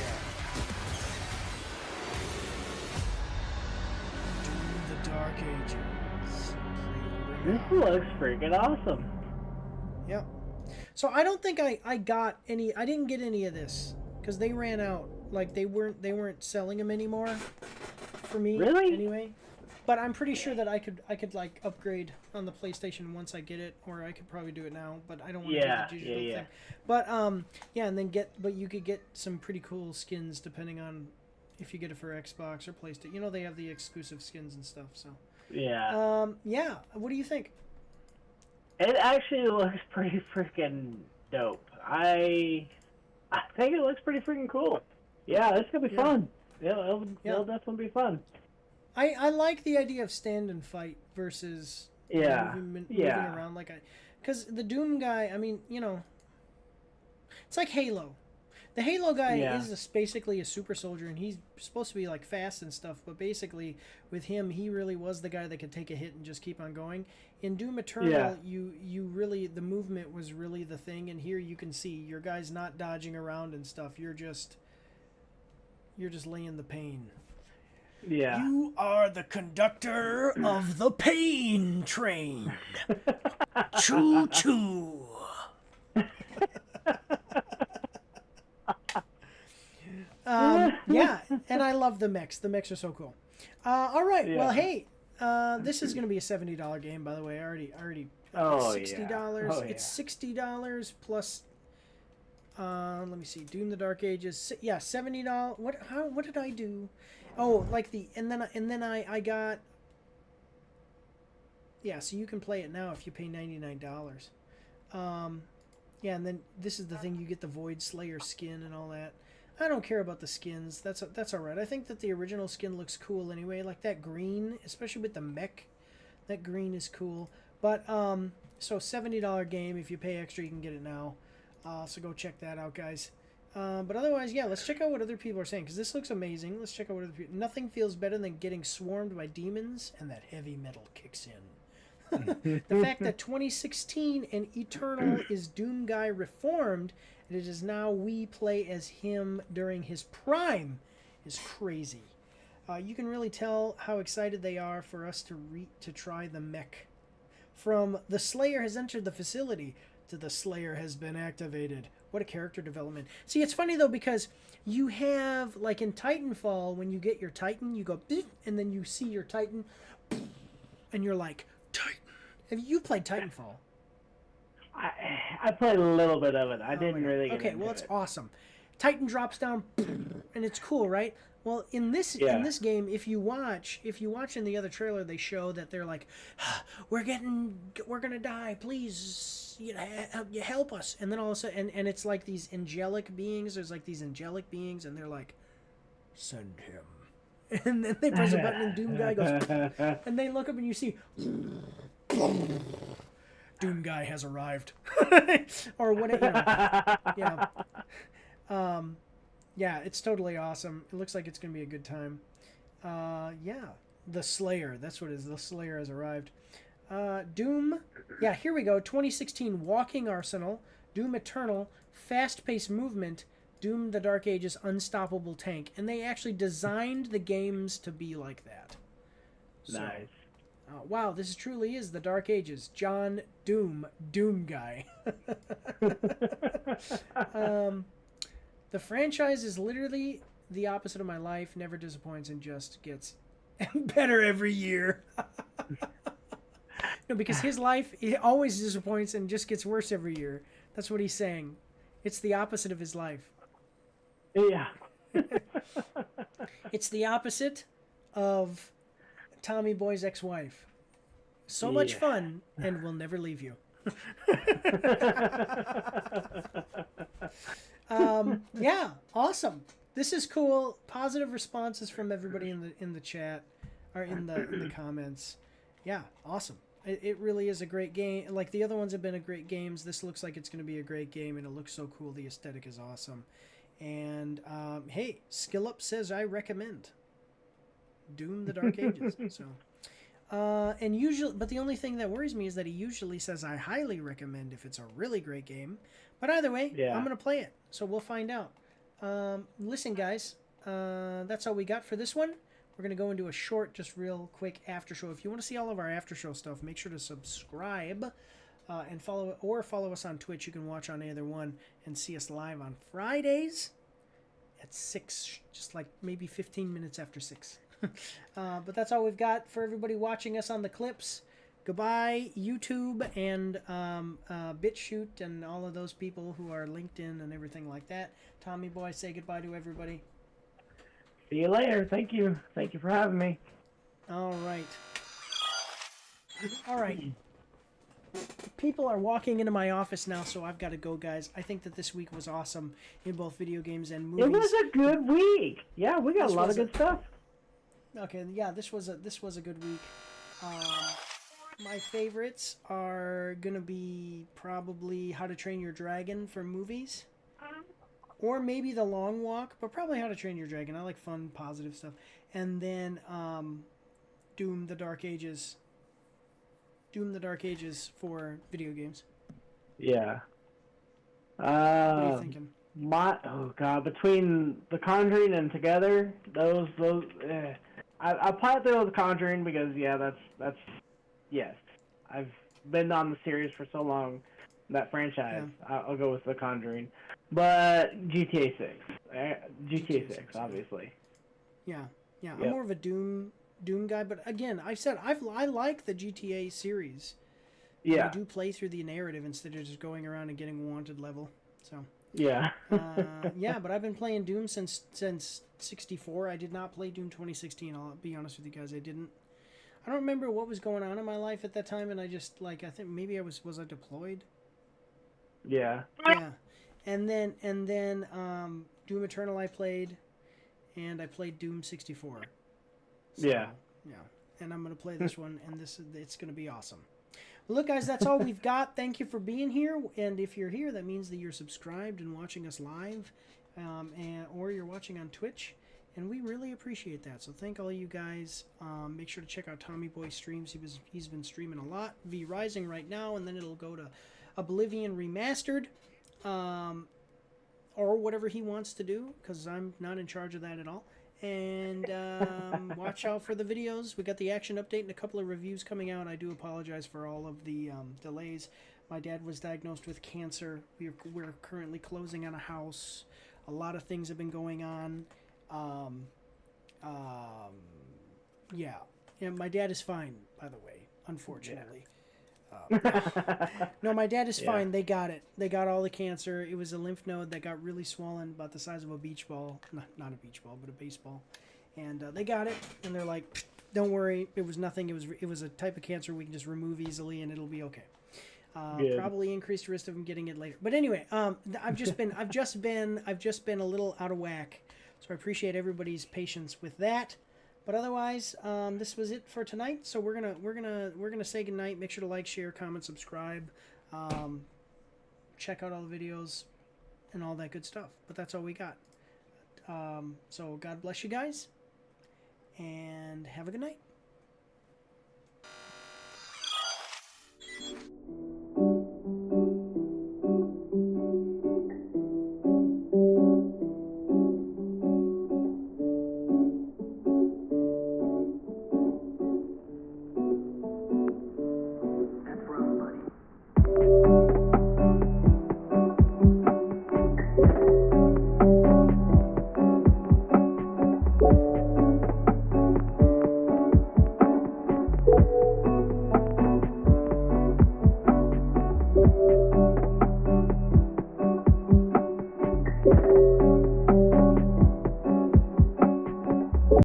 Doom the Dark Ages. This looks freaking awesome. Yep. So I don't think I got any. I didn't get any of this because they ran out. Like they weren't selling them anymore. For me, really? Anyway. But I'm pretty sure that I could like upgrade on the PlayStation once I get it, or I could probably do it now. But I don't want to do the digital thing. But and then you could get some pretty cool skins depending on if you get it for Xbox or PlayStation. You know, they have the exclusive skins and stuff. So yeah. Yeah. What do you think? It actually looks pretty freaking dope. I think it looks pretty freaking cool. Yeah, this could be fun. Yeah, it'll definitely be fun. I like the idea of stand and fight versus moving around like because the Doom guy. I mean, you know, it's like Halo. The Halo guy Yeah. is basically a super soldier, and he's supposed to be like fast and stuff. But basically, with him, he really was the guy that could take a hit and just keep on going. In Doom Eternal, you really, the movement was really the thing, and here you can see your guy's not dodging around and stuff. You're just laying the pain. Yeah. You are the conductor of the pain train. Choo choo. Yeah, and I love the mechs. The mechs are so cool. All right, well, hey, this is going to be a $70 game, by the way. I already $60. Yeah. Oh, It's $60 plus. Let me see. Doom the Dark Ages. Yeah, $70. What did I do? Oh, like and then I got. Yeah, so you can play it now if you pay $99. Yeah, and then this is the thing, you get the Void Slayer skin and all that. I don't care about the skins. That's all right. I think that the original skin looks cool anyway. Like that green, especially with the mech. That green is cool. But so $70 game. If you pay extra, you can get it now. So go check that out, guys. But otherwise, yeah, let's check out what other people are saying, because this looks amazing. Let's check out what other people... Nothing feels better than getting swarmed by demons, and that heavy metal kicks in. The fact that 2016 and Eternal is Doom Guy reformed, and it is now we play as him during his prime, is crazy. You can really tell how excited they are for us to try the mech. From the Slayer has entered the facility to the Slayer has been activated. What a character development. See, it's funny though, because you have, like in Titanfall, when you get your Titan, you go, and then you see your Titan, and you're like, Titan. Have you played Titanfall? I played a little bit of it. I didn't really get into it's it. awesome. Titan drops down, and it's cool, right? Well, in this game, if you watch in the other trailer, they show that they're like, we're gonna die, please, you help us. And then all of a sudden, and it's like these angelic beings. There's like these angelic beings, and they're like, send him. And then they press a button, and Doom Guy goes, and they look up, and you see, Doom Guy has arrived, or whatever. Yeah, it's totally awesome. It looks like it's going to be a good time. Yeah, the Slayer. That's what it is. The Slayer has arrived. Doom. Yeah, here we go. 2016 Walking Arsenal. Doom Eternal. Fast-paced movement. Doom the Dark Ages Unstoppable Tank. And they actually designed the games to be like that. So, nice. Wow, this truly is the Dark Ages. John Doom Guy. The franchise is literally the opposite of my life. Never disappoints and just gets better every year. No, because his life, it always disappoints and just gets worse every year. That's what he's saying. It's the opposite of his life. Yeah. It's the opposite of Tommy Boy's ex-wife. So much fun, and will never leave you. Yeah, awesome. This is cool. Positive responses from everybody in the chat, or in the comments. Yeah, awesome. It really is a great game. Like the other ones have been great games. This looks like it's going to be a great game, and it looks so cool. The aesthetic is awesome. And hey, Skill Up says I recommend Doom the Dark Ages. So. And usually, but the only thing that worries me is that he usually says I highly recommend if it's a really great game. But either way, I'm going to play it. So we'll find out. Listen, guys, that's all we got for this one. We're going to go into a short, just real quick after show. If you want to see all of our after show stuff, make sure to subscribe and follow us on Twitch. You can watch on either one and see us live on Fridays at 6, just like maybe 15 minutes after 6. But that's all we've got for everybody watching us on the clips. Goodbye, YouTube and BitChute and all of those people who are LinkedIn and everything like that. Tommy Boy, say goodbye to everybody. See you later. Thank you. Thank you for having me. All right. All right. People are walking into my office now, so I've got to go, guys. I think that this week was awesome in both video games and movies. It was a good week. Yeah, we got a lot of good stuff. Okay, yeah, this was a good week. My favorites are gonna be probably How to Train Your Dragon for movies, or maybe The Long Walk, but probably How to Train Your Dragon. I like fun, positive stuff. And then Doom: The Dark Ages. Doom: The Dark Ages for video games. Yeah. What are you thinking? Oh god, between The Conjuring and Together, those I play through The Conjuring because that's yes, I've been on the series for so long, that franchise. Yeah. I'll go with The Conjuring, but GTA 6, obviously. Yeah. Yep. I'm more of a Doom guy, but again, I said I like the GTA series. Yeah. I do play through the narrative instead of just going around and getting a wanted level. So. Yeah. Yeah, but I've been playing Doom since 64. I did not play Doom 2016. I'll be honest with you guys. I didn't. I don't remember what was going on in my life at that time, and I just I think maybe I was I deployed? Yeah. Yeah. And then Doom Eternal I played, and I played Doom 64. So, yeah. And I'm gonna play this one, and it's gonna be awesome. Well, look, guys, that's all we've got. Thank you for being here. And if you're here, that means that you're subscribed and watching us live, or you're watching on Twitch. And we really appreciate that. So thank all you guys. Make sure to check out Tommy Boy's streams. He's been streaming a lot. V Rising right now, and then it'll go to Oblivion Remastered, or whatever he wants to do, because I'm not in charge of that at all. And watch out for the videos. We got the action update and a couple of reviews coming out. I do apologize for all of the delays. My dad was diagnosed with cancer. We're currently closing on a house. A lot of things have been going on. Yeah. And my dad is fine, by the way, unfortunately. No, my dad is fine. They got it. They got all the cancer. It was a lymph node that got really swollen, about the size of a beach ball. Not a beach ball, but a baseball. And they got it, and they're like, "Don't worry, it was nothing. It was a type of cancer we can just remove easily, and it'll be okay." Probably increased risk of him getting it later. But anyway, I've just been a little out of whack. So I appreciate everybody's patience with that. But otherwise, this was it for tonight. So we're gonna say goodnight. Make sure to like, share, comment, subscribe, check out all the videos, and all that good stuff. But that's all we got. So God bless you guys, and have a good night.